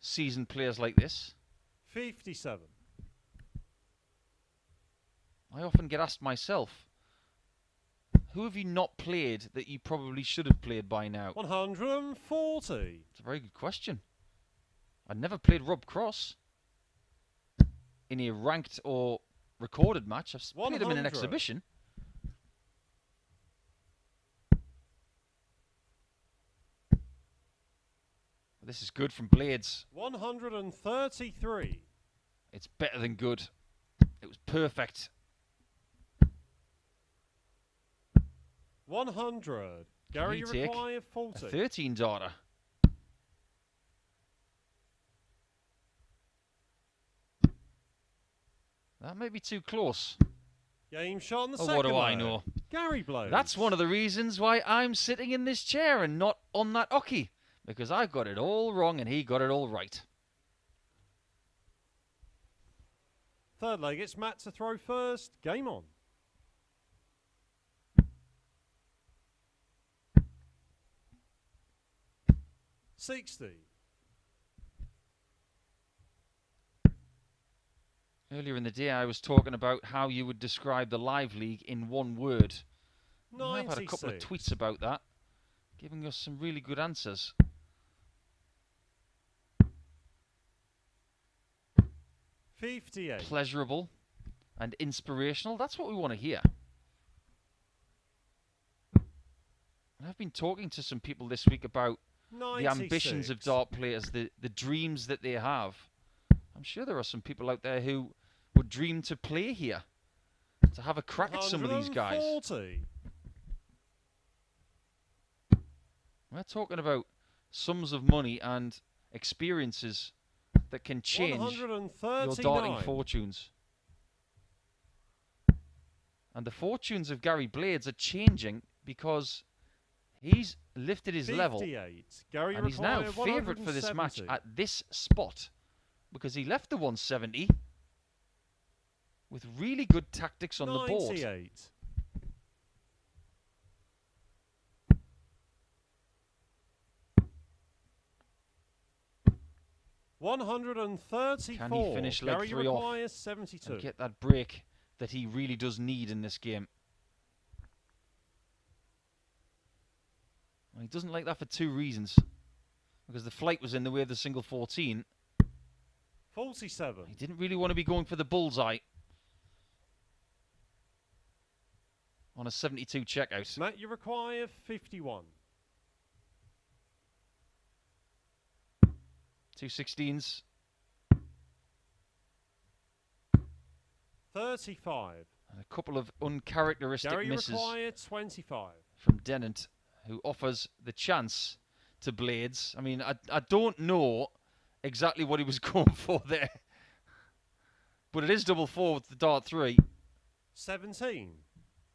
Speaker 1: seasoned players like this.
Speaker 3: 57.
Speaker 1: I often get asked myself, who have you not played that you probably should have played by now?
Speaker 3: 140.
Speaker 1: It's a very good question. I'd never played Rob Cross in a ranked or recorded match. I've played him in an
Speaker 3: 100.
Speaker 1: exhibition. This is good from Blades.
Speaker 3: 133.
Speaker 1: It's better than good. It was perfect.
Speaker 3: 100. Gary, you
Speaker 1: Can he take
Speaker 3: require
Speaker 1: A
Speaker 3: 40.
Speaker 1: 13 darter. That may be too close.
Speaker 3: Game shot on the
Speaker 1: Oh,
Speaker 3: second
Speaker 1: what do I
Speaker 3: leg.
Speaker 1: know?
Speaker 3: Gary blows.
Speaker 1: That's one of the reasons why I'm sitting in this chair and not on that hockey. Because I got it all wrong and he got it all right.
Speaker 3: Third leg, it's Matt to throw first. Game on. $60.
Speaker 1: Earlier in the day, I was talking about how you would describe the Live League in one word. I've had a couple of
Speaker 3: 96.
Speaker 1: tweets about that, giving us some really good answers.
Speaker 3: 58.
Speaker 1: Pleasurable and inspirational. That's what we want to hear. And I've been talking to some people this week about
Speaker 3: 96.
Speaker 1: the ambitions of dart players, the dreams that they have. I'm sure there are some people out there who would dream to play here, to have a crack at some of these guys.
Speaker 3: 140.
Speaker 1: We're talking about sums of money and experiences that can change your
Speaker 3: 139.
Speaker 1: darting fortunes. And the fortunes of Gary Blades are changing because he's lifted his
Speaker 3: 58.
Speaker 1: level.
Speaker 3: Gary
Speaker 1: And he's now
Speaker 3: require
Speaker 1: favourite for this match
Speaker 3: 170.
Speaker 1: at this spot because he left the 170 with really good tactics on the board.
Speaker 3: 98. $134.
Speaker 1: Can he finish leg
Speaker 3: Gary
Speaker 1: 3 off
Speaker 3: requires 72.
Speaker 1: and get that break that he really does need in this game? Well, he doesn't like that for 2 reasons. Because the flight was in the way of the single 14.
Speaker 3: 47.
Speaker 1: He didn't really want to be going for the bullseye on a 72 checkout.
Speaker 3: Matt, you require 51.
Speaker 1: 2 16s.
Speaker 3: 35.
Speaker 1: And a couple of uncharacteristic
Speaker 3: Gary
Speaker 1: misses
Speaker 3: require 25.
Speaker 1: from Dennant, who offers the chance to Blades. I mean, I don't know exactly what he was going for there. But it is double 4 with the dart 3.
Speaker 3: 17.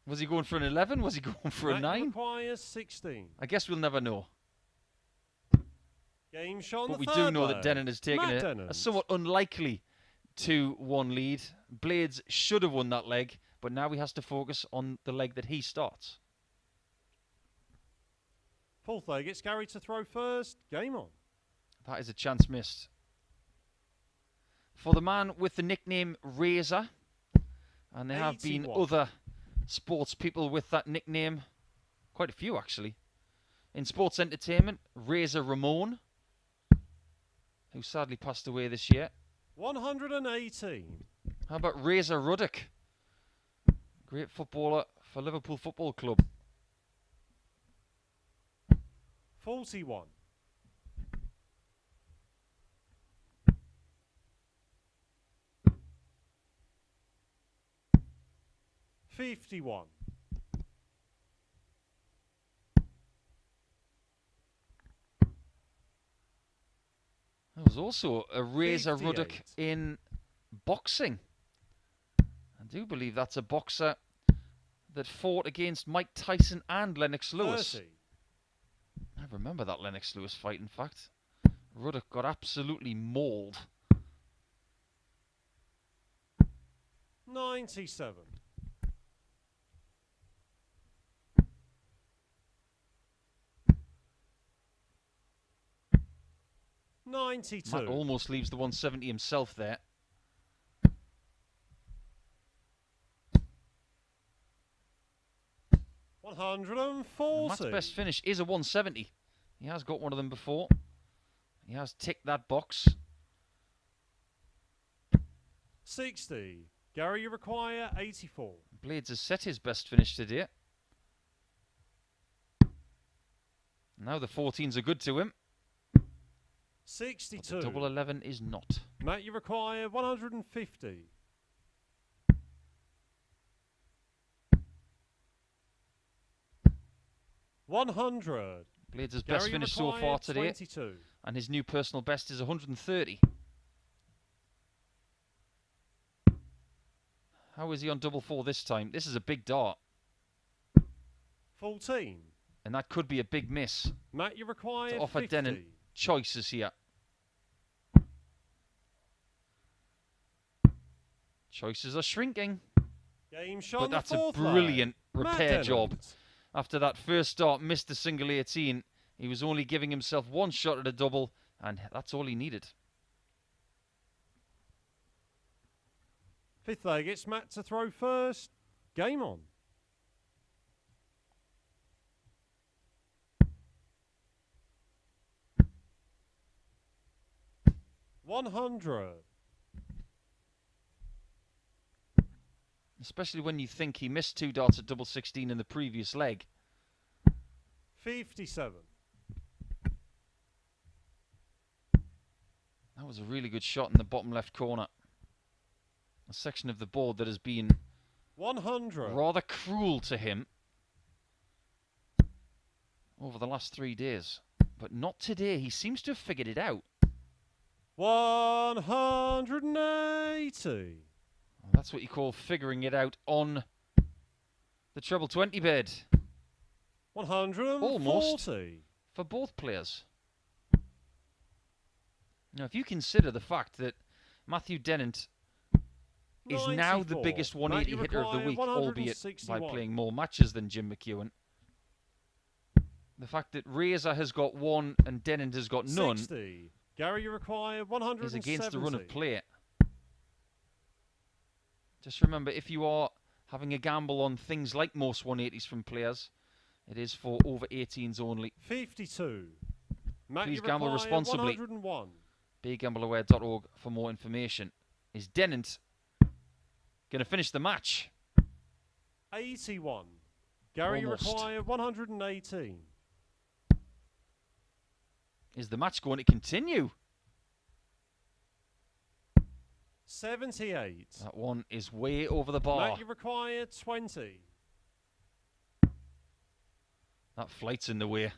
Speaker 1: Was he going for an 11? Was he going for a
Speaker 3: Matt
Speaker 1: 9?
Speaker 3: requires 16.
Speaker 1: I guess we'll never know.
Speaker 3: Game shot on
Speaker 1: But
Speaker 3: the
Speaker 1: we
Speaker 3: third
Speaker 1: do know that
Speaker 3: leg.
Speaker 1: Dennant has taken
Speaker 3: Matt
Speaker 1: a
Speaker 3: Dennant.
Speaker 1: somewhat unlikely 2-1 lead. Blades should have won that leg, but now he has to focus on the leg that he starts.
Speaker 3: Fourth leg, it's Gary to throw first. Game on.
Speaker 1: That is a chance missed. For the man with the nickname Razor, and there have been
Speaker 3: 81.
Speaker 1: other sports people with that nickname, quite a few actually. In sports entertainment, Razor Ramon, who sadly passed away this year.
Speaker 3: 118.
Speaker 1: How about Razor Ruddock? Great footballer for Liverpool Football Club.
Speaker 3: 41. 51.
Speaker 1: 'There was also a Razor
Speaker 3: 58.
Speaker 1: Ruddock in boxing. I do believe that's a boxer that fought against Mike Tyson and Lennox Lewis.
Speaker 3: 30.
Speaker 1: I remember that Lennox Lewis fight, in fact. Ruddock got absolutely mauled.
Speaker 3: 97. 92.
Speaker 1: Matt almost leaves the 170 himself there. And
Speaker 3: 140.
Speaker 1: Matt's best finish is a 170. He has got one of them before. He has ticked that box.
Speaker 3: 60. Gary, you require 84.
Speaker 1: Blades has set his best finish today. Now the 14s are good to him. But
Speaker 3: 62.
Speaker 1: the double 11 is not.
Speaker 3: Matt, you require 150. 100.
Speaker 1: Blades' best
Speaker 3: Gary, you
Speaker 1: finish so
Speaker 3: require
Speaker 1: far today.
Speaker 3: 22.
Speaker 1: And his new personal best is 130. How is he on double 4 this time? This is a big dart.
Speaker 3: 14.
Speaker 1: And that could be a big miss.
Speaker 3: Matt, you require
Speaker 1: To offer
Speaker 3: 50.
Speaker 1: Dennant choices here. Choices are shrinking.
Speaker 3: Game shot
Speaker 1: But
Speaker 3: on the
Speaker 1: that's a
Speaker 3: fourth leg.
Speaker 1: brilliant
Speaker 3: Matt
Speaker 1: repair job.
Speaker 3: Dennant.
Speaker 1: After that first start, missed the single 18. He was only giving himself one shot at a double, and that's all he needed.
Speaker 3: Fifth leg, it's Matt to throw first. Game on. 100.
Speaker 1: Especially when you think he missed 2 darts at double 16 in the previous leg.
Speaker 3: 57.
Speaker 1: That was a really good shot in the bottom left corner. A section of the board that has been
Speaker 3: 100.
Speaker 1: rather cruel to him over the last 3 days. But not today. He seems to have figured it out.
Speaker 3: 180.
Speaker 1: That's what you call figuring it out on the treble 20 bid.
Speaker 3: 140.
Speaker 1: Almost for both players. Now, if you consider the fact that Matthew Dennant is now the
Speaker 3: 94.
Speaker 1: biggest 180 hitter of the week, albeit by
Speaker 3: 161.
Speaker 1: playing more matches than Jim McEwen. The fact that Razor has got one and Dennant has got none
Speaker 3: 60. Gary, you require 170.
Speaker 1: is against the run of play. Just remember, if you are having a gamble on things like most 180s from players, it is for over 18s only.
Speaker 3: 52. Matt,
Speaker 1: Please
Speaker 3: you
Speaker 1: gamble
Speaker 3: require
Speaker 1: responsibly.
Speaker 3: 101.
Speaker 1: BeGambleAware.org for more information. Is Dennant going to finish the match?
Speaker 3: 81. Gary, you
Speaker 1: Almost.
Speaker 3: require 118.
Speaker 1: Is the match going to continue?
Speaker 3: 78.
Speaker 1: That one is way over the bar.
Speaker 3: Matt, you require 20.
Speaker 1: That flight's in the way.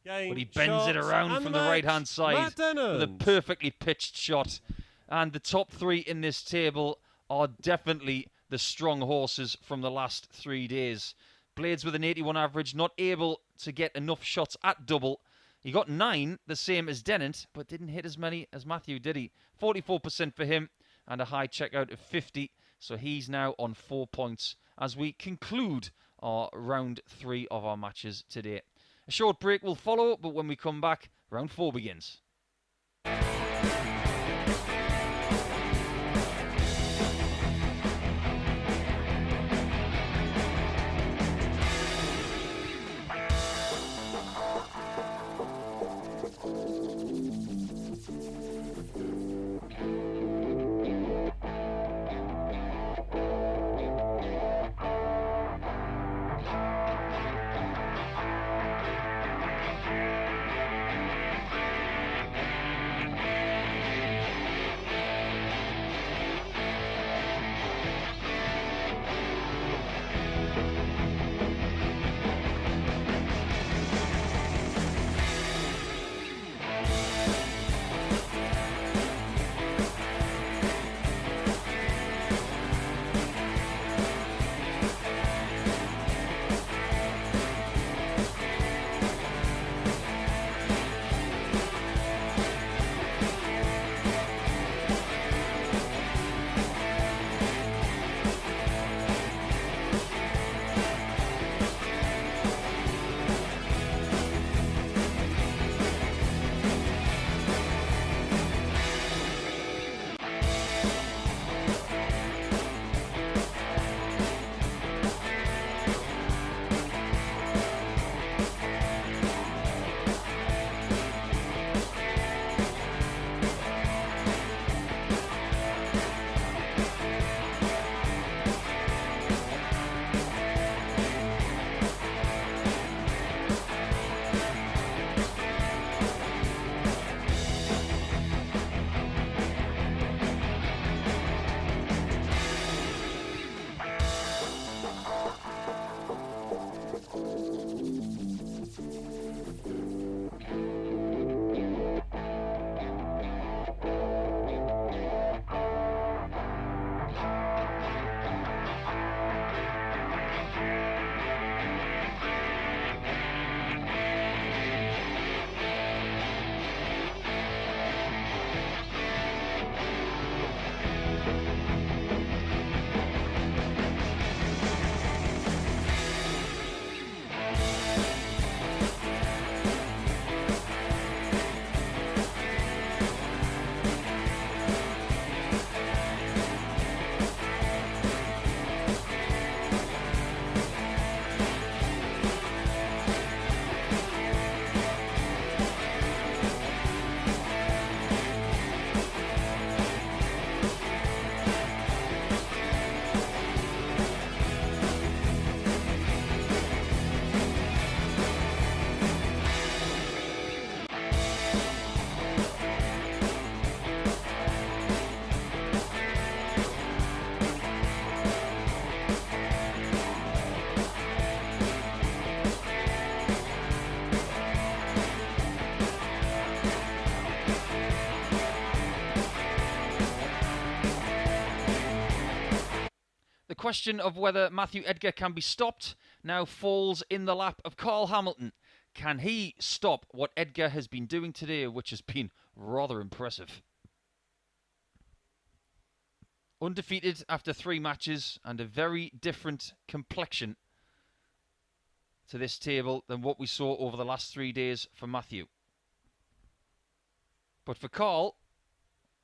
Speaker 3: Game,
Speaker 1: But he bends it
Speaker 3: shot,
Speaker 1: around
Speaker 3: and
Speaker 1: from
Speaker 3: the
Speaker 1: the
Speaker 3: match.
Speaker 1: right-hand side
Speaker 3: Matt Dennant.
Speaker 1: with a perfectly pitched shot. And the top three in this table are definitely the strong horses from the last 3 days. Blades with an 81 average, not able to get enough shots at double. He got 9, the same as Dennant, but didn't hit as many as Matthew, did he? 44% for him and a high checkout of 50. So he's now on 4 points as we conclude our round 3 of our matches today. A short break will follow, but when we come back, round 4 begins. question of whether Matthew Edgar can be stopped now falls in the lap of Carl Hamilton. Can he stop what Edgar has been doing today, which has been rather impressive? Undefeated after 3 matches and a very different complexion to this table than what we saw over the last 3 days for Matthew. But for Carl,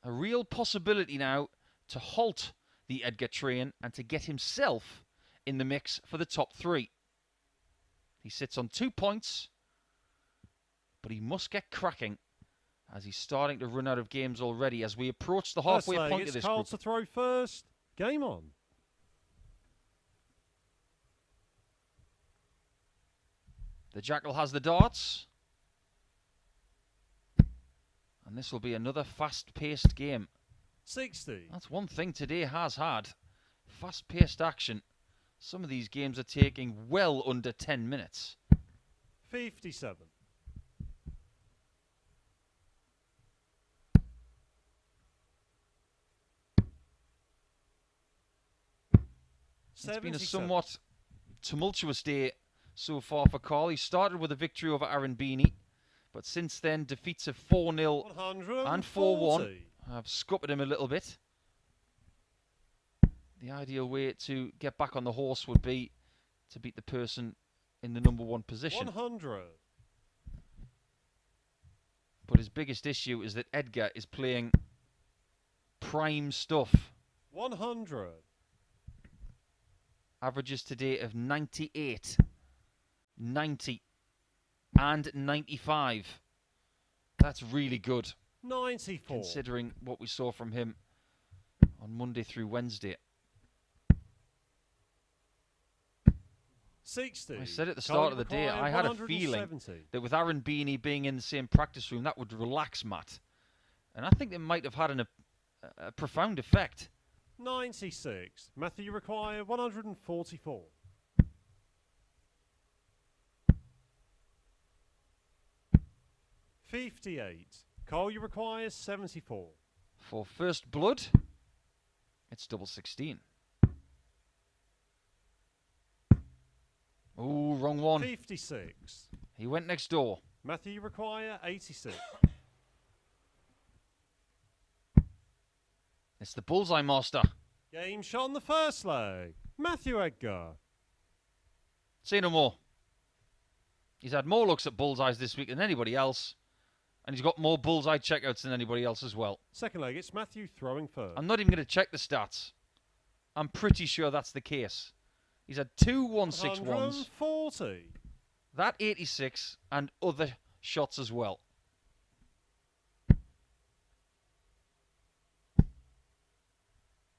Speaker 1: a real possibility now to halt the Edgar train and to get himself in the mix for the top 3. He sits on 2 points, but he must get cracking as he's starting to run out of games already as we approach the halfway point of this
Speaker 3: Carl
Speaker 1: group.
Speaker 3: to throw first. Game on.
Speaker 1: The Jackal has the darts. And this will be another fast-paced game.
Speaker 3: 60.
Speaker 1: That's one thing today has had. Fast-paced action. Some of these games are taking well under 10 minutes.
Speaker 3: 57.
Speaker 1: 77. It's been a
Speaker 3: 77.
Speaker 1: somewhat tumultuous day so far for Carl. He started with a victory over Aaron Beanie, but since then defeats of 4-0 and 4-1 have scuppered him a little bit. The ideal way to get back on the horse would be to beat the person in the number 1 position.
Speaker 3: 100.
Speaker 1: But his biggest issue is that Edgar is playing prime stuff.
Speaker 3: 100.
Speaker 1: Averages today of 98, 90 and 95. That's really good.
Speaker 3: 94.
Speaker 1: Considering what we saw from him on Monday through Wednesday.
Speaker 3: 60.
Speaker 1: I said at the start of the day, I had a feeling that with Aaron Beanie being in the same practice room, that would relax Matt. And I think it might have had a profound effect.
Speaker 3: 96. Matthew require 144. 58. Carl, you require 74.
Speaker 1: For first blood, it's double 16. Ooh, wrong one.
Speaker 3: 56.
Speaker 1: He went next door.
Speaker 3: Matthew, you require 86.
Speaker 1: It's the bullseye master.
Speaker 3: Game shot on the first leg. Matthew Edgar.
Speaker 1: Say no more. He's had more looks at bullseyes this week than anybody else. And he's got more bullseye checkouts than anybody else as well.
Speaker 3: Second leg, it's Matthew throwing first.
Speaker 1: I'm not even going to check the stats. I'm pretty sure that's the case. He's had 2 1-6-1s.
Speaker 3: 140.
Speaker 1: That 86 and other shots as well.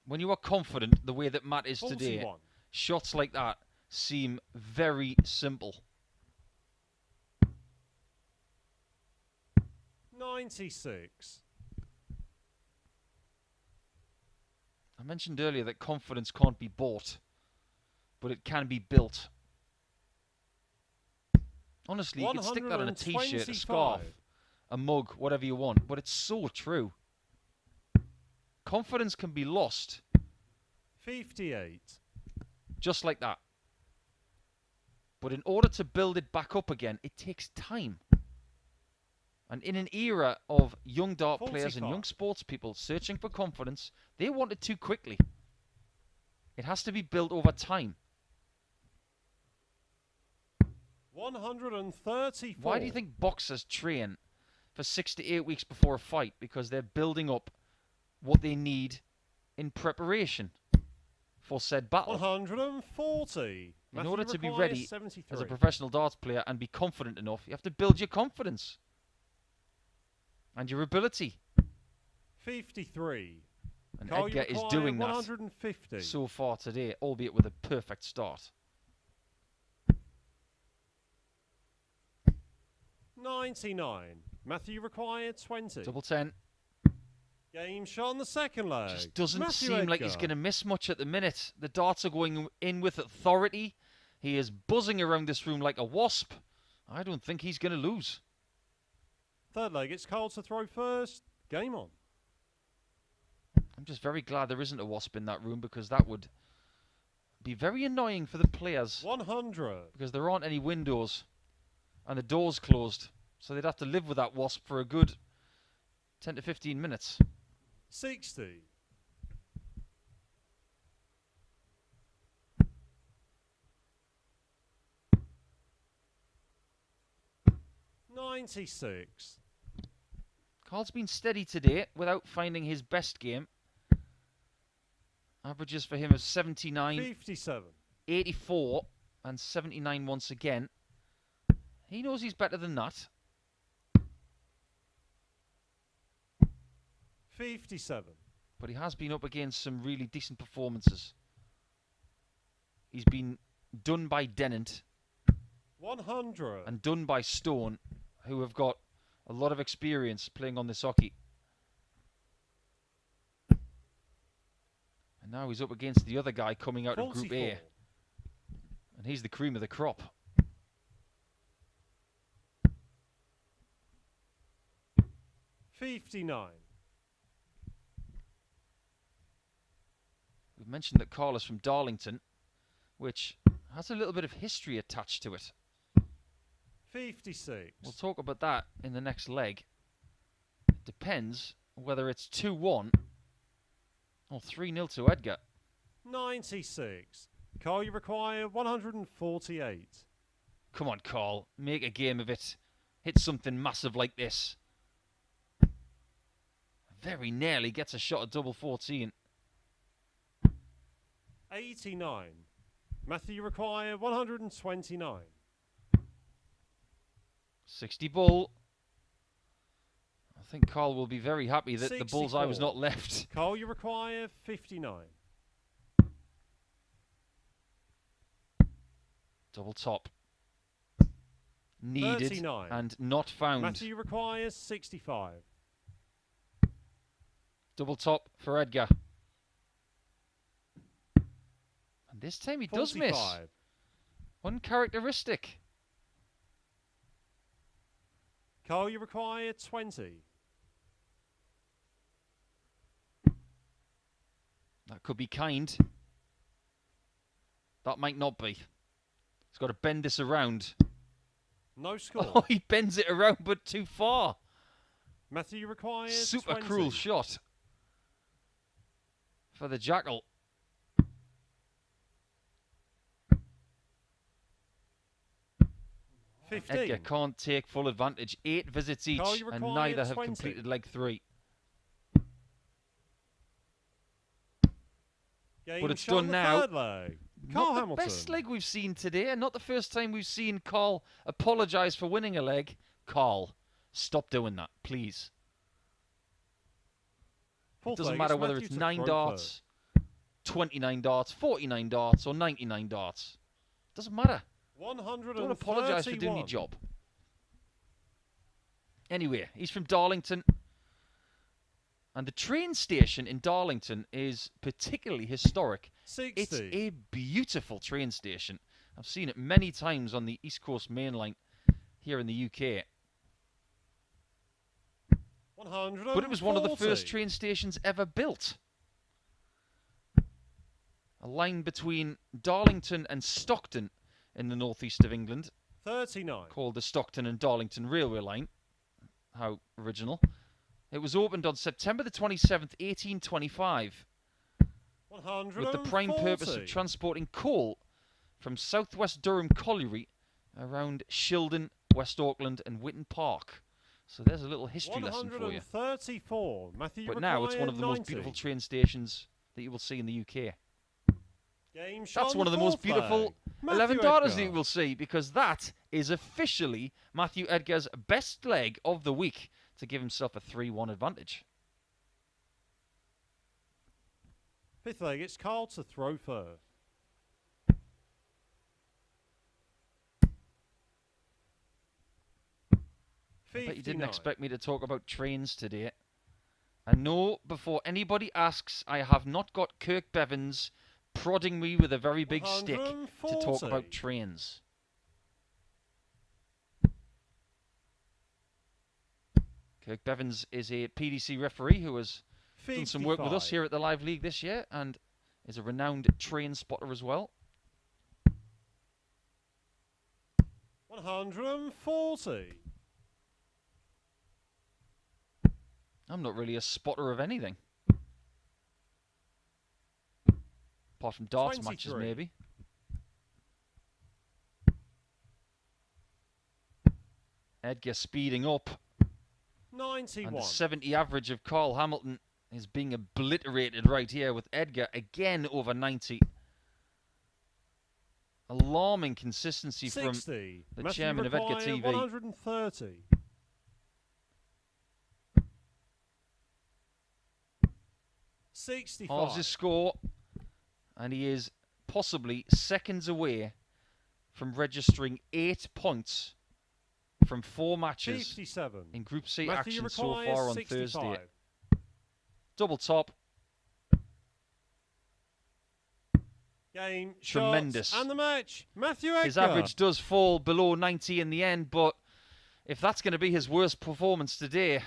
Speaker 1: When you are confident the way that Matt is
Speaker 3: 41.
Speaker 1: today, shots like that seem very simple.
Speaker 3: 96.
Speaker 1: I mentioned earlier that confidence can't be bought, but it can be built. Honestly, you could stick that on a t-shirt, a scarf, a mug, whatever you want, but it's so true. Confidence can be lost.
Speaker 3: 58.
Speaker 1: Just like that. But in order to build it back up again, it takes time. And in an era of young dart players and young sports people searching for confidence, they want it too quickly. It has to be built over time.
Speaker 3: 134.
Speaker 1: Why do you think boxers train for 6 to 8 weeks before a fight? Because they're building up what they need in preparation for said battle.
Speaker 3: 140.
Speaker 1: In order to be ready
Speaker 3: 73.
Speaker 1: as a professional darts player and be confident enough, you have to build your confidence and your ability.
Speaker 3: 53.
Speaker 1: And
Speaker 3: Carl,
Speaker 1: Edgar is doing
Speaker 3: 150.
Speaker 1: that so far today, albeit with a perfect start.
Speaker 3: 99. Matthew required 20.
Speaker 1: Double 10.
Speaker 3: Game shot on the second leg.
Speaker 1: Just doesn't
Speaker 3: Matthew
Speaker 1: seem like
Speaker 3: Edgar.
Speaker 1: he's going to miss much at the minute. The darts are going in with authority. He is buzzing around this room like a wasp. I don't think he's going to lose.
Speaker 3: Third leg, it's Carl to throw first. Game on.
Speaker 1: I'm just very glad there isn't a wasp in that room because that would be very annoying for the players
Speaker 3: 100.
Speaker 1: because there aren't any windows and the door's closed. So they'd have to live with that wasp for a good 10 to 15 minutes.
Speaker 3: 60. 96.
Speaker 1: Carl's been steady today without finding his best game. Averages for him of 79,
Speaker 3: 57.
Speaker 1: 84 and 79 once again. He knows he's better than that.
Speaker 3: 57.
Speaker 1: But he has been up against some really decent performances. He's been done by Dennant
Speaker 3: 100.
Speaker 1: and done by Stone, who have got a lot of experience playing on this hockey. And now he's up against the other guy coming out of Group
Speaker 3: 44.
Speaker 1: A. And he's the cream of the crop.
Speaker 3: 59.
Speaker 1: We've mentioned that Carl is from Darlington, which has a little bit of history attached to it.
Speaker 3: 56.
Speaker 1: We'll talk about that in the next leg. It depends whether it's 2-1 or 3-0 to Edgar.
Speaker 3: 96. Carl, you require 148.
Speaker 1: Come on, Carl. Make a game of it. Hit something massive like this. Very nearly gets a shot at double 14.
Speaker 3: 89. Matthew, you require 129.
Speaker 1: 60 bull. I think Carl will be very happy that the bullseye was
Speaker 3: 64.
Speaker 1: not left.
Speaker 3: Carl, you require 59.
Speaker 1: Double top. Needed
Speaker 3: 39.
Speaker 1: and not found.
Speaker 3: Matthew requires 65.
Speaker 1: Double top for Edgar. And this time he does miss.
Speaker 3: 45.
Speaker 1: Uncharacteristic.
Speaker 3: Carl, you require 20.
Speaker 1: That could be kind. That might not be. He's got to bend this around.
Speaker 3: No score.
Speaker 1: Oh, he bends it around, but too far.
Speaker 3: Matthew requires
Speaker 1: Super
Speaker 3: 20.
Speaker 1: cruel shot for the Jackal. Edgar can't take full advantage. 8 visits each,
Speaker 3: Carl, you
Speaker 1: and
Speaker 3: require
Speaker 1: neither have
Speaker 3: 20.
Speaker 1: completed leg 3.
Speaker 3: Game
Speaker 1: But it's
Speaker 3: shot
Speaker 1: done
Speaker 3: in the
Speaker 1: now.
Speaker 3: third leg. Carl
Speaker 1: Not the
Speaker 3: Hamilton.
Speaker 1: best leg we've seen today, and not the first time we've seen Carl apologise for winning a leg. Carl, stop doing that, please. It
Speaker 3: Fourth
Speaker 1: doesn't
Speaker 3: leg,
Speaker 1: matter
Speaker 3: it's
Speaker 1: whether
Speaker 3: Matthew
Speaker 1: it's
Speaker 3: to
Speaker 1: 9
Speaker 3: throw
Speaker 1: darts, 29 darts, 49 darts, or 99 darts. Doesn't matter.
Speaker 3: 131.
Speaker 1: Don't apologise for doing your job. Anyway, he's from Darlington. And the train station in Darlington is particularly historic.
Speaker 3: 60.
Speaker 1: It's a beautiful train station. I've seen it many times on the East Coast Main Line here in the UK.
Speaker 3: 140.
Speaker 1: But it was one of the first train stations ever built. A line between Darlington and Stockton in the northeast of England,
Speaker 3: 39.
Speaker 1: called the Stockton and Darlington Railway Line. How original. It was opened on September the 27th, 1825,
Speaker 3: 140.
Speaker 1: with the prime purpose of transporting coal from southwest Durham Colliery around Shildon, West Auckland and Witton Park. So there's a little history lesson for you.
Speaker 3: 134. Matthew,
Speaker 1: But now it's one of the most
Speaker 3: 90.
Speaker 1: beautiful train stations that you will see in the UK.
Speaker 3: Game shot
Speaker 1: That's
Speaker 3: on
Speaker 1: one of the most
Speaker 3: fourth
Speaker 1: beautiful
Speaker 3: leg.
Speaker 1: 11
Speaker 3: Matthew
Speaker 1: darters
Speaker 3: Edgar.
Speaker 1: that you will see, because that is officially Matthew Edgar's best leg of the week to give himself a 3-1 advantage.
Speaker 3: Fifth leg, it's Carl to throw first.
Speaker 1: I bet you didn't
Speaker 3: 59.
Speaker 1: expect me to talk about trains today. And no, before anybody asks, I have not got Kirk Bevins prodding me with a very big stick to talk
Speaker 3: 140.
Speaker 1: about trains. Kirk Bevins is a PDC referee who has done some work with us
Speaker 3: 55.
Speaker 1: here at the Live League this year, and is a renowned train spotter as well.
Speaker 3: 140.
Speaker 1: I'm not really a spotter of anything. Apart from darts
Speaker 3: 23.
Speaker 1: matches, maybe. Edgar speeding up.
Speaker 3: 91.
Speaker 1: And the 70 average of Carl Hamilton is being obliterated right here with Edgar again over 90. Alarming consistency
Speaker 3: 60.
Speaker 1: from the
Speaker 3: Matthew
Speaker 1: chairman of Edgar
Speaker 3: Mackay,
Speaker 1: TV.
Speaker 3: 130. 65.
Speaker 1: Halves his score, and he is possibly seconds away from registering 8 points from 4 matches
Speaker 3: 57.
Speaker 1: in Group C
Speaker 3: Matthew
Speaker 1: action so
Speaker 3: Mackay,
Speaker 1: far on
Speaker 3: 65.
Speaker 1: Thursday. Double top.
Speaker 3: Game,
Speaker 1: Tremendous.
Speaker 3: shots, and the match. Matthew Edgar.
Speaker 1: His average does fall below 90 in the end, but if that's going to be his worst performance today,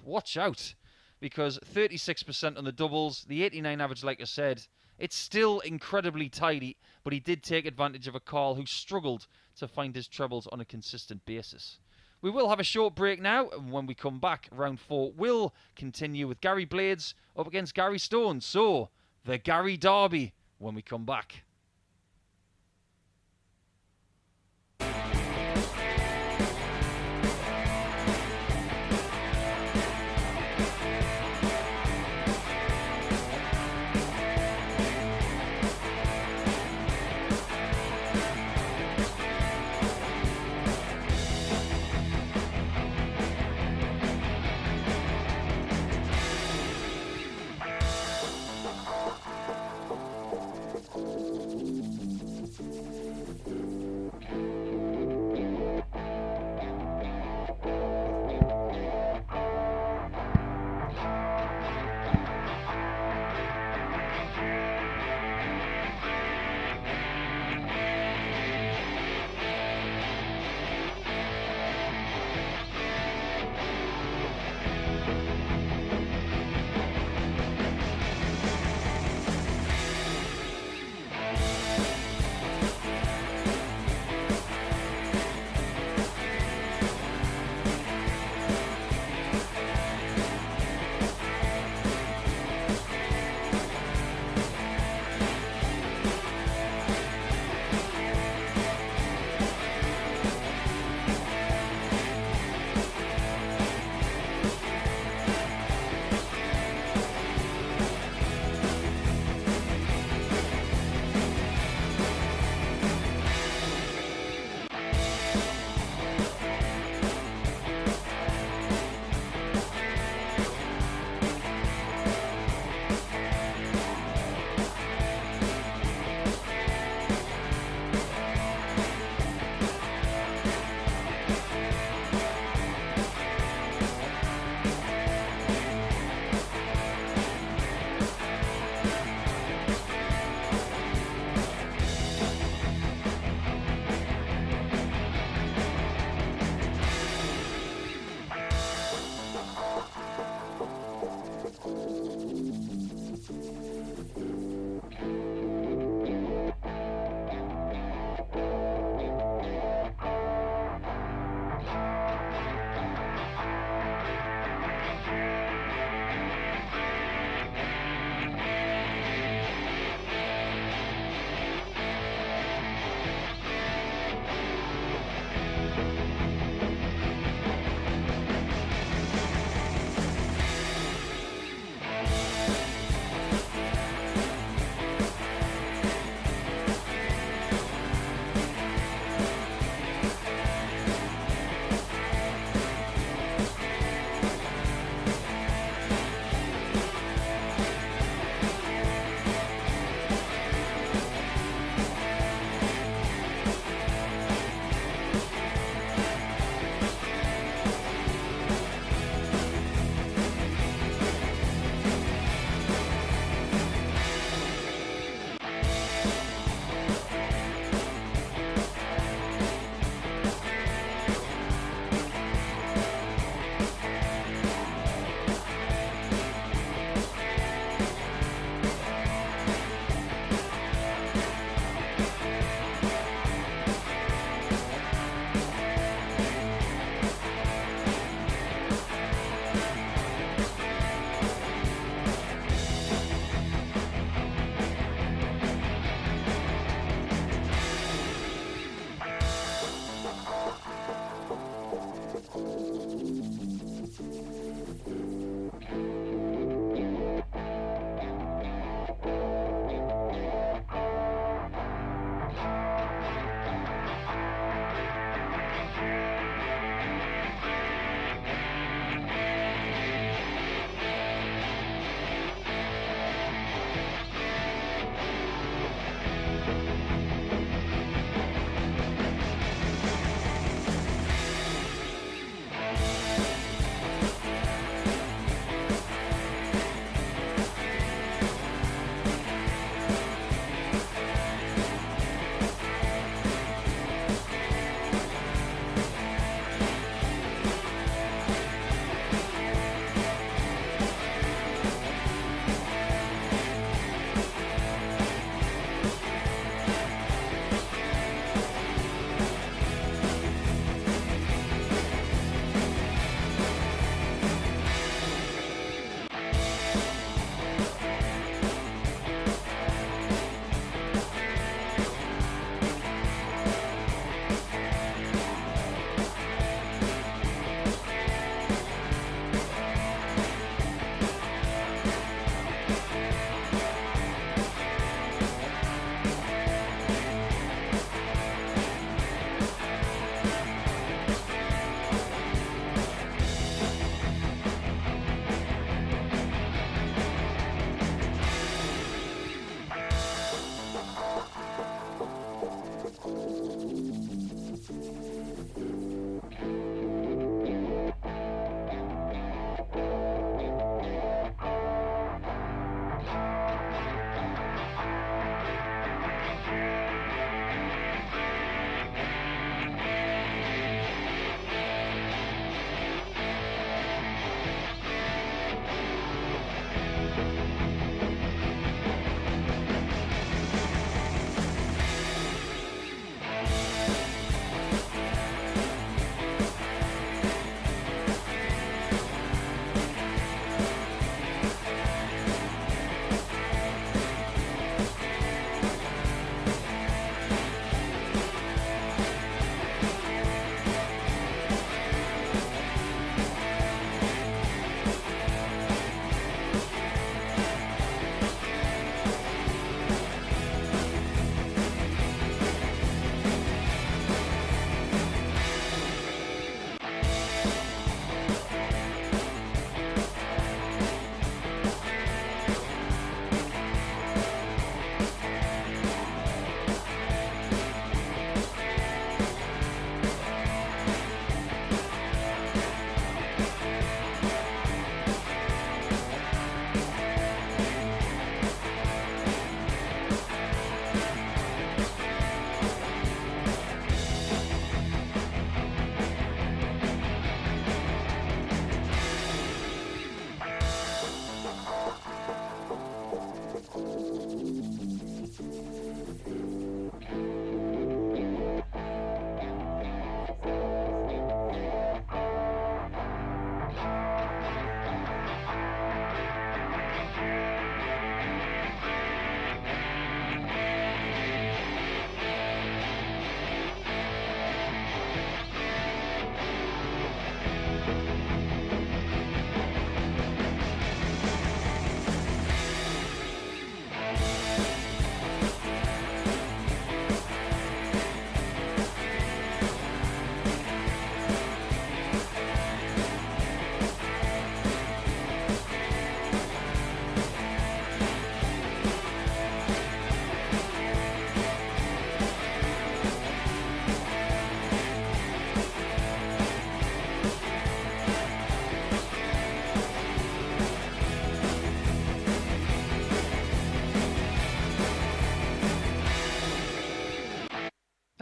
Speaker 1: watch out. Because 36% on the doubles, the 89 average, like I said, it's still incredibly tidy, but he did take advantage of a Carl who struggled to find his trebles on a consistent basis. We will have a short break now, and when we come back, round 4 will continue with Gary Blades up against Gary Stone. So, the Gary Derby when we come back.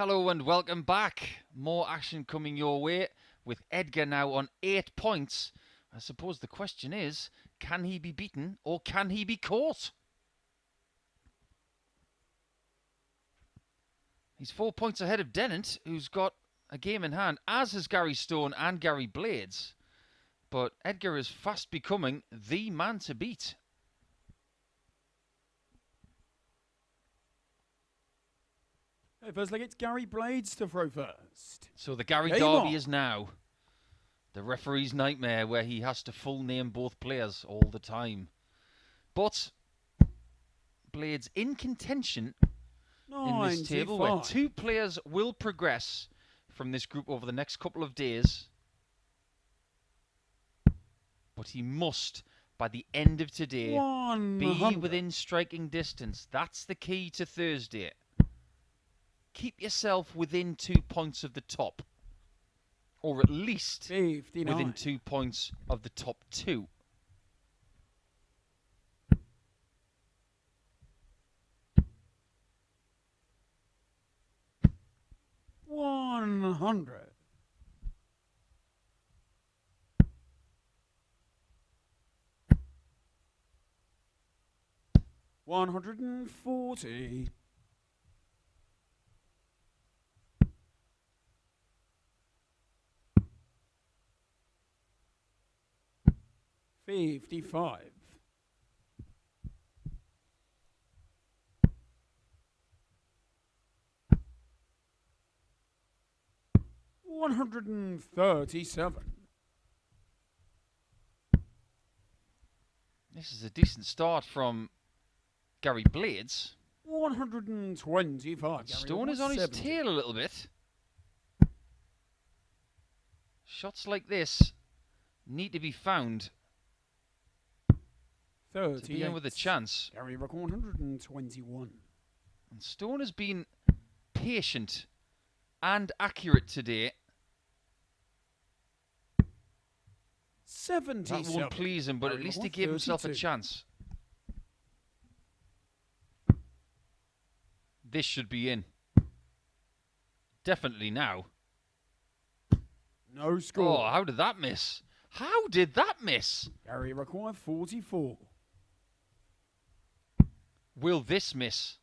Speaker 1: Hello and welcome back. More action coming your way with Edgar now on 8 points. I suppose the question is, can he be beaten or can he be caught? He's 4 points ahead of Dennant, who's got a game in hand, as has Gary Stone and Gary Blades. But Edgar is fast becoming the man to beat.
Speaker 2: First leg, it's Gary Blades to throw first.
Speaker 1: So the Gary
Speaker 2: Game
Speaker 1: Derby
Speaker 2: on.
Speaker 1: is now the referee's nightmare, where he has to full name both players all the time. But Blades in contention in this table, where 2 players will progress from this group over the next couple of days. But he must, by the end of today, be within striking distance. That's the key to Thursday. Keep yourself within 2 points of the top. Or at least
Speaker 2: 59.
Speaker 1: within 2 points of the top 2.
Speaker 2: $100. $140. $55. $137.
Speaker 1: This is a decent start from Gary Blades.
Speaker 2: $125.
Speaker 1: Stone is on his tail a little bit. Shots like this need to be found to be in with a chance.
Speaker 2: Gary Rock 121.
Speaker 1: And Stone has been patient and accurate today.
Speaker 2: 77.
Speaker 1: That won't please him, but at least he gave himself a chance. This should be in. Definitely now.
Speaker 2: No score.
Speaker 1: Oh, how did that miss? How did that miss?
Speaker 2: Gary require 44.
Speaker 1: Will this miss?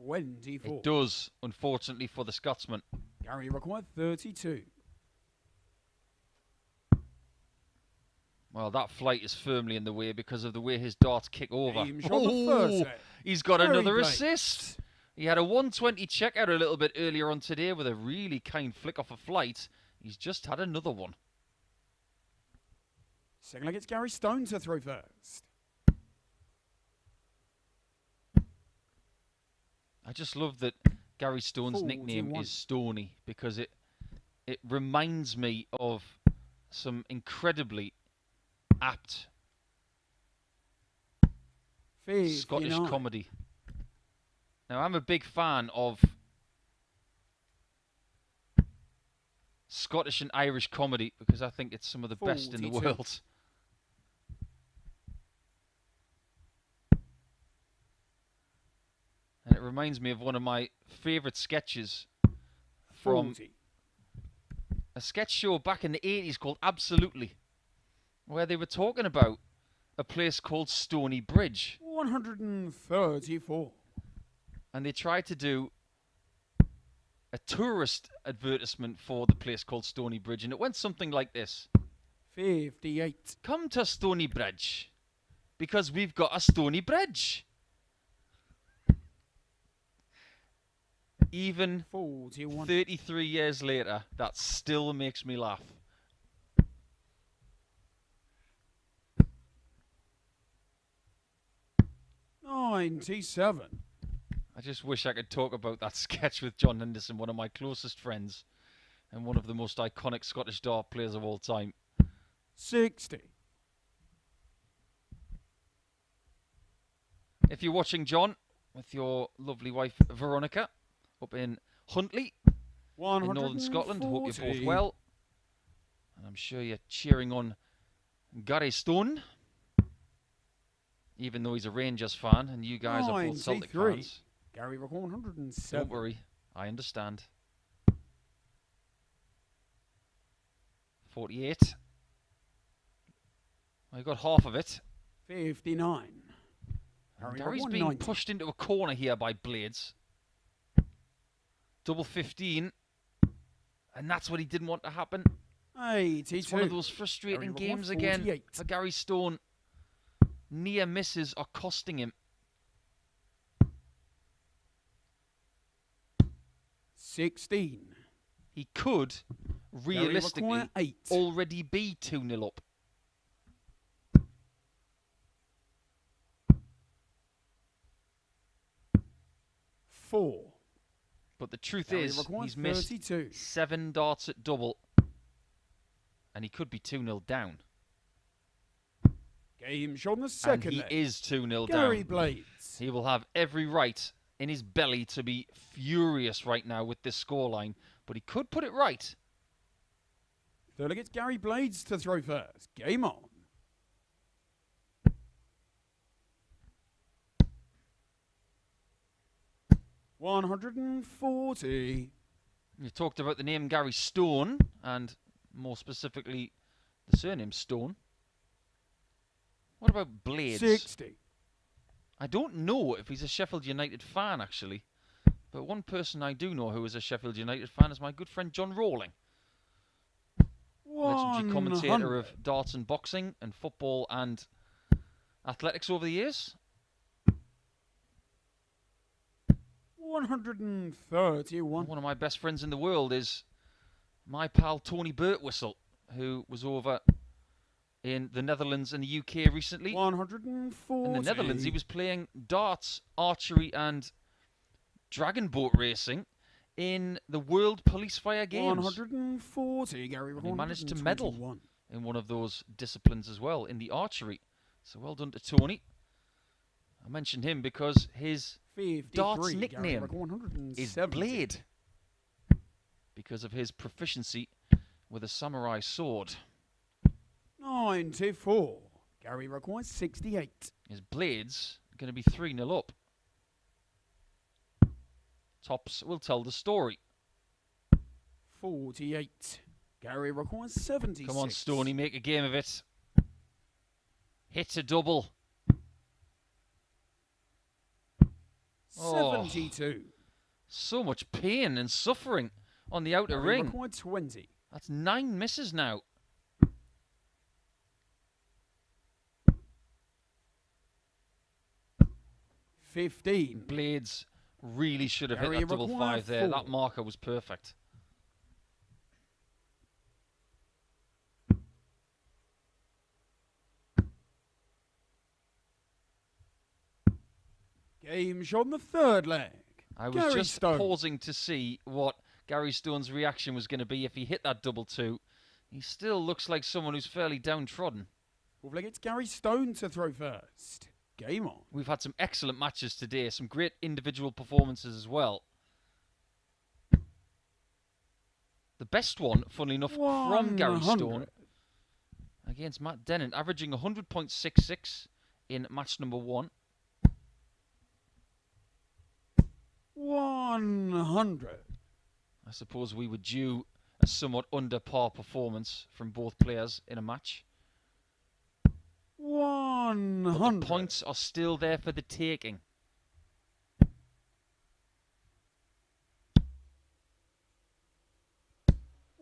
Speaker 2: 24.
Speaker 1: It does, unfortunately for the Scotsman.
Speaker 2: Gary required 32.
Speaker 1: Well, that flight is firmly in the way because of the way his darts kick over.
Speaker 2: Oh,
Speaker 1: he's got
Speaker 2: Gary
Speaker 1: another
Speaker 2: Blades.
Speaker 1: assist. He had a 120 checkout a little bit earlier on today with a really kind flick off a flight. He's just had another one.
Speaker 2: Second leg, it's Gary Stone to throw first.
Speaker 1: I just love that Gary Stone's
Speaker 2: 41.
Speaker 1: nickname is Stoney because it reminds me of some incredibly apt
Speaker 2: 59.
Speaker 1: Scottish comedy. Now, I'm a big fan of Scottish and Irish comedy because I think it's some of the best in the
Speaker 2: 42.
Speaker 1: world. And it reminds me of one of my favourite sketches from
Speaker 2: 40.
Speaker 1: a sketch show back in the 80s called Absolutely, where they were talking about a place called Stony Bridge.
Speaker 2: 134.
Speaker 1: And they tried to do a tourist advertisement for the place called Stony Bridge, and it went something like this.
Speaker 2: 58.
Speaker 1: Come to Stony Bridge, because we've got a Stony Bridge. Even
Speaker 2: 41.
Speaker 1: 33 years later, that still makes me laugh.
Speaker 2: $97.
Speaker 1: I just wish I could talk about that sketch with John Henderson, one of my closest friends, and one of the most iconic Scottish dart players of all time.
Speaker 2: 60.
Speaker 1: If you're watching, John, with your lovely wife Veronica, up in Huntly, in northern Scotland, hope you're both well. And I'm sure you're cheering on Gary Stone, even though he's a Rangers fan and you guys are both Celtic
Speaker 2: 93.
Speaker 1: fans.
Speaker 2: Gary record 107.
Speaker 1: Don't worry, I understand. 48. I got half of it.
Speaker 2: 59.
Speaker 1: And
Speaker 2: Gary
Speaker 1: Gary's
Speaker 2: record
Speaker 1: being
Speaker 2: 190.
Speaker 1: pushed into a corner here by Blades. Double 15. And that's what he didn't want to happen.
Speaker 2: 82.
Speaker 1: It's one of those frustrating
Speaker 2: Gary
Speaker 1: games
Speaker 2: record
Speaker 1: again
Speaker 2: 48.
Speaker 1: for Gary Stone. Near misses are costing him.
Speaker 2: 16.
Speaker 1: He could realistically
Speaker 2: require 8.
Speaker 1: already be 2-0 up.
Speaker 2: Four.
Speaker 1: But the truth
Speaker 2: Gary
Speaker 1: is,
Speaker 2: requires
Speaker 1: he's missed
Speaker 2: 32.
Speaker 1: 7 darts at double. And he could be 2-0 down.
Speaker 2: Game shot on the
Speaker 1: And
Speaker 2: second
Speaker 1: he
Speaker 2: leg.
Speaker 1: is 2-0
Speaker 2: Gary
Speaker 1: down.
Speaker 2: Blades.
Speaker 1: He will have every right in his belly to be furious right now with this scoreline. But he could put it right.
Speaker 2: Third gets Gary Blades to throw first. Game on. $140.
Speaker 1: You talked about the name Gary Stone, and more specifically, the surname Stone. What about Blades?
Speaker 2: 60.
Speaker 1: I don't know if he's a Sheffield United fan, actually. But one person I do know who is a Sheffield United fan is my good friend John Rawling. Legendary commentator
Speaker 2: 100.
Speaker 1: of darts and boxing and football and athletics over the years.
Speaker 2: 131.
Speaker 1: One of my best friends in the world is my pal Tony Birtwistle, who was over in the Netherlands and the UK recently.
Speaker 2: 140.
Speaker 1: In the Netherlands, he was playing darts, archery, and dragon boat racing in the World Police Fire Games.
Speaker 2: 140. Gary
Speaker 1: And he managed to medal
Speaker 2: 121.
Speaker 1: in one of those disciplines as well, in the archery. So well done to Tony. I mentioned him because his
Speaker 2: 53.
Speaker 1: darts
Speaker 2: Gary
Speaker 1: nickname
Speaker 2: record 170.
Speaker 1: is Blade, because of his proficiency with a samurai sword.
Speaker 2: 94. Gary requires 68.
Speaker 1: His Blade's going to be 3-0 up. Tops will tell the story.
Speaker 2: 48. Gary requires 76.
Speaker 1: Come on, Stoney, make a game of it. Hit a double.
Speaker 2: 72.
Speaker 1: So much pain and suffering on the outer
Speaker 2: Gary
Speaker 1: ring.
Speaker 2: required 20.
Speaker 1: That's 9 misses now.
Speaker 2: $15.
Speaker 1: Blades really should have hit
Speaker 2: Gary
Speaker 1: that double
Speaker 2: required
Speaker 1: 5 there.
Speaker 2: 4.
Speaker 1: That marker was perfect.
Speaker 2: Game shot on the third leg.
Speaker 1: I was
Speaker 2: Gary
Speaker 1: just
Speaker 2: Stone.
Speaker 1: pausing to see what Gary Stone's reaction was going to be if he hit that double 2. He still looks like someone who's fairly downtrodden.
Speaker 2: Fourth leg, it's Gary Stone to throw first. Game on.
Speaker 1: We've had some excellent matches today, some great individual performances as well. The best one, funnily enough, from Gary
Speaker 2: 100.
Speaker 1: Stone against Matt Dennant, averaging 100.66 in match number 1.
Speaker 2: 100.
Speaker 1: I suppose we were due a somewhat under par performance from both players in a match. But
Speaker 2: 100.
Speaker 1: the points are still there for the taking.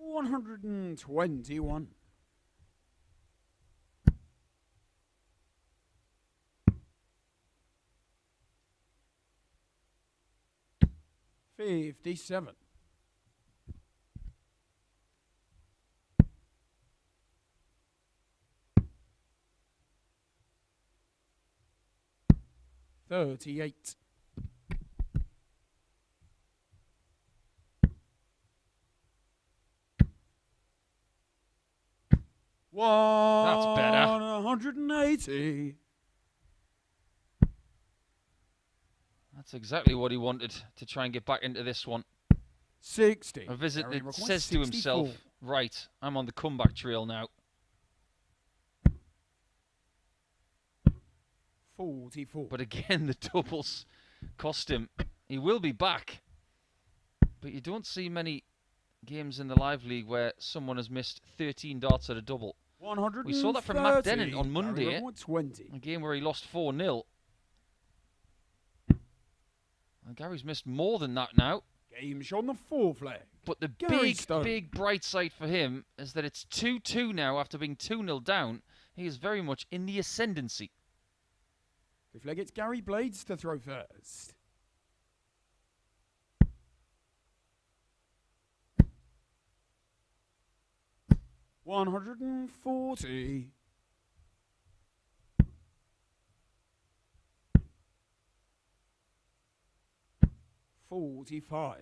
Speaker 2: $121. $57. $38.
Speaker 1: That's better.
Speaker 2: 180.
Speaker 1: That's exactly what he wanted to try and get back into this one.
Speaker 2: 60.
Speaker 1: A visit
Speaker 2: Gary
Speaker 1: that
Speaker 2: requires
Speaker 1: says to himself,
Speaker 2: 64.
Speaker 1: right, I'm on the comeback trail now.
Speaker 2: 44.
Speaker 1: But again, the doubles cost him He will be back. But you don't see many games in the Live League where someone has missed 13 darts at a double.
Speaker 2: 130.
Speaker 1: We saw that from Matt Dennant on Monday.
Speaker 2: Gary, 20.
Speaker 1: A game where he lost 4-0. And Gary's missed more than that now.
Speaker 2: Game shot on the 4th leg.
Speaker 1: But the
Speaker 2: Gary
Speaker 1: big bright side for him is that it's 2-2 now after being 2-0 down. He is very much in the ascendancy.
Speaker 2: 5th leg, it's Gary Blades to throw first. $140. 45.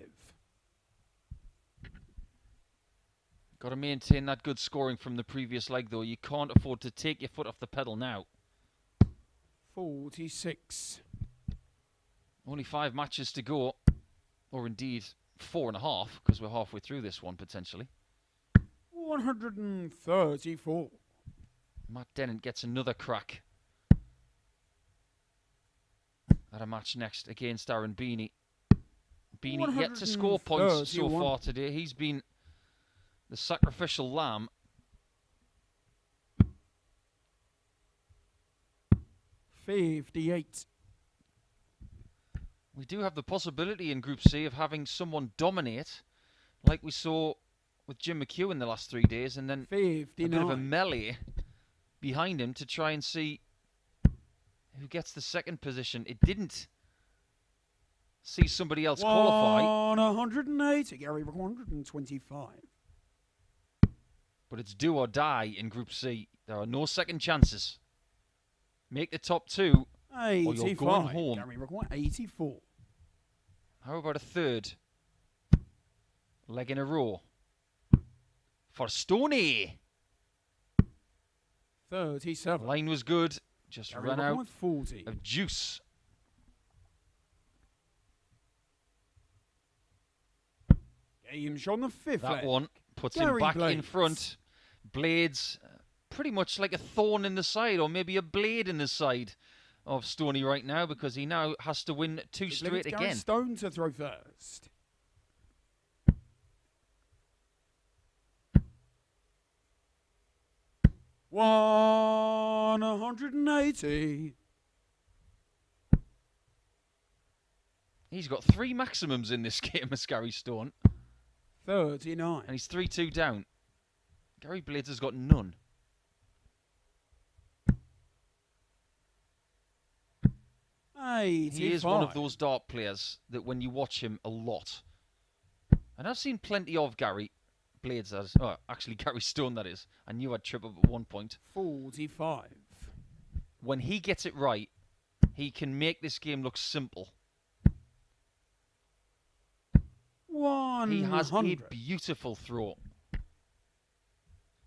Speaker 1: Got to maintain that good scoring from the previous leg, though. You can't afford to take your foot off the pedal now.
Speaker 2: 46.
Speaker 1: Only 5 matches to go. Or indeed, 4.5, because we're halfway through this one, potentially.
Speaker 2: 134.
Speaker 1: Matt Dennant gets another crack at a match next against Aaron Beanie. Beanie yet to score points so far today. He's been the sacrificial lamb.
Speaker 2: 58.
Speaker 1: We do have the possibility in Group C of having someone dominate, like we saw with Jim McHugh in the last 3 days, and then
Speaker 2: 59.
Speaker 1: a bit of a melee behind him to try and see who gets the second position. It didn't see somebody else qualify.
Speaker 2: 180. Gary, 125.
Speaker 1: But it's do or die in Group C. There are no second chances. Make the top 2 or you're going home.
Speaker 2: Gary, 84.
Speaker 1: How about a third leg in a row for Stoney?
Speaker 2: 37.
Speaker 1: Line was good. Just
Speaker 2: Gary,
Speaker 1: ran out
Speaker 2: 40.
Speaker 1: of juice.
Speaker 2: Game shot on the 5th
Speaker 1: That
Speaker 2: leg.
Speaker 1: one puts
Speaker 2: Gary
Speaker 1: him back in
Speaker 2: Blades.
Speaker 1: front. Blades, pretty much like a thorn in the side, or maybe a blade in the side of Stoney right now, because he now has to win 2 straight
Speaker 2: Gary
Speaker 1: again.
Speaker 2: Stone to throw first. $180.
Speaker 1: He's got 3 maximums in this game as Gary Stone,
Speaker 2: 39.
Speaker 1: and he's 3-2 down. Gary Blades has got none. He is one of those dart players that when you watch him a lot, and I've seen plenty of Gary Blades, actually Gary Stone that is, I knew I'd trip up at one point.
Speaker 2: 45.
Speaker 1: When he gets it right, he can make this game look simple.
Speaker 2: 100.
Speaker 1: He has a beautiful throw.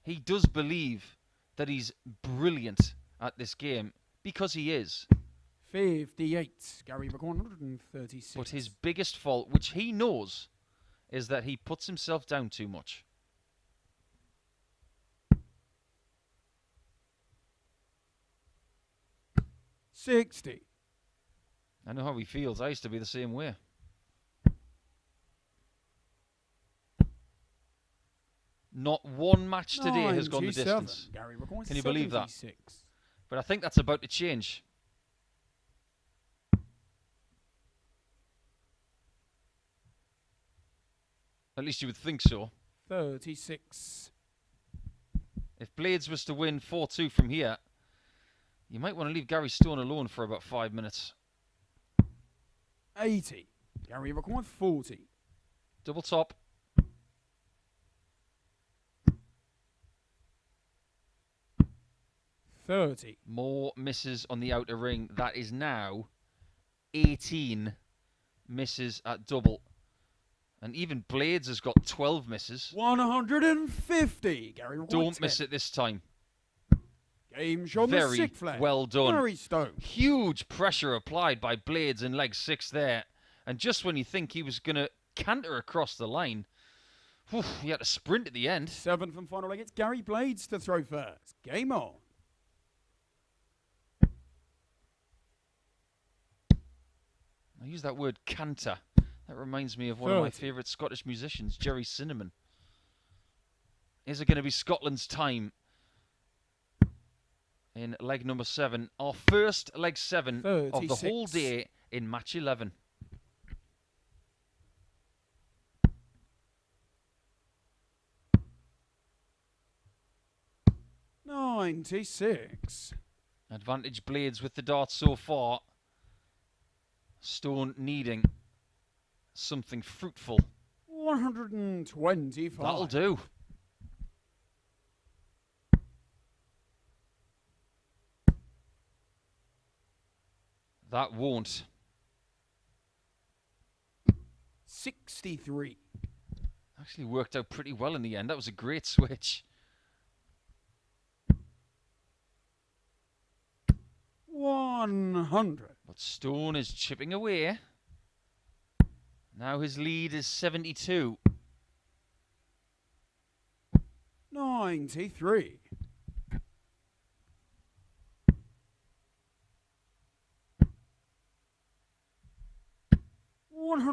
Speaker 1: He does believe that he's brilliant at this game, because he is.
Speaker 2: 58. Gary, 136.
Speaker 1: But his biggest fault, which he knows, is that he puts himself down too much.
Speaker 2: $60.
Speaker 1: I know how he feels. I used to be the same way. Not one match today has gone the distance.
Speaker 2: Gary,
Speaker 1: Can you believe that?
Speaker 2: 76.
Speaker 1: But I think that's about to change. At least you would think so.
Speaker 2: 36.
Speaker 1: If Blades was to win 4-2 from here, you might want to leave Gary Stone alone for about 5 minutes.
Speaker 2: 80. Gary, 40.
Speaker 1: Double top.
Speaker 2: $30.
Speaker 1: More misses on the outer ring. That is now 18 misses at double. And even Blades has got 12 misses.
Speaker 2: 150. Gary,
Speaker 1: Don't miss it this time.
Speaker 2: Game shot on the
Speaker 1: Very
Speaker 2: 6th leg.
Speaker 1: well done.
Speaker 2: Gary Stone.
Speaker 1: Huge pressure applied by Blades in leg 6 there. And just when you think he was going to canter across the line, he had to sprint at the end.
Speaker 2: 7th and final leg. It's Gary Blades to throw first. Game on.
Speaker 1: I use that word canter. That reminds me of one of my
Speaker 2: 30.
Speaker 1: favourite Scottish musicians, Jerry Cinnamon. Is it going to be Scotland's time in leg number 7? Our first leg 7 of the whole
Speaker 2: 36.
Speaker 1: day in match 11.
Speaker 2: $96.
Speaker 1: Advantage blades with the darts so far. Stone needing something fruitful.
Speaker 2: 125.
Speaker 1: That'll do. That won't.
Speaker 2: 63.
Speaker 1: Actually worked out pretty well in the end. That was a great switch.
Speaker 2: 100.
Speaker 1: But Stone is chipping away. Now his lead is 72.
Speaker 2: 93.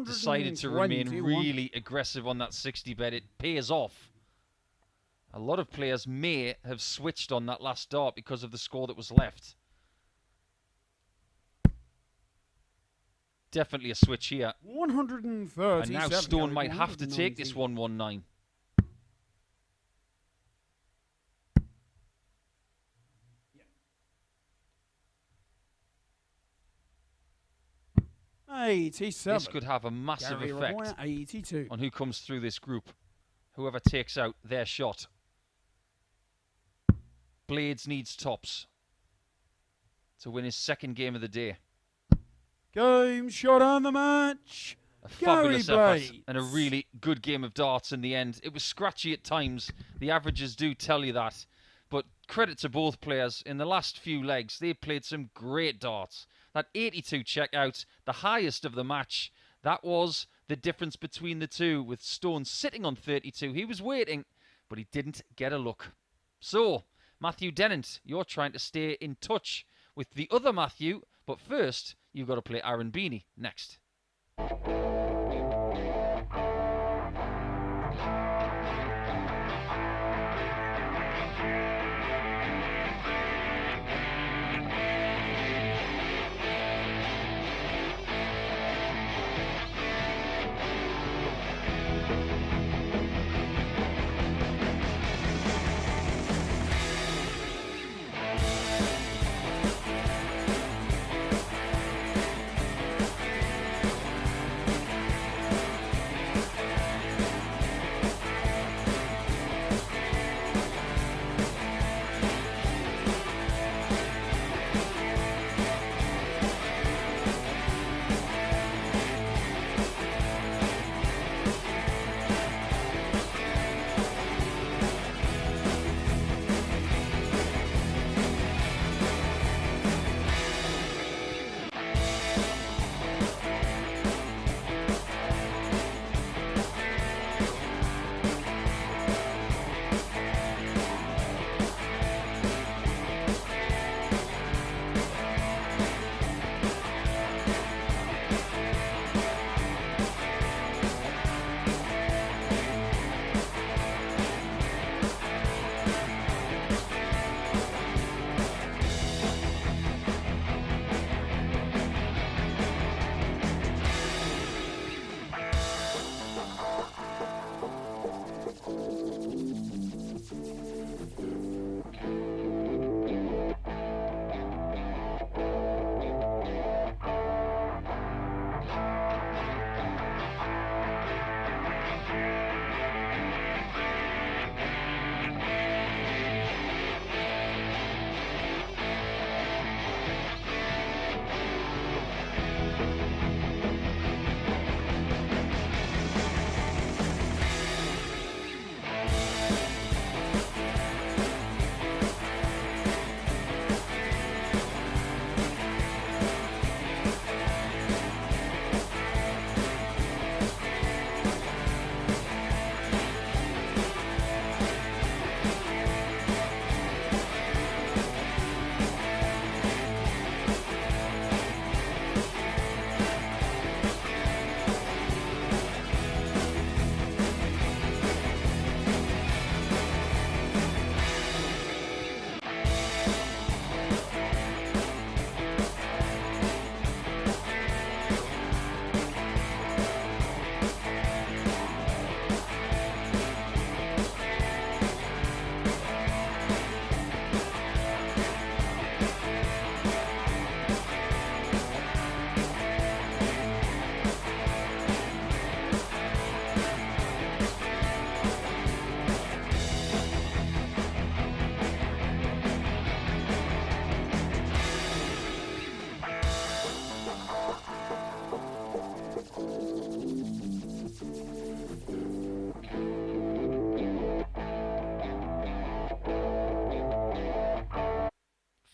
Speaker 1: Decided to remain really aggressive on that 60 bet. It pays off. A lot of players may have switched on that last dart because of the score that was left. Definitely a switch here.
Speaker 2: 130.
Speaker 1: And now Stone might have to take this 119.
Speaker 2: Yeah. 87.
Speaker 1: This could have a massive
Speaker 2: Gary
Speaker 1: effect
Speaker 2: Roy, 82.
Speaker 1: on who comes through this group. Whoever takes out their shot. Blades needs tops to win his second game of the day.
Speaker 2: Game shot on the match.
Speaker 1: A
Speaker 2: Gary
Speaker 1: fabulous effort
Speaker 2: Blades.
Speaker 1: and a really good game of darts in the end. It was scratchy at times. The averages do tell you that. But credit to both players. In the last few legs, they played some great darts. That 82 checkout, the highest of the match, that was the difference between the two, with Stone sitting on 32. He was waiting, but he didn't get a look. So, Matthew Dennant, you're trying to stay in touch with the other Matthew, but first, you've got to play Aaron Beanie next.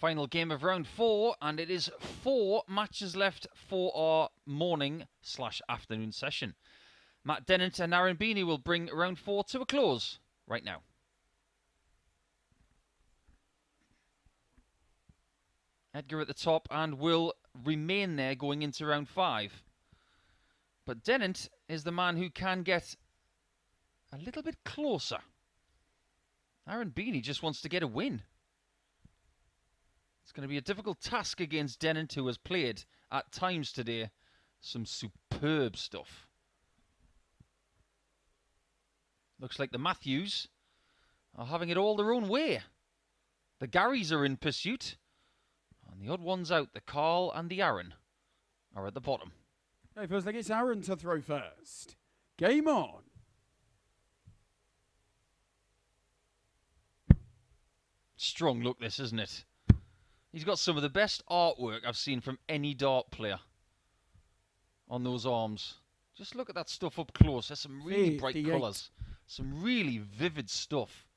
Speaker 1: Final game of round 4, and it is 4 matches left for our morning/afternoon session. Matt Dennant and Aaron Beanie will bring round 4 to a close right now. Edgar at the top and will remain there going into round 5. But Dennant is the man who can get a little bit closer. Aaron Beanie just wants to get a win. It's going to be a difficult task against Dennant, who has played at times today some superb stuff. Looks like the Matthews are having it all their own way. The Garys are in pursuit. And the odd ones out, the Carl and the Aaron, are at the bottom.
Speaker 2: Okay, feels like it's Aaron to throw first. Game on.
Speaker 1: Strong look this, isn't it? He's got some of the best artwork I've seen from any dart player on those arms. Just look at that stuff up close. There's some really bright colours. Some really vivid stuff.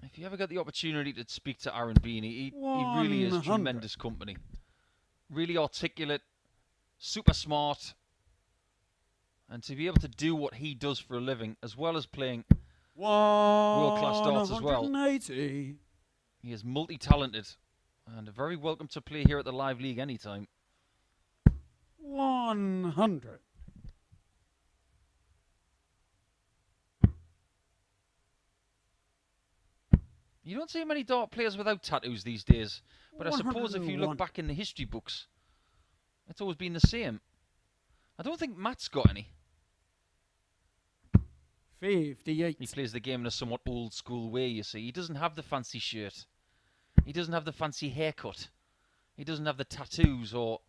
Speaker 1: If you ever get the opportunity to speak to Aaron Beanie, he really is tremendous company. Really articulate, super smart. And to be able to do what he does for a living, as well as playing world-class darts as well. He is multi-talented and very welcome to play here at the Live League anytime.
Speaker 2: 100.
Speaker 1: You don't see many dart players without tattoos these days, but I suppose if you look back in the history books, it's always been the same. I don't think Matt's got any.
Speaker 2: 58.
Speaker 1: He plays the game in a somewhat old school way, you see. He doesn't have the fancy shirt. He doesn't have the fancy haircut. He doesn't have the tattoos or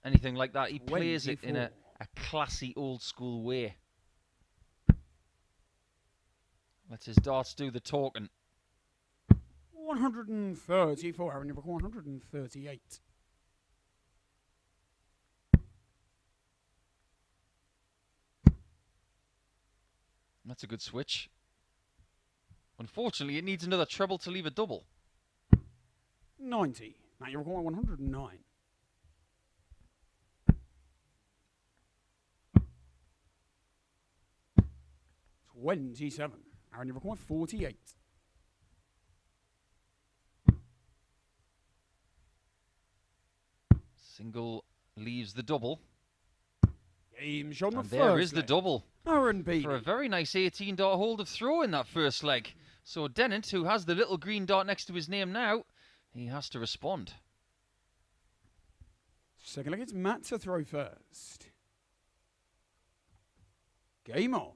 Speaker 1: anything like that. He plays it in a classy old school way. Let his darts do the talking.
Speaker 2: 134, Aaron. You've got 138.
Speaker 1: That's a good switch. Unfortunately, it needs another treble to leave a double.
Speaker 2: 90. Now you're going 109. $27. Aaron, you've got 48.
Speaker 1: Single leaves the double.
Speaker 2: Game shot on the
Speaker 1: And
Speaker 2: first
Speaker 1: there is the
Speaker 2: leg.
Speaker 1: double.
Speaker 2: Aaron Beanie.
Speaker 1: For a very nice 18 dart hold of throw in that first leg. So Dennant, who has the little green dart next to his name now, he has to respond.
Speaker 2: Second leg, it's Matt to throw first. Game on.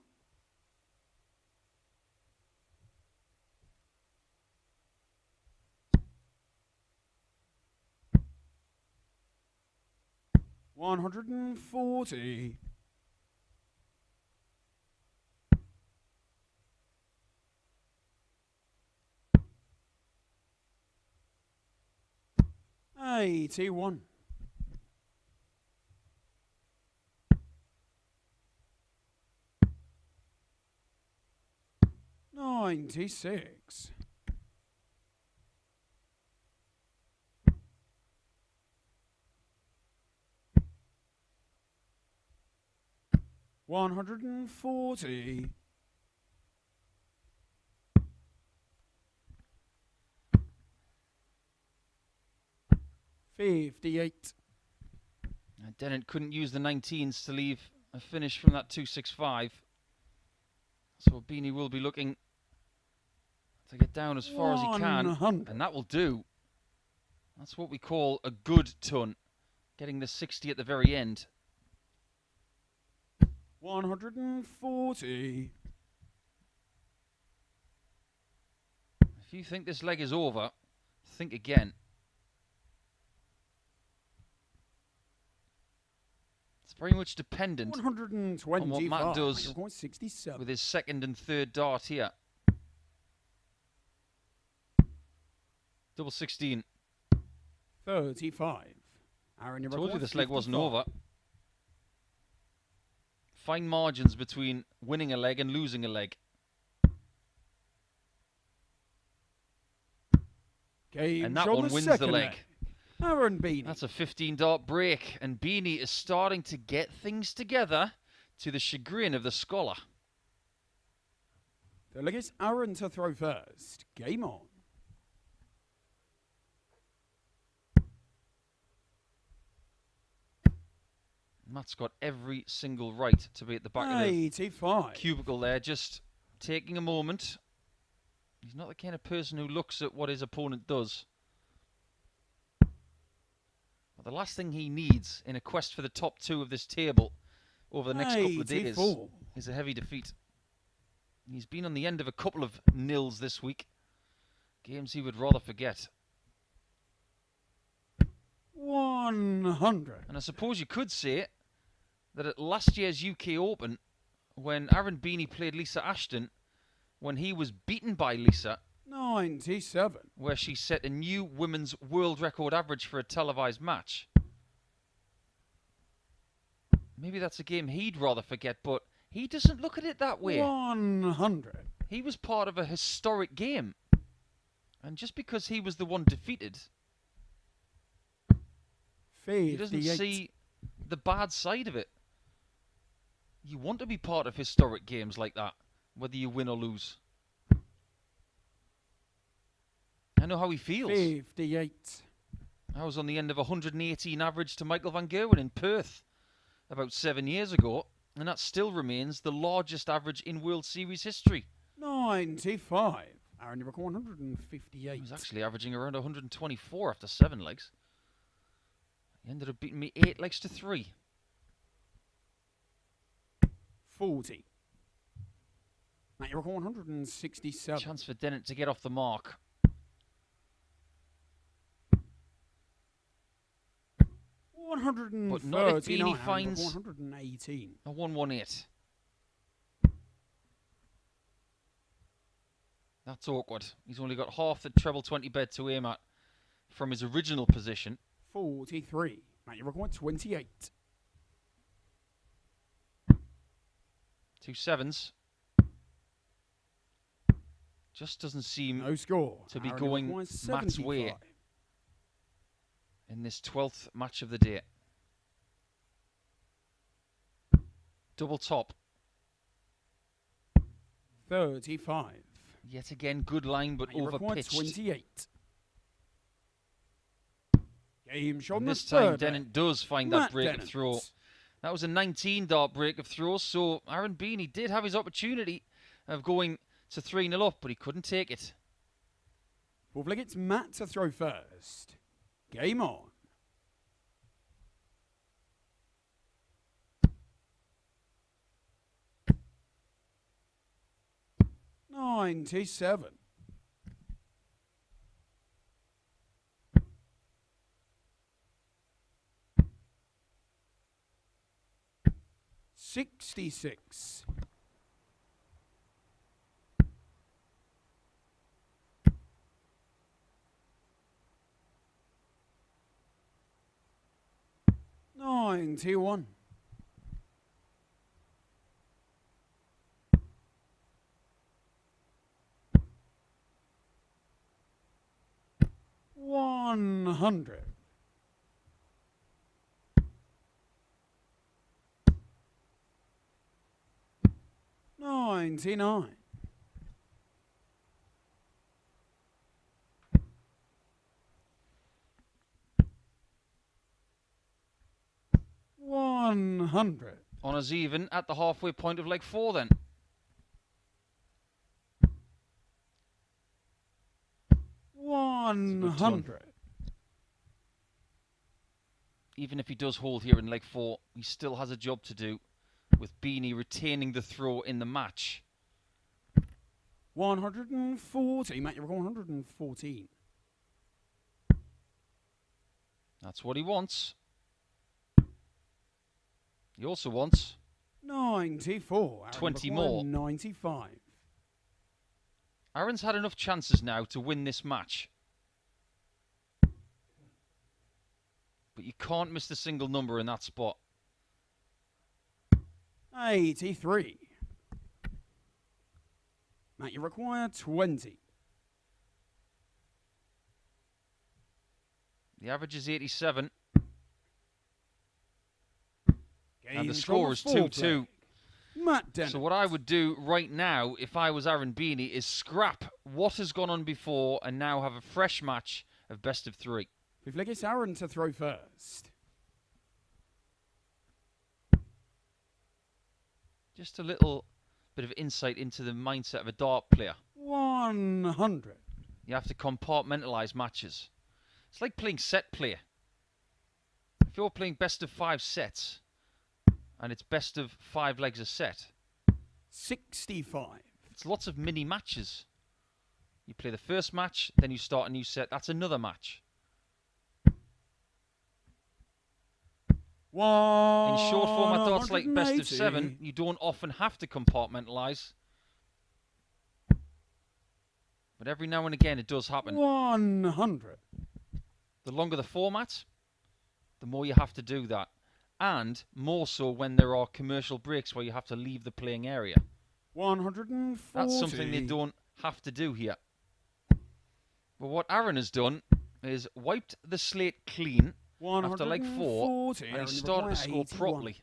Speaker 2: $140. $81. $96. $140. $58.
Speaker 1: Dennant couldn't use the 19s to leave a finish from that 265. So Beanie will be looking to get down as far as he can.
Speaker 2: 100.
Speaker 1: And that will do. That's what we call a good ton. Getting the 60 at the very end.
Speaker 2: 140.
Speaker 1: If you think this leg is over, think again. It's very much dependent
Speaker 2: 125.
Speaker 1: on what Matt does
Speaker 2: You're going 67.
Speaker 1: with his second and third dart here. Double 16.
Speaker 2: 35. Aaron, you're
Speaker 1: Told you
Speaker 2: going
Speaker 1: this leg wasn't
Speaker 2: 55.
Speaker 1: over. Fine margins between winning a leg and losing a leg.
Speaker 2: Game
Speaker 1: And that
Speaker 2: shot
Speaker 1: one
Speaker 2: the
Speaker 1: wins the
Speaker 2: second
Speaker 1: leg.
Speaker 2: Aaron Beanie.
Speaker 1: That's a 15-dart break, and Beanie is starting to get things together to the chagrin of the scholar.
Speaker 2: The leg is Aaron to throw first. Game on.
Speaker 1: Matt's got every single right to be at the back of the
Speaker 2: 85.
Speaker 1: cubicle there, just taking a moment. He's not the kind of person who looks at what his opponent does. But the last thing he needs in a quest for the top two of this table over the next couple of days
Speaker 2: 84.
Speaker 1: is a heavy defeat. He's been on the end of a couple of nils this week. Games he would rather forget.
Speaker 2: 100.
Speaker 1: And I suppose you could say that at last year's UK Open, when Aaron Beanie played Lisa Ashton, when he was beaten by Lisa,
Speaker 2: 97.
Speaker 1: where she set a new women's world record average for a televised match. Maybe that's a game he'd rather forget, but he doesn't look at it that way.
Speaker 2: 100.
Speaker 1: He was part of a historic game. And just because he was the one defeated, he doesn't
Speaker 2: 58.
Speaker 1: see the bad side of it. You want to be part of historic games like that, whether you win or lose. I know how he feels.
Speaker 2: 58.
Speaker 1: I was on the end of 118 average to Michael van Gerwen in Perth about 7 years ago, and that still remains the largest average in World Series history.
Speaker 2: 95. Aaron, you record 158.
Speaker 1: He was actually averaging around 124 after 7 legs. He ended up beating me 8 legs to 3.
Speaker 2: 40. Matt, you record 167.
Speaker 1: Chance for Dennant to get off the mark. But not if Beanie finds
Speaker 2: 118.
Speaker 1: a 118. That's awkward. He's only got half the treble 20 bed to aim at from his original position.
Speaker 2: 43. Matt, you record 28.
Speaker 1: 2 sevens. Just doesn't seem
Speaker 2: No score.
Speaker 1: to be
Speaker 2: Aaron,
Speaker 1: going
Speaker 2: you record
Speaker 1: Matt's
Speaker 2: 75.
Speaker 1: way in this 12th match of the day. Double top.
Speaker 2: 35.
Speaker 1: Yet again, good line, but
Speaker 2: Matt, you record
Speaker 1: over-pitched.
Speaker 2: 28. Game shot on
Speaker 1: And
Speaker 2: the
Speaker 1: this time,
Speaker 2: third.
Speaker 1: Dennant does find
Speaker 2: Matt
Speaker 1: that break of
Speaker 2: Dennant.
Speaker 1: throw. That was a 19-dart break of throw, so Aaron Beanie did have his opportunity of going to 3-0 up, but he couldn't take it.
Speaker 2: Fourth leg, it's Matt to throw first. Game on. $97. $66. $91. $100. $99. $100.
Speaker 1: Honours even at the halfway point of leg 4 then.
Speaker 2: $100.
Speaker 1: Even if he does hold here in leg 4, he still has a job to do with Beanie retaining the throw in the match.
Speaker 2: 140. Matt, you're 114.
Speaker 1: That's what he wants. He also wants
Speaker 2: 94. Aaron
Speaker 1: 20
Speaker 2: McGuire,
Speaker 1: more.
Speaker 2: 95.
Speaker 1: Aaron's had enough chances now to win this match. But you can't miss the single number in that spot.
Speaker 2: 83. Matt, you require 20.
Speaker 1: The average is 87. And the
Speaker 2: Games
Speaker 1: score
Speaker 2: on
Speaker 1: is
Speaker 2: the fourth
Speaker 1: 2-2.
Speaker 2: leg. Matt Dennant.
Speaker 1: So what I would do right now, if I was Aaron Beeney, is scrap what has gone on before and now have a fresh match of best of 3.
Speaker 2: Fifth leg, it's Aaron to throw first.
Speaker 1: Just a little bit of insight into the mindset of a dart player.
Speaker 2: 100.
Speaker 1: You have to compartmentalise matches. It's like playing set play. If you're playing best of 5 sets, and it's best of 5 legs a set,
Speaker 2: 65.
Speaker 1: it's lots of mini matches. You play the first match, then you start a new set. That's another match. In short format darts like best of 7, you don't often have to compartmentalise. But every now and again it does happen.
Speaker 2: 100.
Speaker 1: The longer the format, the more you have to do that. And more so when there are commercial breaks where you have to leave the playing area.
Speaker 2: 140.
Speaker 1: That's something they don't have to do here. But what Aaron has done is wiped the slate clean after leg 4, and he started to score properly.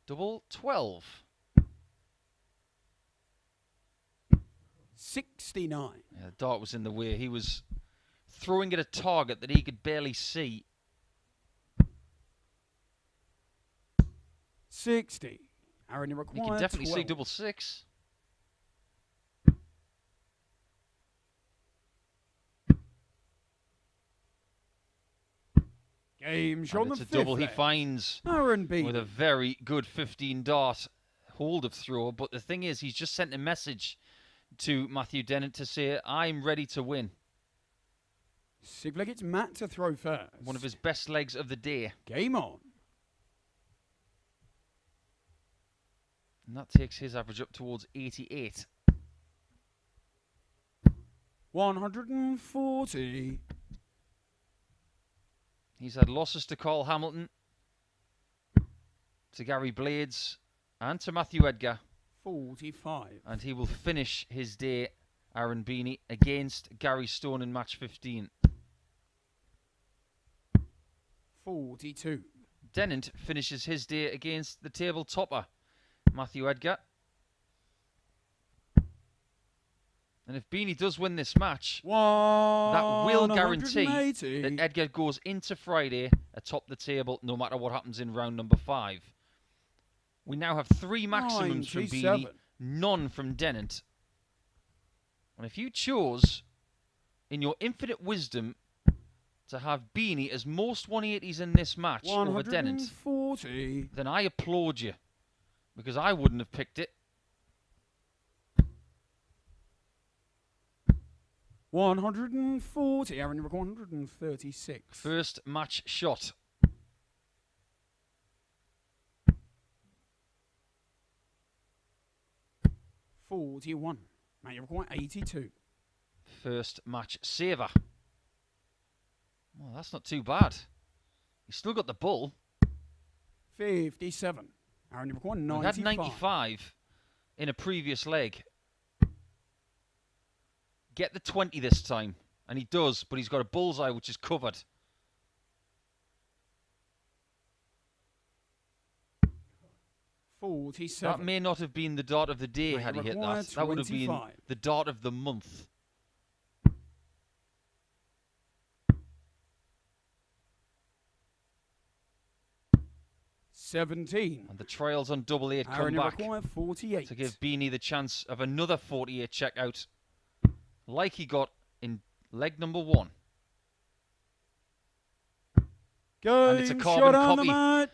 Speaker 1: Double 12.
Speaker 2: 69.
Speaker 1: Yeah, the dart was in the way. He was throwing at a target that he could barely see.
Speaker 2: 60. Aaron, you require
Speaker 1: You can definitely
Speaker 2: 12.
Speaker 1: see double 6.
Speaker 2: Game shot on
Speaker 1: And
Speaker 2: the
Speaker 1: it's a double
Speaker 2: fifth
Speaker 1: he
Speaker 2: leg.
Speaker 1: finds
Speaker 2: Aaron Beanie.
Speaker 1: with a very good 15 dart hold of throw. But the thing is, he's just sent a message to Matthew Dennant to say, I'm ready to win.
Speaker 2: Sixth leg, it's Matt to throw first.
Speaker 1: One of his best legs of the day.
Speaker 2: Game on.
Speaker 1: And that takes his average up towards 88.
Speaker 2: 140.
Speaker 1: He's had losses to Carl Hamilton, to Gary Blades, and to Matthew Edgar.
Speaker 2: 45.
Speaker 1: And he will finish his day, Aaron Beanie, against Gary Stone in match 15.
Speaker 2: 42.
Speaker 1: Dennant finishes his day against the table topper, Matthew Edgar. And if Beanie does win this match, that will guarantee that Edgar goes into Friday atop the table no matter what happens in round number 5. We now have 3 maximums from Beanie, none from Dennant. And if you chose, in your infinite wisdom, to have Beanie as most 180s in this match over Dennant, then I applaud you, because I wouldn't have picked it.
Speaker 2: 140. Aaron, you record 136.
Speaker 1: First match shot.
Speaker 2: $41. Mate, you record 82.
Speaker 1: First match saver. Well, that's not too bad. He's still got the bull.
Speaker 2: 57. Aaron, you record
Speaker 1: He
Speaker 2: 95.
Speaker 1: had 95 in a previous leg. Get the 20 this time. And he does, but he's got a bullseye which is covered. That may not have been the dart of the day had he hit that. That would have been the dart of the month.
Speaker 2: $17.
Speaker 1: And the trials on double 8 come back
Speaker 2: 48.
Speaker 1: to give Beanie the chance of another 48 checkout, like he got in leg number 1. And it's a carbon copy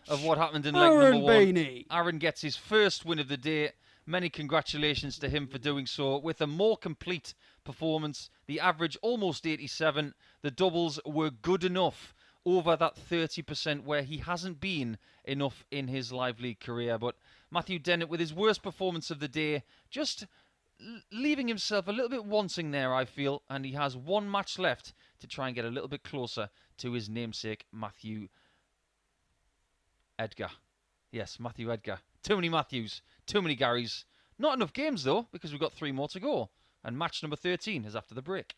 Speaker 1: of what happened in leg number 1.
Speaker 2: Beanie.
Speaker 1: Aaron gets his first win of the day. Many congratulations to him for doing so. With a more complete performance, the average almost 87. The doubles were good enough over that 30% where he hasn't been enough in his live league career. But Matthew Dennant, with his worst performance of the day, just leaving himself a little bit wanting there, I feel. And he has 1 match left to try and get a little bit closer to his namesake, Matthew Edgar. Yes, Matthew Edgar. Too many Matthews, too many Garys. Not enough games, though, because we've got 3 more to go. And match number 13 is after the break.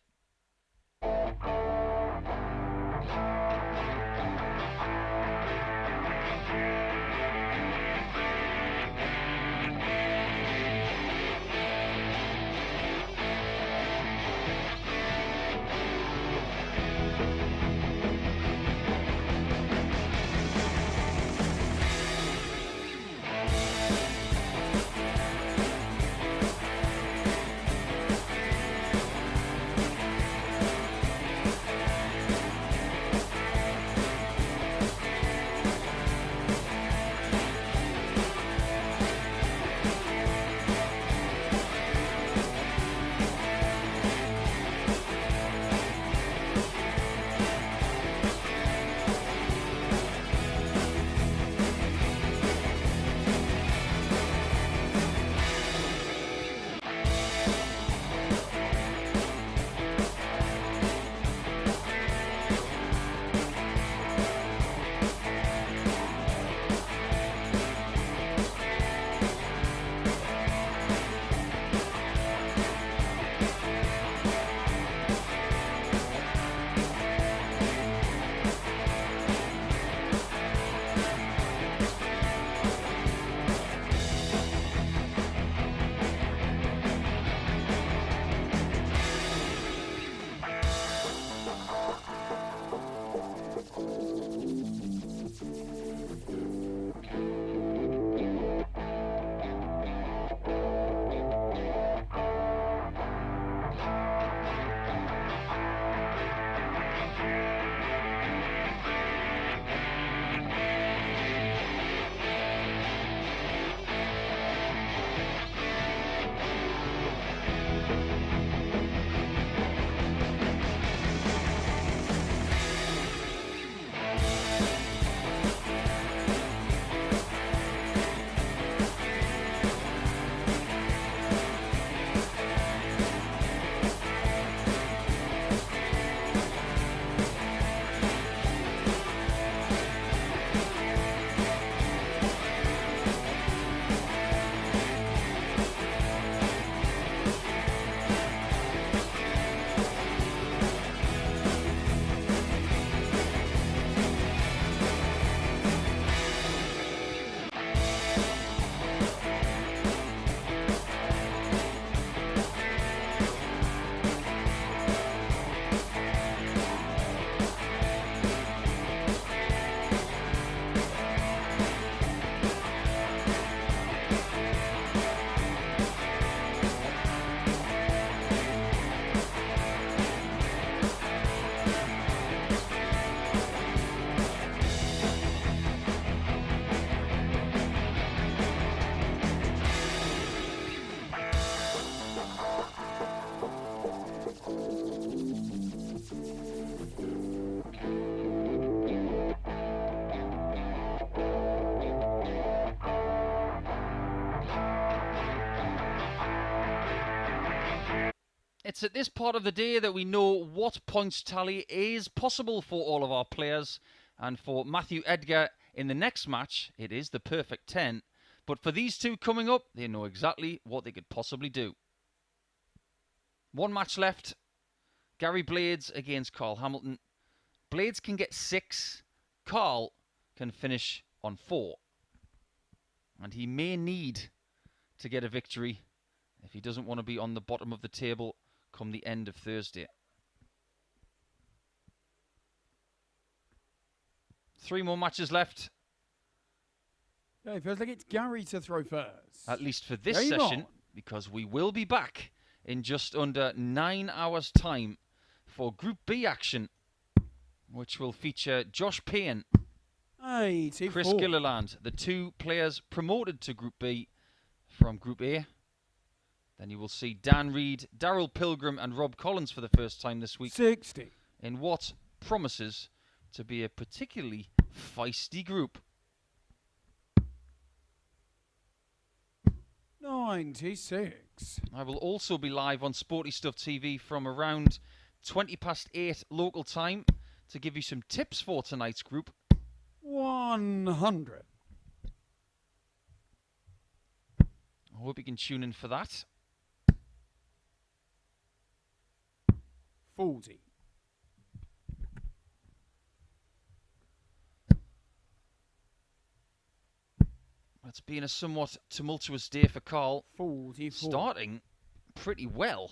Speaker 1: It's at this part of the day that we know what points tally is possible for all of our players. And for Matthew Edgar in the next match, it is the perfect 10. But for these two coming up, they know exactly what they could possibly do. One match left. Gary Blades against Carl Hamilton. Blades can get 6. Carl can finish on 4. And he may need to get a victory if he doesn't want to be on the bottom of the table come the end of Thursday. 3 more matches left.
Speaker 2: Yeah, it feels like it's Gary to throw first.
Speaker 1: At least for this
Speaker 2: Game
Speaker 1: session,
Speaker 2: on.
Speaker 1: because we will be back in just under 9 hours' time for Group B action, which will feature Josh Payne, Chris Gilliland, the 2 players promoted to Group B from Group A. Then you will see Dan Reed, Daryl Pilgrim and Rob Collins for the first time this week
Speaker 2: 60.
Speaker 1: in what promises to be a particularly feisty group.
Speaker 2: 96.
Speaker 1: I will also be live on Sporty Stuff TV from around 8:20 local time to give you some tips for tonight's group.
Speaker 2: 100.
Speaker 1: I hope you can tune in for that.
Speaker 2: 40.
Speaker 1: It's been a somewhat tumultuous day for Carl.
Speaker 2: 44.
Speaker 1: Starting pretty well.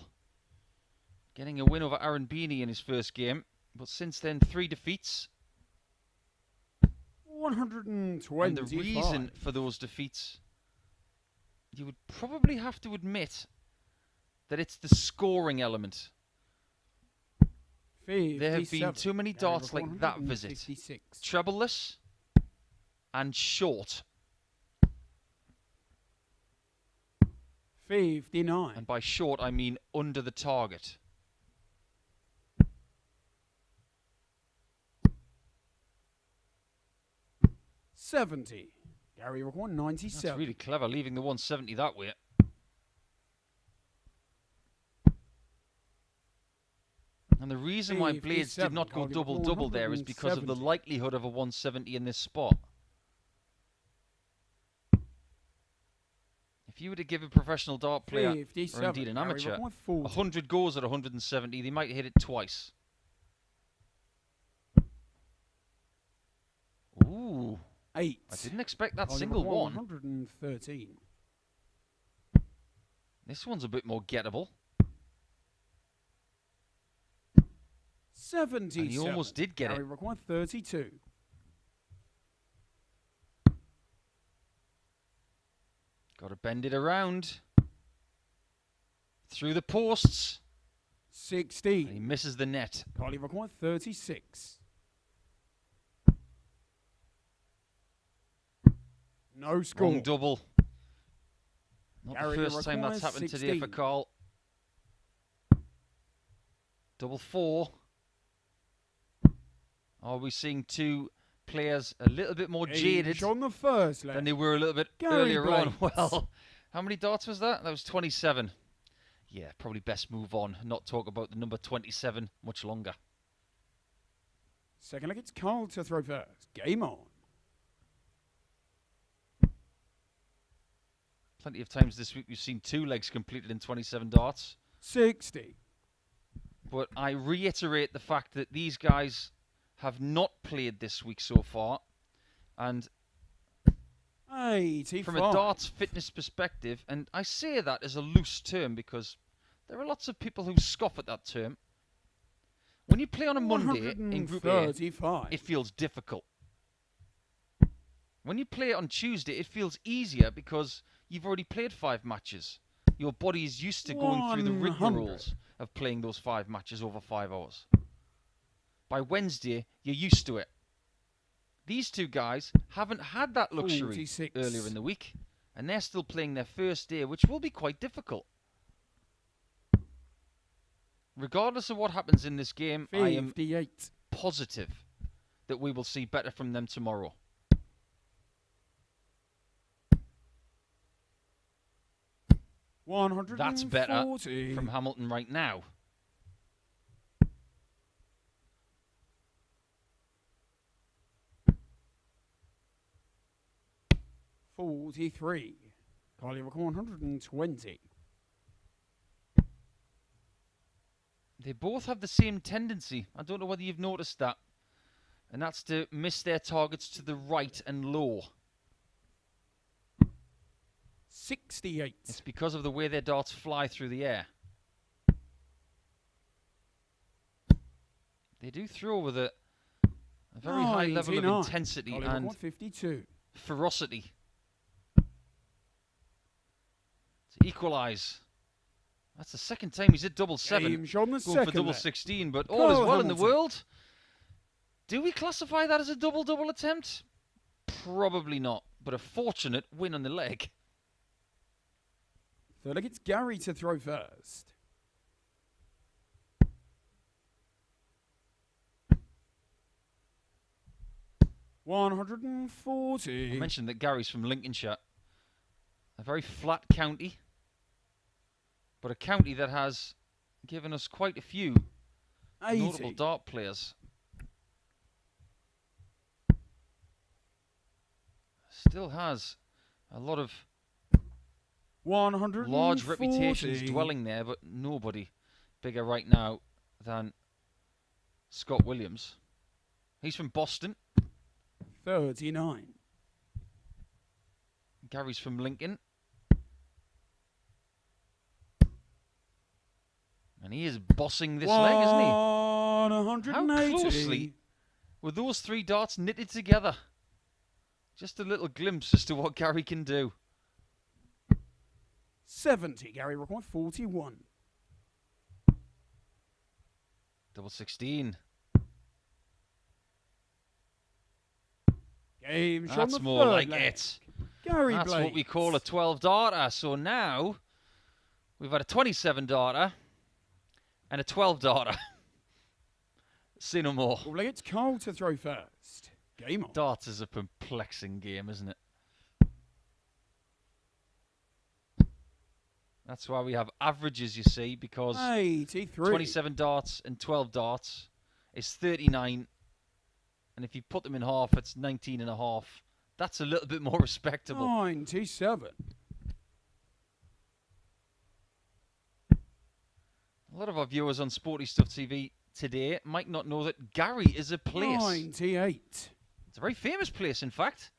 Speaker 1: Getting a win over Aaron Beanie in his first game. But since then, 3 defeats.
Speaker 2: 125.
Speaker 1: And the reason for those defeats, you would probably have to admit that it's the scoring element.
Speaker 2: 57.
Speaker 1: There have been too many
Speaker 2: Gary
Speaker 1: darts
Speaker 2: with
Speaker 1: like that visit.
Speaker 2: 156.
Speaker 1: Trebleless and short.
Speaker 2: 59.
Speaker 1: And by short, I mean under the target.
Speaker 2: $70. Gary with 197.
Speaker 1: That's really clever, leaving the 170 that way. And the reason why Blades did not go double-double there is because of the likelihood of a 170 in this spot. If you were to give a professional dart player, or indeed an amateur, 100 goes at 170, they might hit it twice. Ooh.
Speaker 2: 8.
Speaker 1: I didn't expect that single one.
Speaker 2: 113.
Speaker 1: This one's a bit more gettable.
Speaker 2: 77.
Speaker 1: And he almost did get it.
Speaker 2: 32.
Speaker 1: Got to bend it around. Through the posts.
Speaker 2: 16.
Speaker 1: And he misses the net.
Speaker 2: Carly required 36. No score.
Speaker 1: Wrong double. Not
Speaker 2: Gary
Speaker 1: the first time that's happened
Speaker 2: 16.
Speaker 1: today for Carl. Double 4. Are we seeing two players a little bit more jaded
Speaker 2: on the first leg
Speaker 1: than they were a little bit
Speaker 2: Gary
Speaker 1: earlier on?
Speaker 2: Blades.
Speaker 1: Well, how many darts was that? That was 27. Yeah, probably best move on, not talk about the number 27 much longer.
Speaker 2: Second leg, it's Carl to throw first. Game on.
Speaker 1: Plenty of times this week we've seen 2 legs completed in 27 darts.
Speaker 2: 60.
Speaker 1: But I reiterate the fact that these guys have not played this week so far. And
Speaker 2: 85.
Speaker 1: from a darts fitness perspective, and I say that as a loose term because there are lots of people who scoff at that term. When you play on a Monday in Group A, it feels difficult. When you play it on Tuesday, it feels easier because you've already played 5 matches. Your body is used to going through the rigmaroles of playing those 5 matches over 5 hours. By Wednesday, you're used to it. These two guys haven't had that luxury
Speaker 2: 46.
Speaker 1: earlier in the week, and they're still playing their first day, which will be quite difficult. Regardless of what happens in this game,
Speaker 2: 58.
Speaker 1: I am positive that we will see better from them tomorrow. That's better from Hamilton right now.
Speaker 2: $43. Carly Rock 120.
Speaker 1: They both have the same tendency. I don't know whether you've noticed that. And that's to miss their targets to the right and low.
Speaker 2: 68.
Speaker 1: It's because of the way their darts fly through the air. They do throw with a very high level of intensity and
Speaker 2: 52.
Speaker 1: ferocity. To equalise. That's the second time he's hit double 7. Going for double 16, but all is well in the world. Do we classify that as a double-double attempt? Probably not, but a fortunate win on the leg.
Speaker 2: Third leg, it's Gary to throw first. $140.
Speaker 1: I mentioned that Gary's from Lincolnshire. A very flat county, but a county that has given us quite a few
Speaker 2: 80.
Speaker 1: notable dart players. Still has a lot of large reputations dwelling there, but nobody bigger right now than Scott Williams. He's from Boston.
Speaker 2: 39.
Speaker 1: Gary's from Lincoln. And he is bossing this leg, isn't he?
Speaker 2: 180.
Speaker 1: How closely were those three darts knitted together? Just a little glimpse as to what Gary can do.
Speaker 2: 70. Gary required 41.
Speaker 1: Double 16.
Speaker 2: Game shot on
Speaker 1: That's
Speaker 2: the
Speaker 1: more
Speaker 2: third
Speaker 1: like
Speaker 2: leg.
Speaker 1: it.
Speaker 2: Gary
Speaker 1: That's
Speaker 2: Blades.
Speaker 1: what we call a 12 darter. So now we've had a 27 darter and a 12 darter. Say no more.
Speaker 2: Well, it's Cole to throw first. Game on.
Speaker 1: Darts is a perplexing game, isn't it? That's why we have averages, you see, because
Speaker 2: 83.
Speaker 1: 27 darts and 12 darts is 39. And if you put them in half, it's 19 and a half. That's a little bit more respectable.
Speaker 2: 97.
Speaker 1: A lot of our viewers on Sporty Stuff TV today might not know that Gary is a place.
Speaker 2: 98.
Speaker 1: It's a very famous place, in fact.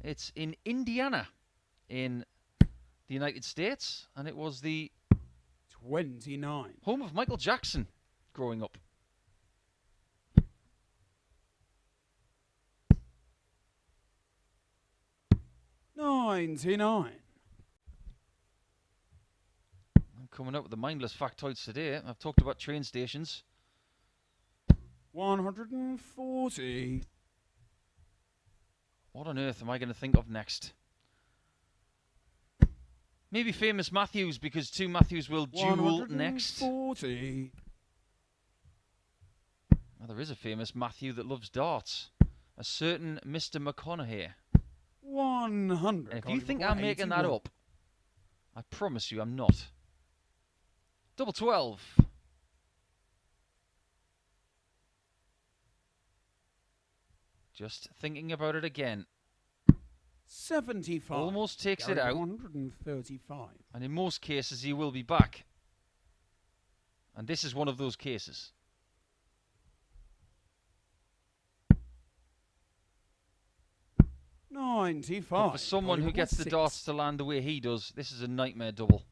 Speaker 1: It's in Indiana, in the United States, and it was the
Speaker 2: 29.
Speaker 1: home of Michael Jackson growing up.
Speaker 2: $99.
Speaker 1: I'm coming up with the mindless factoids today. I've talked about train stations.
Speaker 2: 140.
Speaker 1: What on earth am I going to think of next? Maybe famous Matthews, because two Matthews will duel next.
Speaker 2: 140.
Speaker 1: Now, there is a famous Matthew that loves darts. A certain Mr. McConaughey.
Speaker 2: 100.
Speaker 1: And if you think I'm making that up, I promise you I'm not. Double 12. Just thinking about it again.
Speaker 2: 75.
Speaker 1: Almost takes
Speaker 2: Gary,
Speaker 1: it out.
Speaker 2: 135.
Speaker 1: And in most cases, he will be back. And this is one of those cases. But
Speaker 2: 95.
Speaker 1: for someone who
Speaker 2: Gary,
Speaker 1: gets the
Speaker 2: 106.
Speaker 1: darts to land the way he does, this is a nightmare double.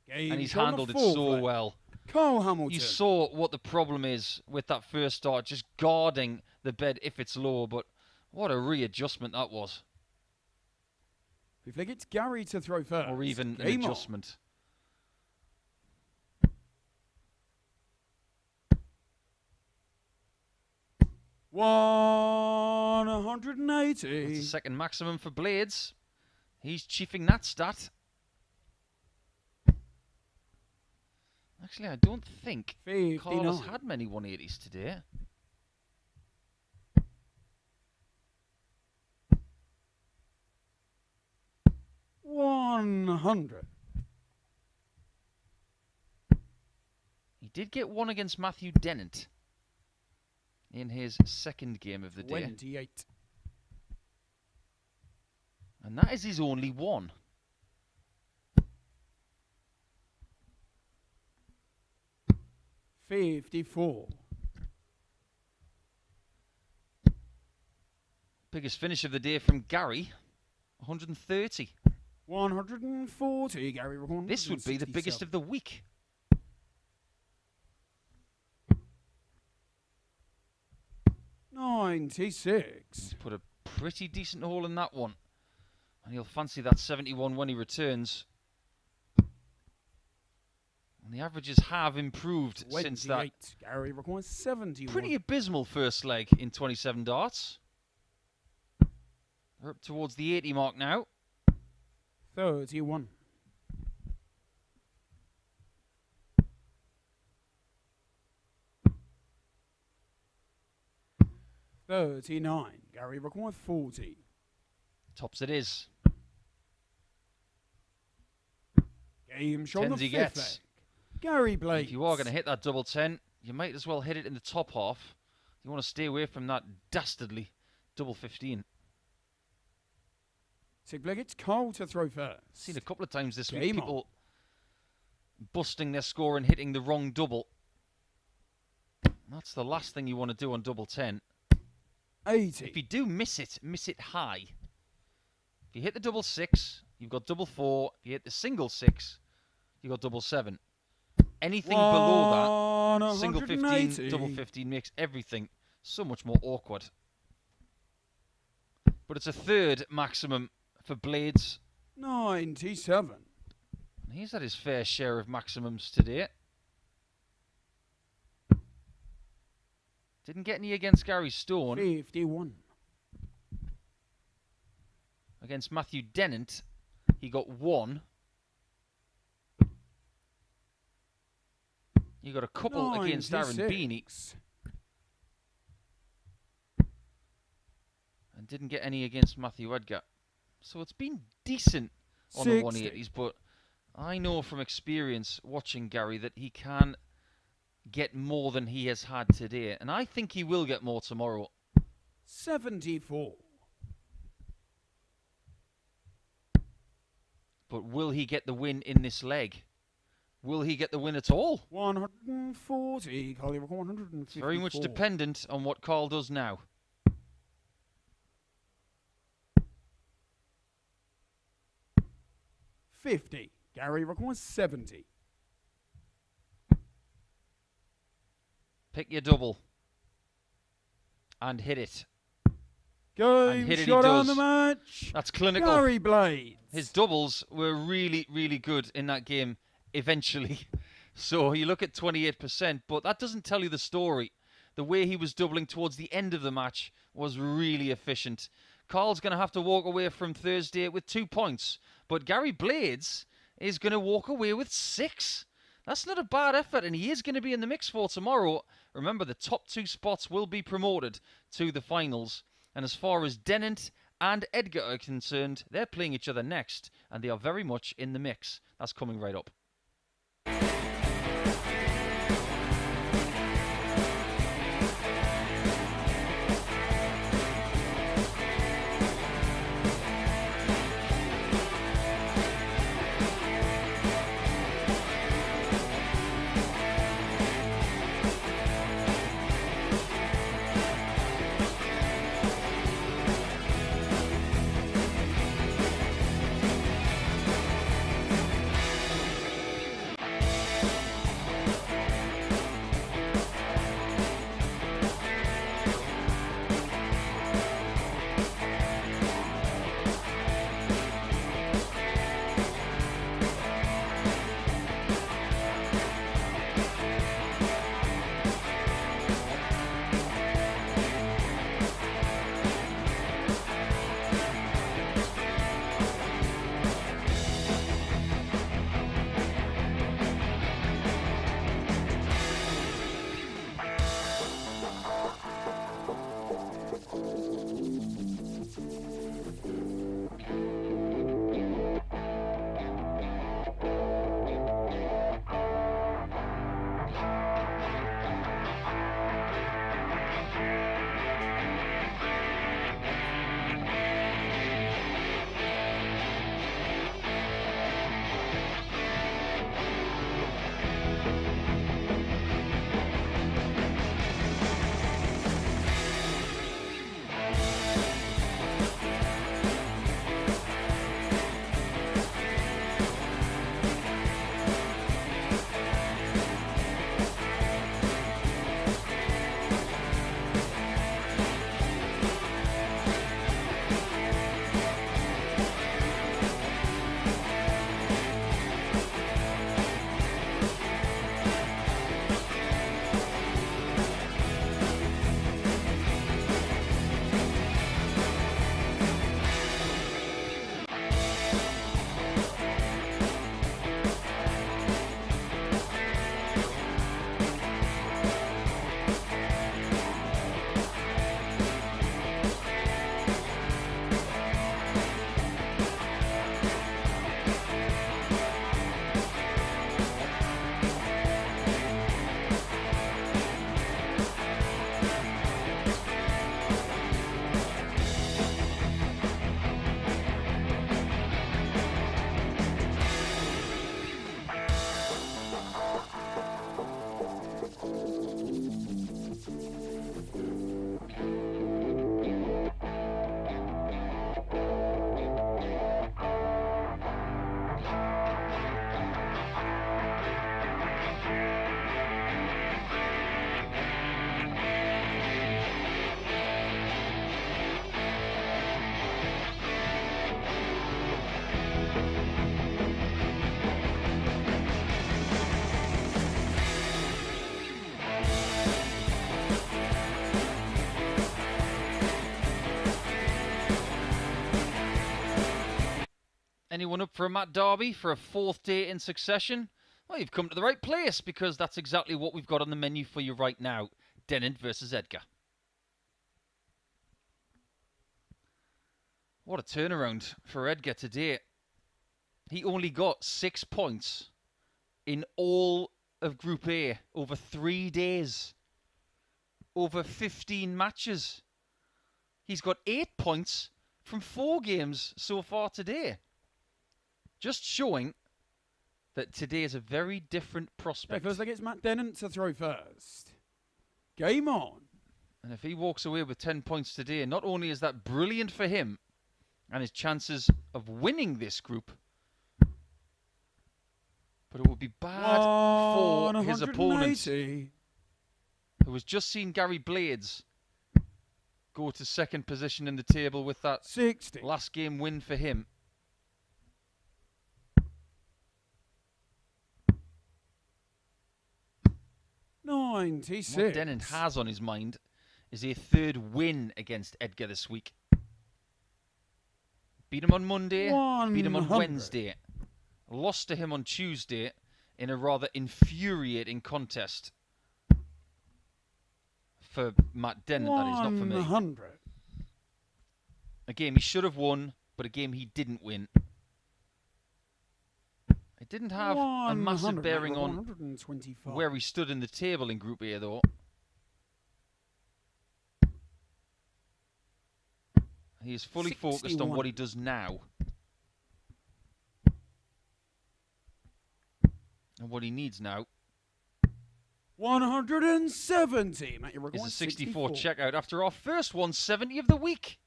Speaker 2: Game
Speaker 1: And he's
Speaker 2: shot on the
Speaker 1: handled it
Speaker 2: fourth
Speaker 1: so
Speaker 2: leg.
Speaker 1: well.
Speaker 2: Cole Hamilton.
Speaker 1: You saw what the problem is with that first dart, just guarding the bed if it's low, but what a readjustment that was.
Speaker 2: We think it's Gary to throw first.
Speaker 1: Or even an
Speaker 2: Game on.
Speaker 1: adjustment. That's
Speaker 2: 180.
Speaker 1: the second maximum for Blades. He's chiefing that stat. Actually, I don't think
Speaker 2: 59.
Speaker 1: Carlos had many 180s today.
Speaker 2: $100.
Speaker 1: He did get one against Matthew Dennant in his second game of the day.
Speaker 2: 28.
Speaker 1: And that is his only one.
Speaker 2: $54.
Speaker 1: Biggest finish of the day from Gary, 130.
Speaker 2: 140. Gary.
Speaker 1: This would be the biggest of the week.
Speaker 2: $96.
Speaker 1: Put a pretty decent hole in that one. And he'll fancy that 71 when he returns. And the averages have improved since that
Speaker 2: 28. Gary requires 71.
Speaker 1: pretty abysmal first leg in 27 darts. We're up towards the 80 mark now.
Speaker 2: 31. $39. Gary requires 40.
Speaker 1: Tops it is.
Speaker 2: Game shot on the
Speaker 1: Tens he
Speaker 2: fifth
Speaker 1: gets.
Speaker 2: leg. Gary Blades.
Speaker 1: If you are going to hit that double 10, you might as well hit it in the top half. You want to stay away from that dastardly double 15.
Speaker 2: Sig leg, it's Cole to throw first.
Speaker 1: Seen a couple of times this week
Speaker 2: Game on.
Speaker 1: people busting their score and hitting the wrong double. That's the last thing you want to do on double 10.
Speaker 2: 80.
Speaker 1: If you do miss it high. If you hit the double 6, you've got double 4. If you hit the single 6, you've got double 7. Anything below that, single 15, double 15 makes everything so much more awkward. But it's a third maximum for Blades.
Speaker 2: 97.
Speaker 1: He's had his fair share of maximums today. Didn't get any against Gary Stone.
Speaker 2: 51.
Speaker 1: Against Matthew Dennant, he got 1. You got a couple against Aaron Beanie. And didn't get any against Matthew Edgar. So it's been decent on the 180s, but I know from experience watching Gary that he can get more than he has had today. And I think he will get more tomorrow.
Speaker 2: 74.
Speaker 1: But will he get the win in this leg? Will he get the win at all?
Speaker 2: 140. Carl, you reckon 154.
Speaker 1: It's very much dependent on what Carl does now.
Speaker 2: $50. Gary reckons 70.
Speaker 1: Pick your double. And hit it.
Speaker 2: Game shot on the match.
Speaker 1: That's clinical.
Speaker 2: Gary Blades.
Speaker 1: His doubles were really, really good in that game eventually. So you look at 28%, but that doesn't tell you the story. The way he was doubling towards the end of the match was really efficient. Carl's going to have to walk away from Thursday with 2 points, but Gary Blades is going to walk away with 6. That's not a bad effort, and he is going to be in the mix for tomorrow. Remember, the top 2 spots will be promoted to the finals. And as far as Dennant and Edgar are concerned, they're playing each other next, and they are very much in the mix. That's coming right up. Anyone up for a Matt Derby for a 4th day in succession? Well, you've come to the right place because that's exactly what we've got on the menu for you right now. Dennant versus Edgar. What a turnaround for Edgar today. He only got 6 points in all of Group A over 3 days. Over 15 matches. He's got 8 points from 4 games so far today. Just showing that today is a very different prospect.
Speaker 2: It feels like it's Matt Dennant to throw first. Game on.
Speaker 1: And if he walks away with 10 points today, not only is that brilliant for him and his chances of winning this group, but it would be bad for his opponent, who has just seen Gary Blades go to 2nd position in the table with that
Speaker 2: 60.
Speaker 1: last game win for him.
Speaker 2: 96.
Speaker 1: What Dennant has on his mind is a 3rd win against Edgar this week. Beat him on Monday, beat him on Wednesday. Lost to him on Tuesday in a rather infuriating contest. For Matt Dennant, that is, not for me.
Speaker 2: 100.
Speaker 1: A game he should have won, but a game he didn't win. It didn't have a massive bearing on where he stood in the table in Group A, though. He is fully focused on what he does now. And what he needs now
Speaker 2: 170. Matt,
Speaker 1: is a 64 checkout after our first 170 of the week.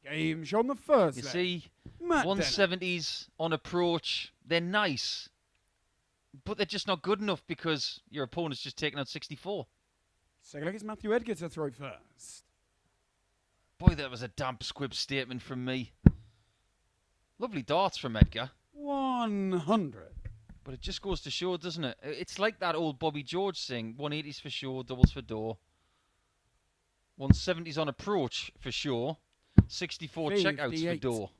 Speaker 2: Game show on the first
Speaker 1: You
Speaker 2: leg.
Speaker 1: see,
Speaker 2: Matt
Speaker 1: 170s on approach, they're nice. But they're just not good enough because your opponent's just taken out 64.
Speaker 2: Second leg is Matthew Edgar to throw first.
Speaker 1: Boy, that was a damp squib statement from me. Lovely darts from Edgar.
Speaker 2: 100.
Speaker 1: But it just goes to show, doesn't it? It's like that old Bobby George thing. 180s for sure, doubles for door. 170s on approach for sure. 64 checkouts for
Speaker 2: 58.
Speaker 1: door.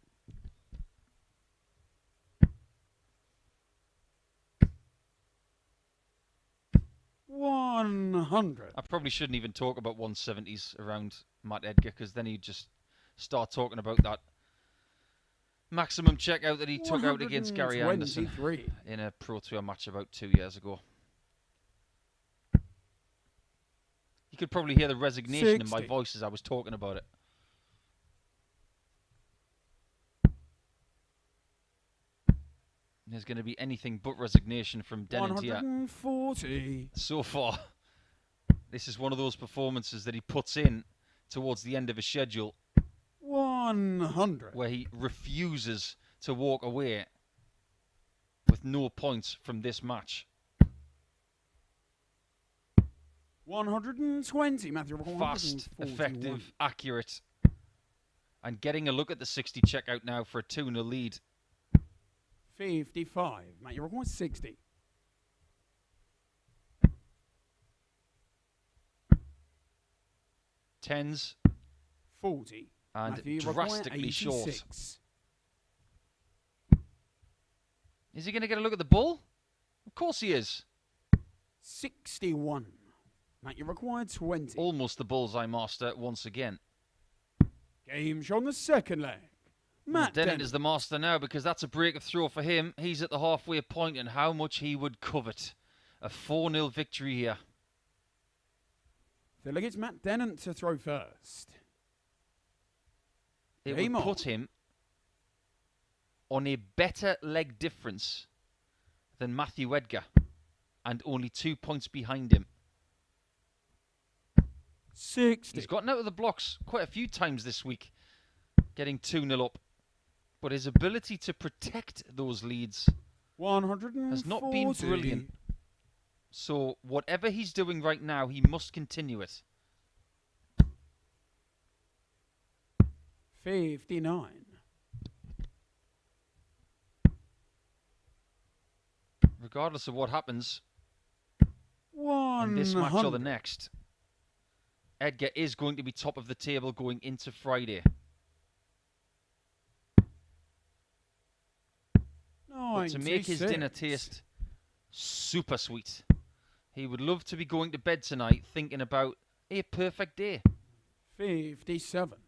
Speaker 1: I probably shouldn't even talk about 170s around Matt Edgar, because then he'd just start talking about that maximum checkout that he took out against Gary Anderson in a Pro Tour match about 2 years ago. You could probably hear the resignation in my voice as I was talking about it. There's going to be anything but resignation from Dennant here.
Speaker 2: 140.
Speaker 1: So far, this is one of those performances that he puts in towards the end of a schedule
Speaker 2: 100.
Speaker 1: where he refuses to walk away with no points from this match.
Speaker 2: 120. Matthew,
Speaker 1: Fast,
Speaker 2: 141.
Speaker 1: effective, accurate. And getting a look at the 60 checkout now for a 2-0 lead.
Speaker 2: 55. Matt, you're recording 60.
Speaker 1: Tens
Speaker 2: 40.
Speaker 1: and
Speaker 2: Matthew,
Speaker 1: drastically short.
Speaker 2: 86.
Speaker 1: Is he going to get a look at the bull? Of course he is.
Speaker 2: 61. Matt, you required 20.
Speaker 1: Almost the bullseye master once again.
Speaker 2: Game show on the second leg. Matt
Speaker 1: Dennant is the master now, because that's a break of throw for him. He's at the halfway point, and how much he would covet a 4-0 victory here.
Speaker 2: Feel like it's Matt Dennant to throw first.
Speaker 1: It would put him on a better leg difference than Matthew Edgar, and only 2 points behind him.
Speaker 2: 60.
Speaker 1: He's gotten out of the blocks quite a few times this week, getting 2-0 up. But his ability to protect those leads
Speaker 2: 140.
Speaker 1: has not been brilliant. So whatever he's doing right now, he must continue it.
Speaker 2: 59.
Speaker 1: Regardless of what happens
Speaker 2: 100.
Speaker 1: in this match or the next, Edgar is going to be top of the table going into Friday. But to make his dinner taste super sweet, he would love to be going to bed tonight thinking about a perfect day.
Speaker 2: 57.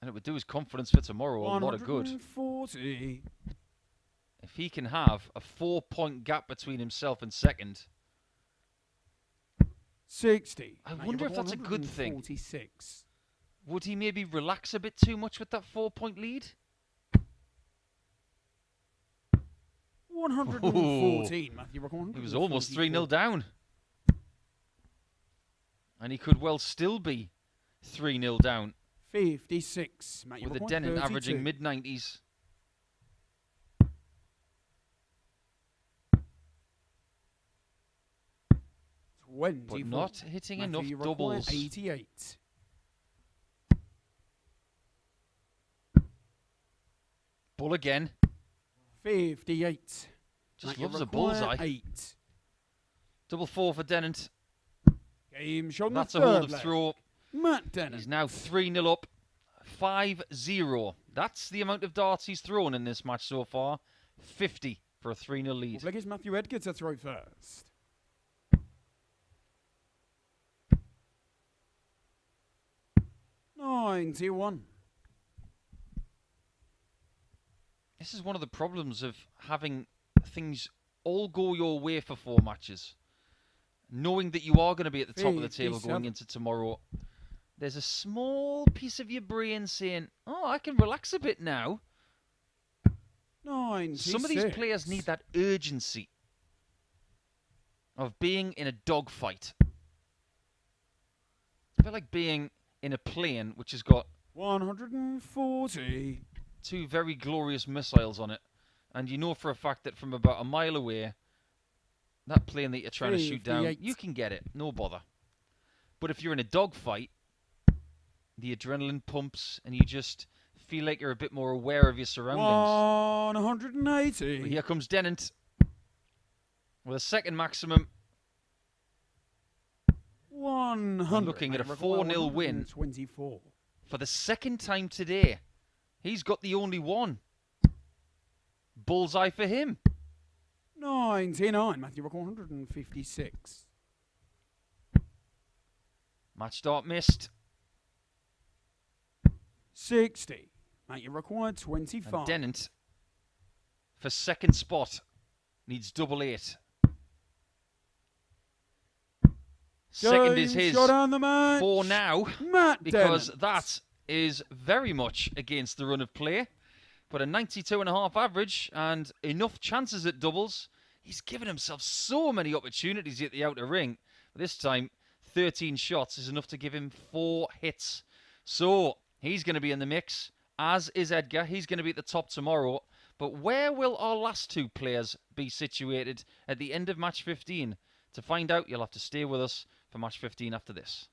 Speaker 1: And it would do his confidence for tomorrow a lot of good.
Speaker 2: 140.
Speaker 1: If he can have a 4-point gap between himself and second.
Speaker 2: 60.
Speaker 1: I wonder if that's a good thing.
Speaker 2: 46.
Speaker 1: Would he maybe relax a bit too much with that 4-point lead?
Speaker 2: 114. Matthew Rock,
Speaker 1: He was almost 3-0 down. And he could well still be 3-0 down.
Speaker 2: 56. Matthew
Speaker 1: With
Speaker 2: Rock,
Speaker 1: a Dennant
Speaker 2: 32.
Speaker 1: averaging mid-90s. But not hitting enough doubles.
Speaker 2: 88.
Speaker 1: Bull again.
Speaker 2: 58.
Speaker 1: Just loves a bullseye.
Speaker 2: 8.
Speaker 1: Double 4 for Dennant.
Speaker 2: Game shown.
Speaker 1: That's a hold of throw.
Speaker 2: Matt Dennant.
Speaker 1: He's now 3-0 up. 5-0. That's the amount of darts he's thrown in this match so far. 50 for a 3-0 lead.
Speaker 2: Like it's Matthew Edgar to throw first. $91.
Speaker 1: This is one of the problems of having things all go your way for 4 matches. Knowing that you are going to be at the top of the table going into tomorrow, there's a small piece of your brain saying, oh, I can relax a bit now.
Speaker 2: 96.
Speaker 1: Some of these players need that urgency of being in a dogfight. It's a bit like being in a plane which has got
Speaker 2: 140.
Speaker 1: 2 very glorious missiles on it, and you know for a fact that from about a mile away, that plane that you're trying to shoot down, you can get it, no bother. But if you're in a dogfight, the adrenaline pumps and you just feel like you're a bit more aware of your surroundings.
Speaker 2: 180.
Speaker 1: Well, here comes Dennant with a second maximum.
Speaker 2: 100.
Speaker 1: Looking at a 4-0 win
Speaker 2: 24.
Speaker 1: for the second time today. He's got the only one. Bullseye for him.
Speaker 2: 99. Matthew Rock, 156.
Speaker 1: Match start missed.
Speaker 2: 60. Matthew required 25.
Speaker 1: And Dennant, for second spot, needs double 8. Second is his.
Speaker 2: Shot on the match.
Speaker 1: 4 now.
Speaker 2: Matt
Speaker 1: because
Speaker 2: Dennant.
Speaker 1: that is very much against the run of play. But a 92.5 average and enough chances at doubles. He's given himself so many opportunities at the outer ring. This time, 13 shots is enough to give him 4 hits. So, he's going to be in the mix, as is Edgar. He's going to be at the top tomorrow. But where will our last 2 players be situated at the end of match 15? To find out, you'll have to stay with us for match 15 after this.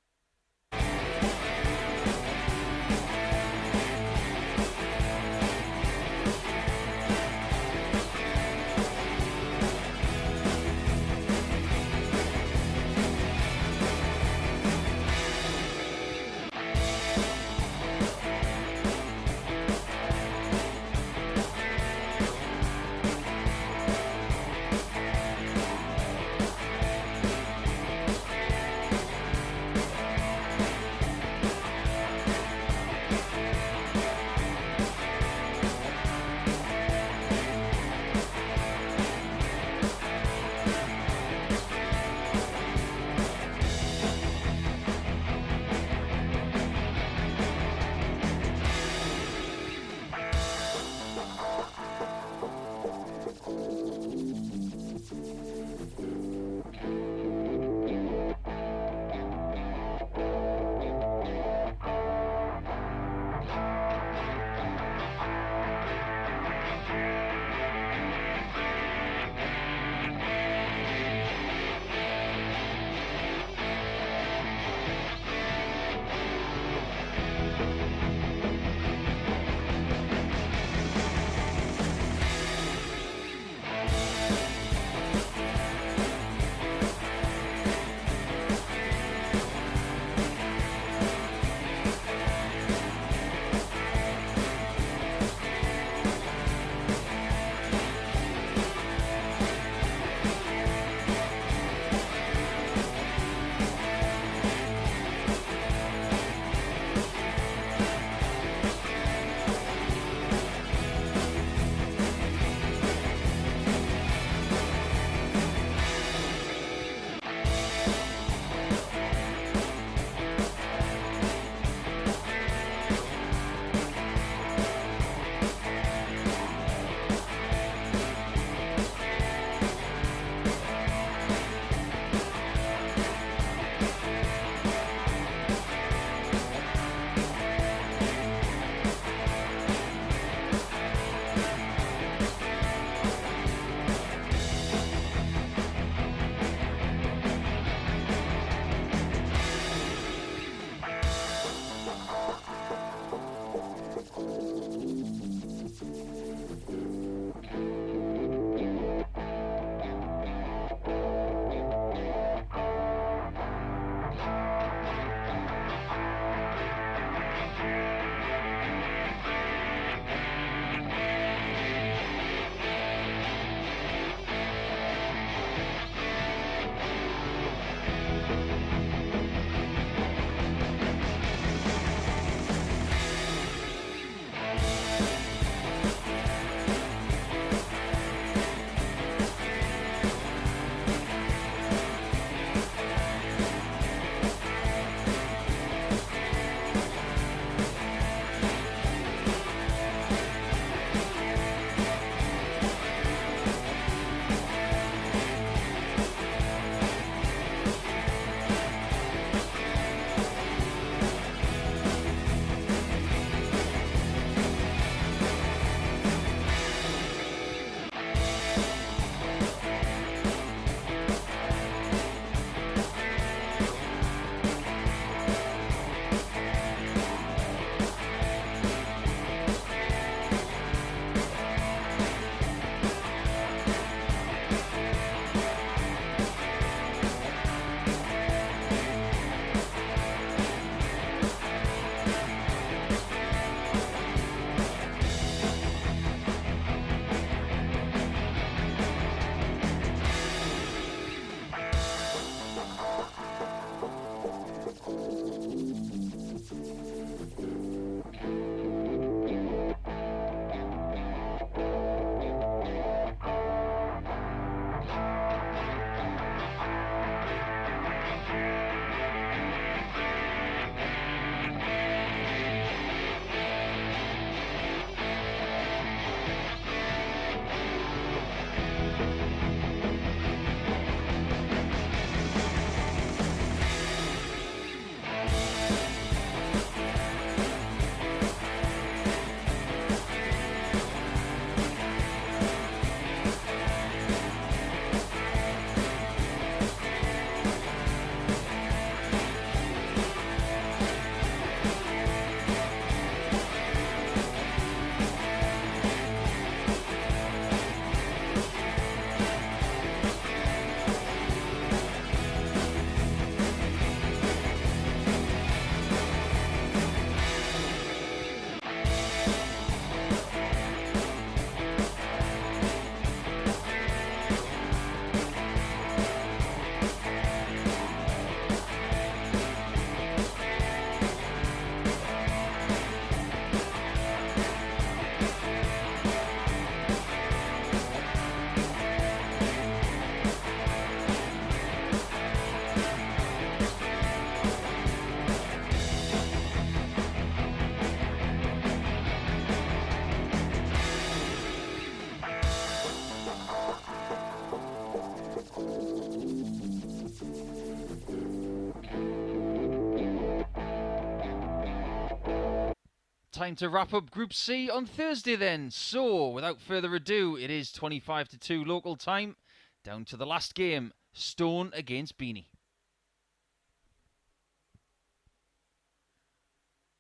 Speaker 1: time to wrap up Group C on Thursday then. So, without further ado, it is 25-2 local time. Down to the last game, Stone against Beanie.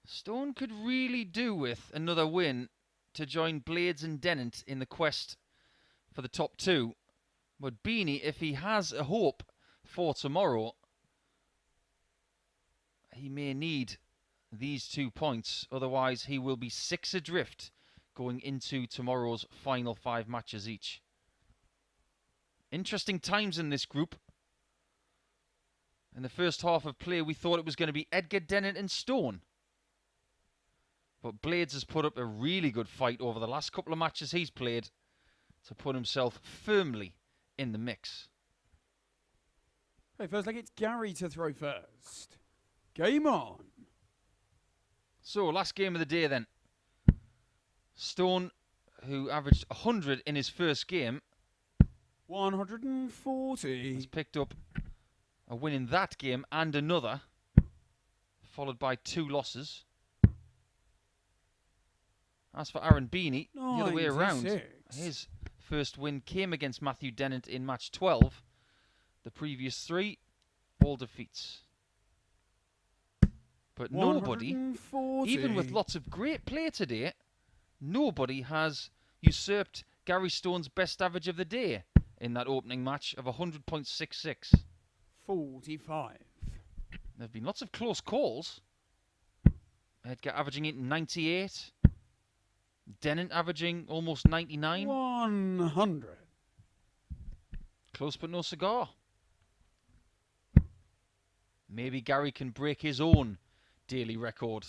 Speaker 1: Stone could really do with another win to join Blades and Dennant in the quest for the top two. But Beanie, if he has a hope for tomorrow, he may need these 2 points. Otherwise, he will be 6 adrift going into tomorrow's final 5 matches each. Interesting times in this group. In the first half of play, we thought it was going to be Edgar, Dennant and Stone. But Blades has put up a really good fight over the last couple of matches he's played to put himself firmly in the mix.
Speaker 2: Hey, first leg, it's Gary to throw first. Game on.
Speaker 1: So, last game of the day then. Stone, who averaged 100 in his first game,
Speaker 2: 140.
Speaker 1: has picked up a win in that game and another, followed by 2 losses. As for Aaron Beanie, the other way around.
Speaker 2: 96.
Speaker 1: His first win came against Matthew Dennant in match 12. The previous 3, all defeats. But nobody,
Speaker 2: 140.
Speaker 1: even with lots of great play today, nobody has usurped Gary Stone's best average of the day in that opening match of 100.66.
Speaker 2: 45.
Speaker 1: There have been lots of close calls. Edgar averaging it 98. Dennant averaging almost 99.
Speaker 2: 100.
Speaker 1: Close but no cigar. Maybe Gary can break his own daily record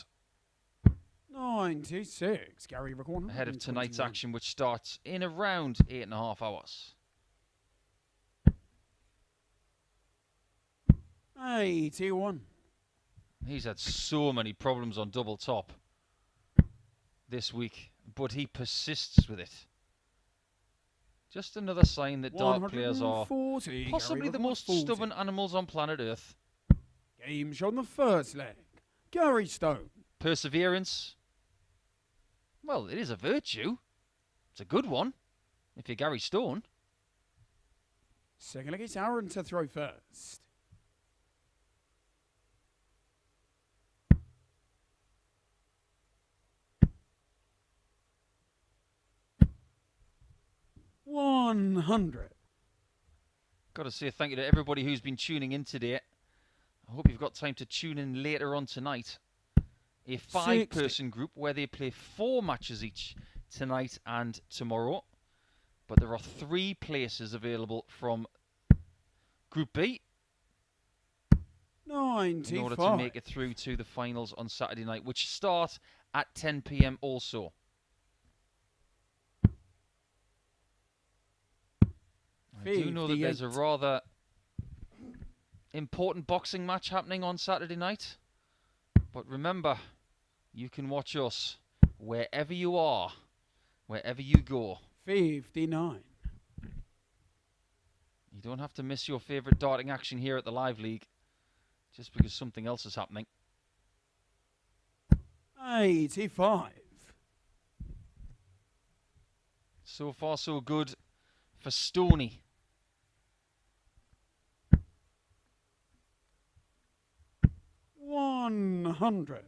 Speaker 2: 96. Gary recording.
Speaker 1: ahead of tonight's action, which starts in around 8.5 hours.
Speaker 2: 81.
Speaker 1: He's had so many problems on double top this week, but he persists with it. Just another sign that dart players are
Speaker 2: 140.
Speaker 1: possibly
Speaker 2: Gary
Speaker 1: the most
Speaker 2: 40.
Speaker 1: stubborn animals on planet Earth.
Speaker 2: Game shot on the first leg. Gary Stone.
Speaker 1: Perseverance. Well, it is a virtue. It's a good one, if you're Gary Stone.
Speaker 2: Second leg, it's Aaron to throw first. $100.
Speaker 1: Got to say thank you to everybody who's been tuning in today. I hope you've got time to tune in later on tonight. A 5-person group where they play 4 matches each tonight and tomorrow. But there are 3 places available from Group B
Speaker 2: 95.
Speaker 1: in order to make it through to the finals on Saturday night, which start at 10 p.m. also. I do know that there's a rather important boxing match happening on Saturday night. But remember, you can watch us wherever you are, wherever you go.
Speaker 2: 59.
Speaker 1: You don't have to miss your favourite darting action here at the Live League just because something else is happening.
Speaker 2: 85.
Speaker 1: So far, so good for Stoney.
Speaker 2: 100.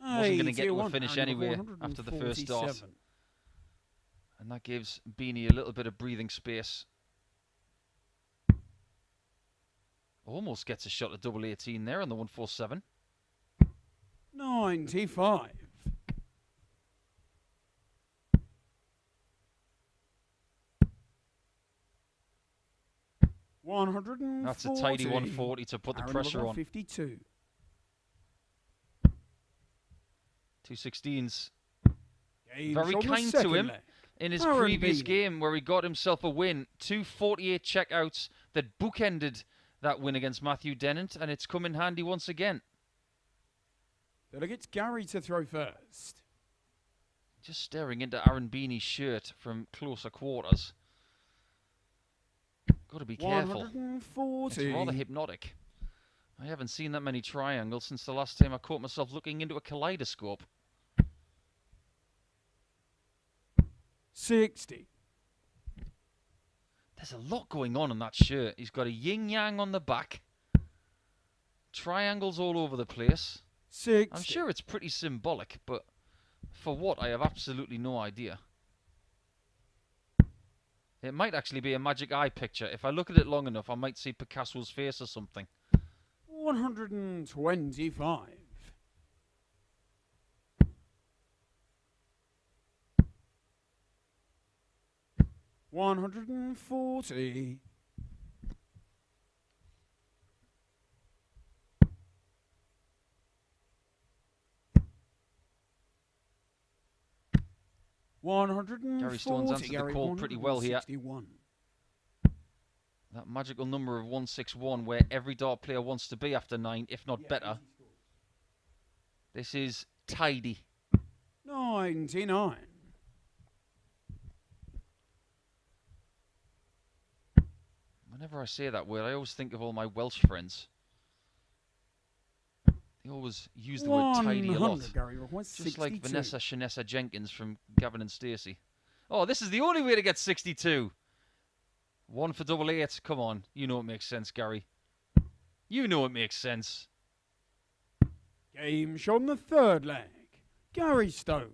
Speaker 1: Wasn't going to get to a finish anyway after the first dart. And that gives Beanie a little bit of breathing space. Almost gets a shot at double 18 there on the 147.
Speaker 2: 95.
Speaker 1: That's a tidy 140 to put the pressure on.
Speaker 2: 52.
Speaker 1: 216s.
Speaker 2: Game
Speaker 1: Very
Speaker 2: shot on the
Speaker 1: kind to
Speaker 2: second
Speaker 1: him
Speaker 2: leg.
Speaker 1: in his
Speaker 2: Aaron
Speaker 1: previous
Speaker 2: Beanie.
Speaker 1: game where he got himself a win. 248 checkouts that bookended that win against Matthew Dennant, and it's come in handy once again.
Speaker 2: So look, it's Gary to throw first.
Speaker 1: Just staring into Aaron Beanie's shirt from closer quarters. Got to be careful.
Speaker 2: 140.
Speaker 1: It's rather hypnotic. I haven't seen that many triangles since the last time I caught myself looking into a kaleidoscope.
Speaker 2: 60.
Speaker 1: There's a lot going on that shirt. He's got a yin-yang on the back. Triangles all over the place.
Speaker 2: 60.
Speaker 1: I'm sure it's pretty symbolic, but for what, I have absolutely no idea. It might actually be a magic eye picture. If I look at it long enough, I might see Picasso's face or something.
Speaker 2: 125. 140. 140.
Speaker 1: Gary Stone's answered the call pretty well here.
Speaker 2: 161.
Speaker 1: That magical number of 161 where every dart player wants to be after 9, if not better. This is tidy.
Speaker 2: 99.
Speaker 1: Whenever I say that word, I always think of all my Welsh friends. They always use the word tidy a lot.
Speaker 2: Gary,
Speaker 1: Just like Vanessa Shanessa Jenkins from Gavin and Stacey. Oh, this is the only way to get 62. 1 for double 8. Come on. You know it makes sense, Gary. You know it makes sense.
Speaker 2: Game shot on the third leg. Gary Stone.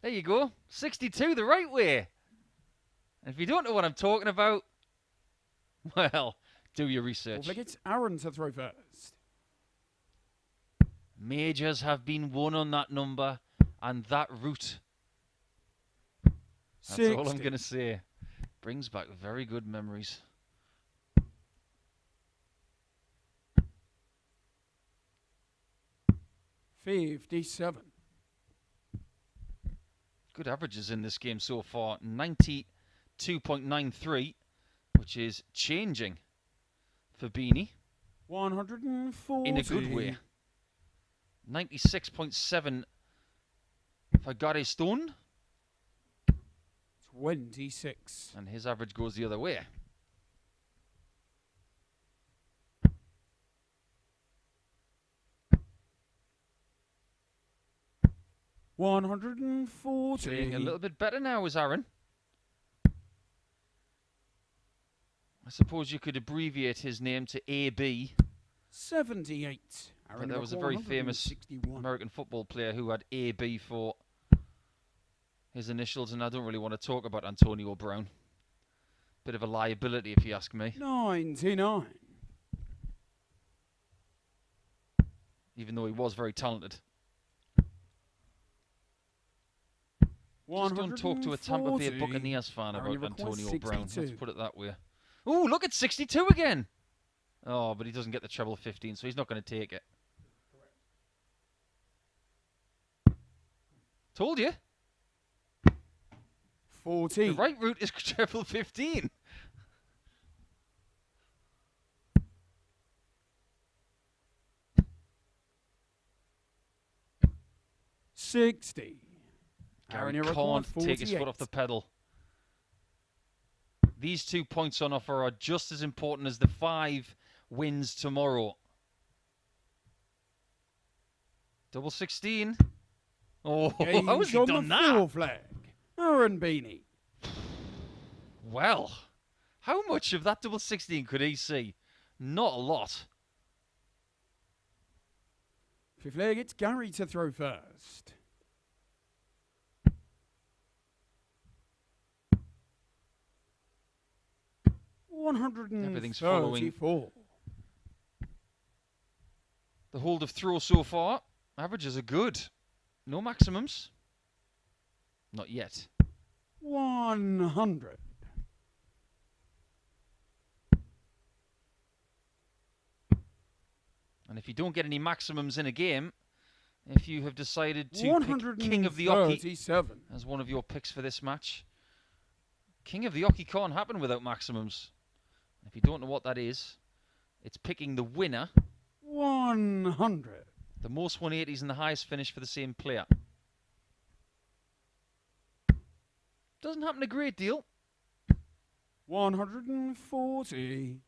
Speaker 1: There you go. 62 the right way. And if you don't know what I'm talking about, well, do your research.
Speaker 2: Fourth leg, it's Aaron to throw first.
Speaker 1: Majors have been won on that number and that route. That's
Speaker 2: 60.
Speaker 1: all I'm going to say. Brings back very good memories.
Speaker 2: $57.
Speaker 1: Good averages in this game so far. 92.93, which is changing for Beanie.
Speaker 2: 140.
Speaker 1: In a good way. 96.7 for Gary Stone.
Speaker 2: 26.
Speaker 1: And his average goes the other way.
Speaker 2: $140.
Speaker 1: Doing a little bit better now is Aaron. I suppose you could abbreviate his name to AB.
Speaker 2: 78.
Speaker 1: But there was a very famous American football player who had AB for his initials, and I don't really want to talk about Antonio Brown. Bit of a liability, if you ask me.
Speaker 2: 99.
Speaker 1: Even though he was very talented. Just don't talk to a Tampa Bay Buccaneers fan about Antonio Brown. Let's put it that way. Ooh, look at 62 again. Oh, but he doesn't get the treble 15, so he's not going to take it. Told you.
Speaker 2: 40.
Speaker 1: The right route is treble 15.
Speaker 2: $60.
Speaker 1: Gary can't take his foot off the pedal. These 2 points on offer are just as important as the 5 wins tomorrow. Double 16. Oh, how has he done that?
Speaker 2: Fourth leg. Aaron Beanie.
Speaker 1: Well, how much of that double 16 could he see? Not a lot.
Speaker 2: Fifth leg, it's Gary to throw first.
Speaker 1: Everything's following
Speaker 2: 134.
Speaker 1: The hold of throw so far. Averages are good. No maximums. Not yet.
Speaker 2: 100.
Speaker 1: And if you don't get any maximums in a game, if you have decided to pick King of the Oki as one of your picks for this match, King of the Oki can't happen without maximums. If you don't know what that is, it's picking the winner.
Speaker 2: 100.
Speaker 1: The most 180s and the highest finish for the same player. Doesn't happen a great deal.
Speaker 2: 140.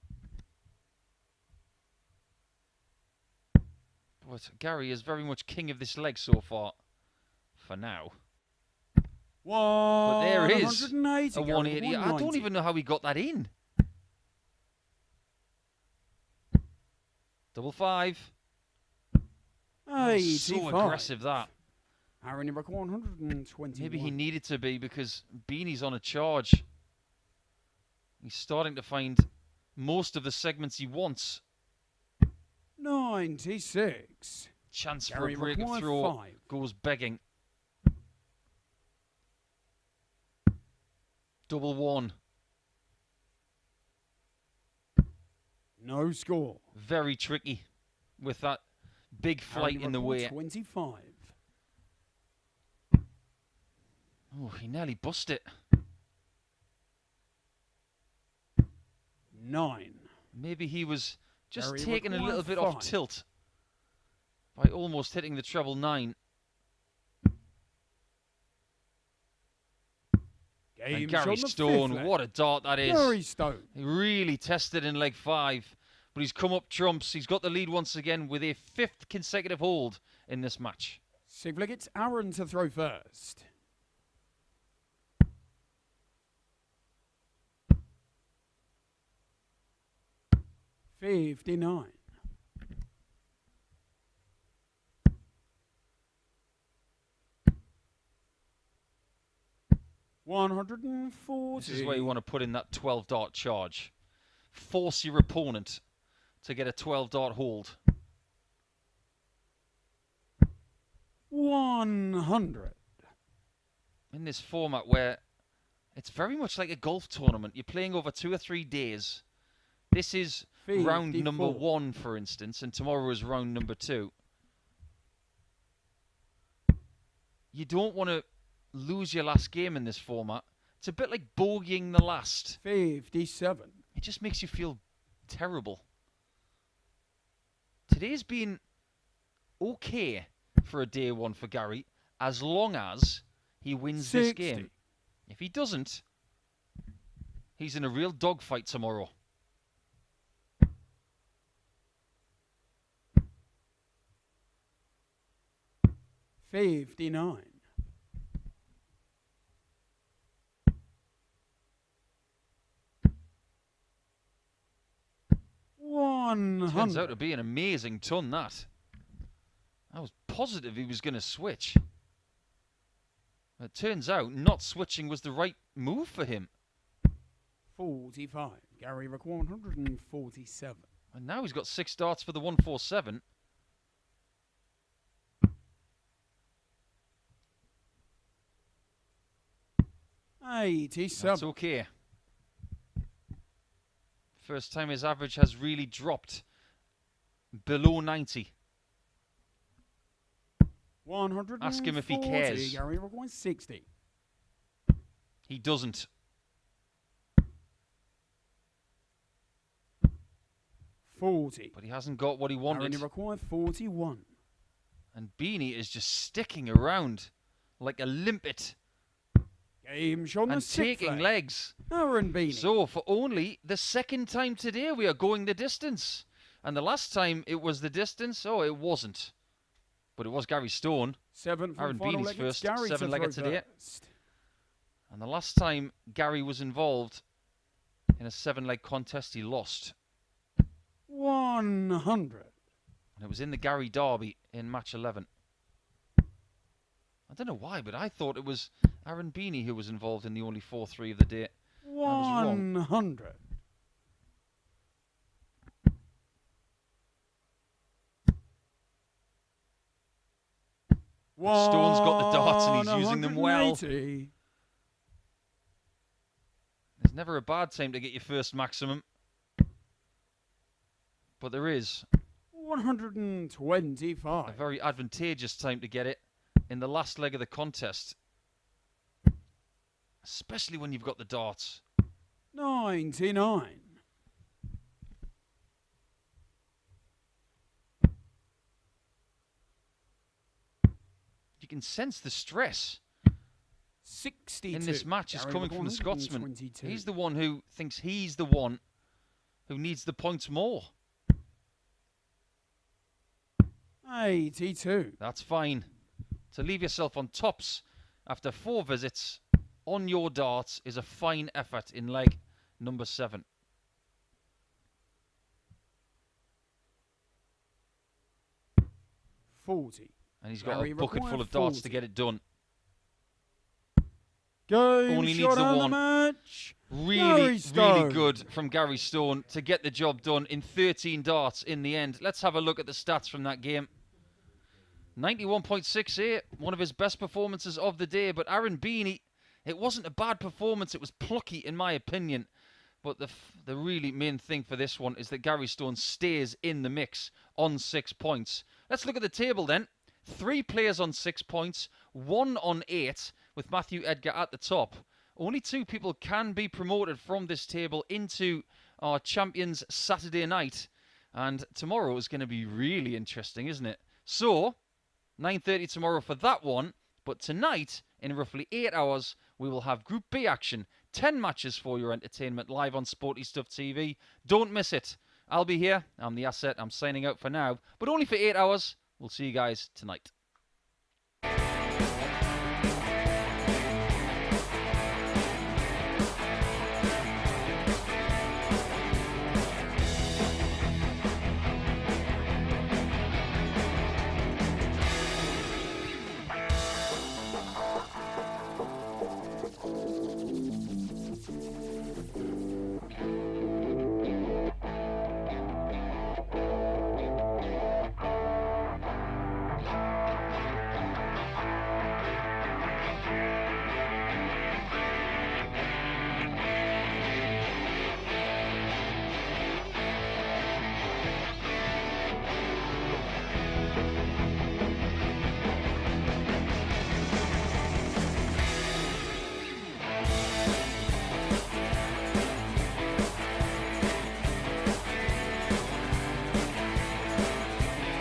Speaker 1: But Gary is very much king of this leg so far. For now. But there is a 180. I don't even know how he got that in. Double five.
Speaker 2: 85.
Speaker 1: So aggressive that.
Speaker 2: Aaron, you're 120.
Speaker 1: Maybe he needed to be because Beanie's on a charge. He's starting to find most of the segments he wants.
Speaker 2: 96.
Speaker 1: Chance for a break of throw. Goes begging. Double one.
Speaker 2: No score.
Speaker 1: Very tricky with that big flight in the way.
Speaker 2: 25.
Speaker 1: Oh, he nearly bust it.
Speaker 2: 9.
Speaker 1: Maybe he was just
Speaker 2: Gary
Speaker 1: taking a little bit
Speaker 2: 5.
Speaker 1: off tilt by almost hitting the treble 9. And Gary Stone, what a dart that is.
Speaker 2: Gary Stone.
Speaker 1: He really tested in leg 5, but he's come up trumps. He's got the lead once again with a 5th consecutive hold in this match.
Speaker 2: Sigflick, it's Aaron to throw first. $59. 140.
Speaker 1: This is where you want to put in that 12 dart charge. Force your opponent to get a 12 dart hold.
Speaker 2: 100.
Speaker 1: In this format where it's very much like a golf tournament. You're playing over 2 or 3 days. This is
Speaker 2: 54.
Speaker 1: round number 1, for instance, and tomorrow is round number 2. You don't want to lose your last game in this format. It's a bit like bogeying the last.
Speaker 2: 57.
Speaker 1: It just makes you feel terrible. Today's been okay for a day 1 for Gary, as long as he wins
Speaker 2: 60.
Speaker 1: this game. If he doesn't, he's in a real dogfight tomorrow.
Speaker 2: $59. 100.
Speaker 1: Turns out to be an amazing ton, that. I was positive he was going to switch. It turns out not switching was the right move for him.
Speaker 2: 45. Gary Rick 147.
Speaker 1: And now he's got 6 darts for the 147.
Speaker 2: $87.
Speaker 1: That's okay. First time his average has really dropped below 90.
Speaker 2: 140.
Speaker 1: Ask him if he cares.
Speaker 2: Gary Rick 160.
Speaker 1: He doesn't.
Speaker 2: 40.
Speaker 1: But he hasn't got what he wanted.
Speaker 2: Gary Rick 41.
Speaker 1: And Beanie is just sticking around like a limpet.
Speaker 2: Game shot
Speaker 1: And taking legs.
Speaker 2: Aaron Beanie.
Speaker 1: So, for only the second time today, we are going the distance. And the last time it was the distance, oh, it wasn't. But it was Gary Stone.
Speaker 2: 7th
Speaker 1: Aaron
Speaker 2: final
Speaker 1: Beanie's
Speaker 2: leg.
Speaker 1: first
Speaker 2: Gary
Speaker 1: 7-legger today.
Speaker 2: First.
Speaker 1: And the last time Gary was involved in a 7-leg contest, he lost.
Speaker 2: 100.
Speaker 1: And it was in the Gary Derby in match 11. I don't know why, but I thought it was Aaron Beanie who was involved in the only 4-3 of the day.
Speaker 2: 100.
Speaker 1: Stone's got the darts and he's using them well.
Speaker 2: 180.
Speaker 1: There's never a bad time to get your first maximum. But there is
Speaker 2: 125.
Speaker 1: a very advantageous time to get it in the last leg of the contest. Especially when you've got the darts.
Speaker 2: 99.
Speaker 1: You can sense the stress.
Speaker 2: 62.
Speaker 1: in this match is
Speaker 2: Gary
Speaker 1: coming
Speaker 2: with
Speaker 1: from the Scotsman.
Speaker 2: 122.
Speaker 1: He's the one who thinks he's the one who needs the points more.
Speaker 2: 82.
Speaker 1: That's fine. To leave yourself on tops after 4 visits on your darts is a fine effort in leg number 7.
Speaker 2: $40.
Speaker 1: And he's got
Speaker 2: Gary
Speaker 1: a bucket full of
Speaker 2: required
Speaker 1: darts to get it done.
Speaker 2: Game
Speaker 1: Only needs
Speaker 2: shot
Speaker 1: the
Speaker 2: on
Speaker 1: one.
Speaker 2: the match.
Speaker 1: Really,
Speaker 2: Gary Stone.
Speaker 1: really good from Gary Stone to get the job done in 13 darts in the end. Let's have a look at the stats from that game. 91.68, one of his best performances of the day. But Aaron Beanie, it wasn't a bad performance. It was plucky, in my opinion. But the really main thing for this one is that Gary Stone stays in the mix on 6 points. Let's look at the table then. 3 players on 6 points, 1 on 8, with Matthew Edgar at the top. Only 2 people can be promoted from this table into our Champions Saturday night. And tomorrow is going to be really interesting, isn't it? So, 9:30 tomorrow for that one. But tonight, in roughly 8 hours, we will have Group B action. 10 matches for your entertainment live on Sporty Stuff TV. Don't miss it. I'll be here. I'm the Asset. I'm signing out for now. But only for 8 hours. We'll see you guys tonight.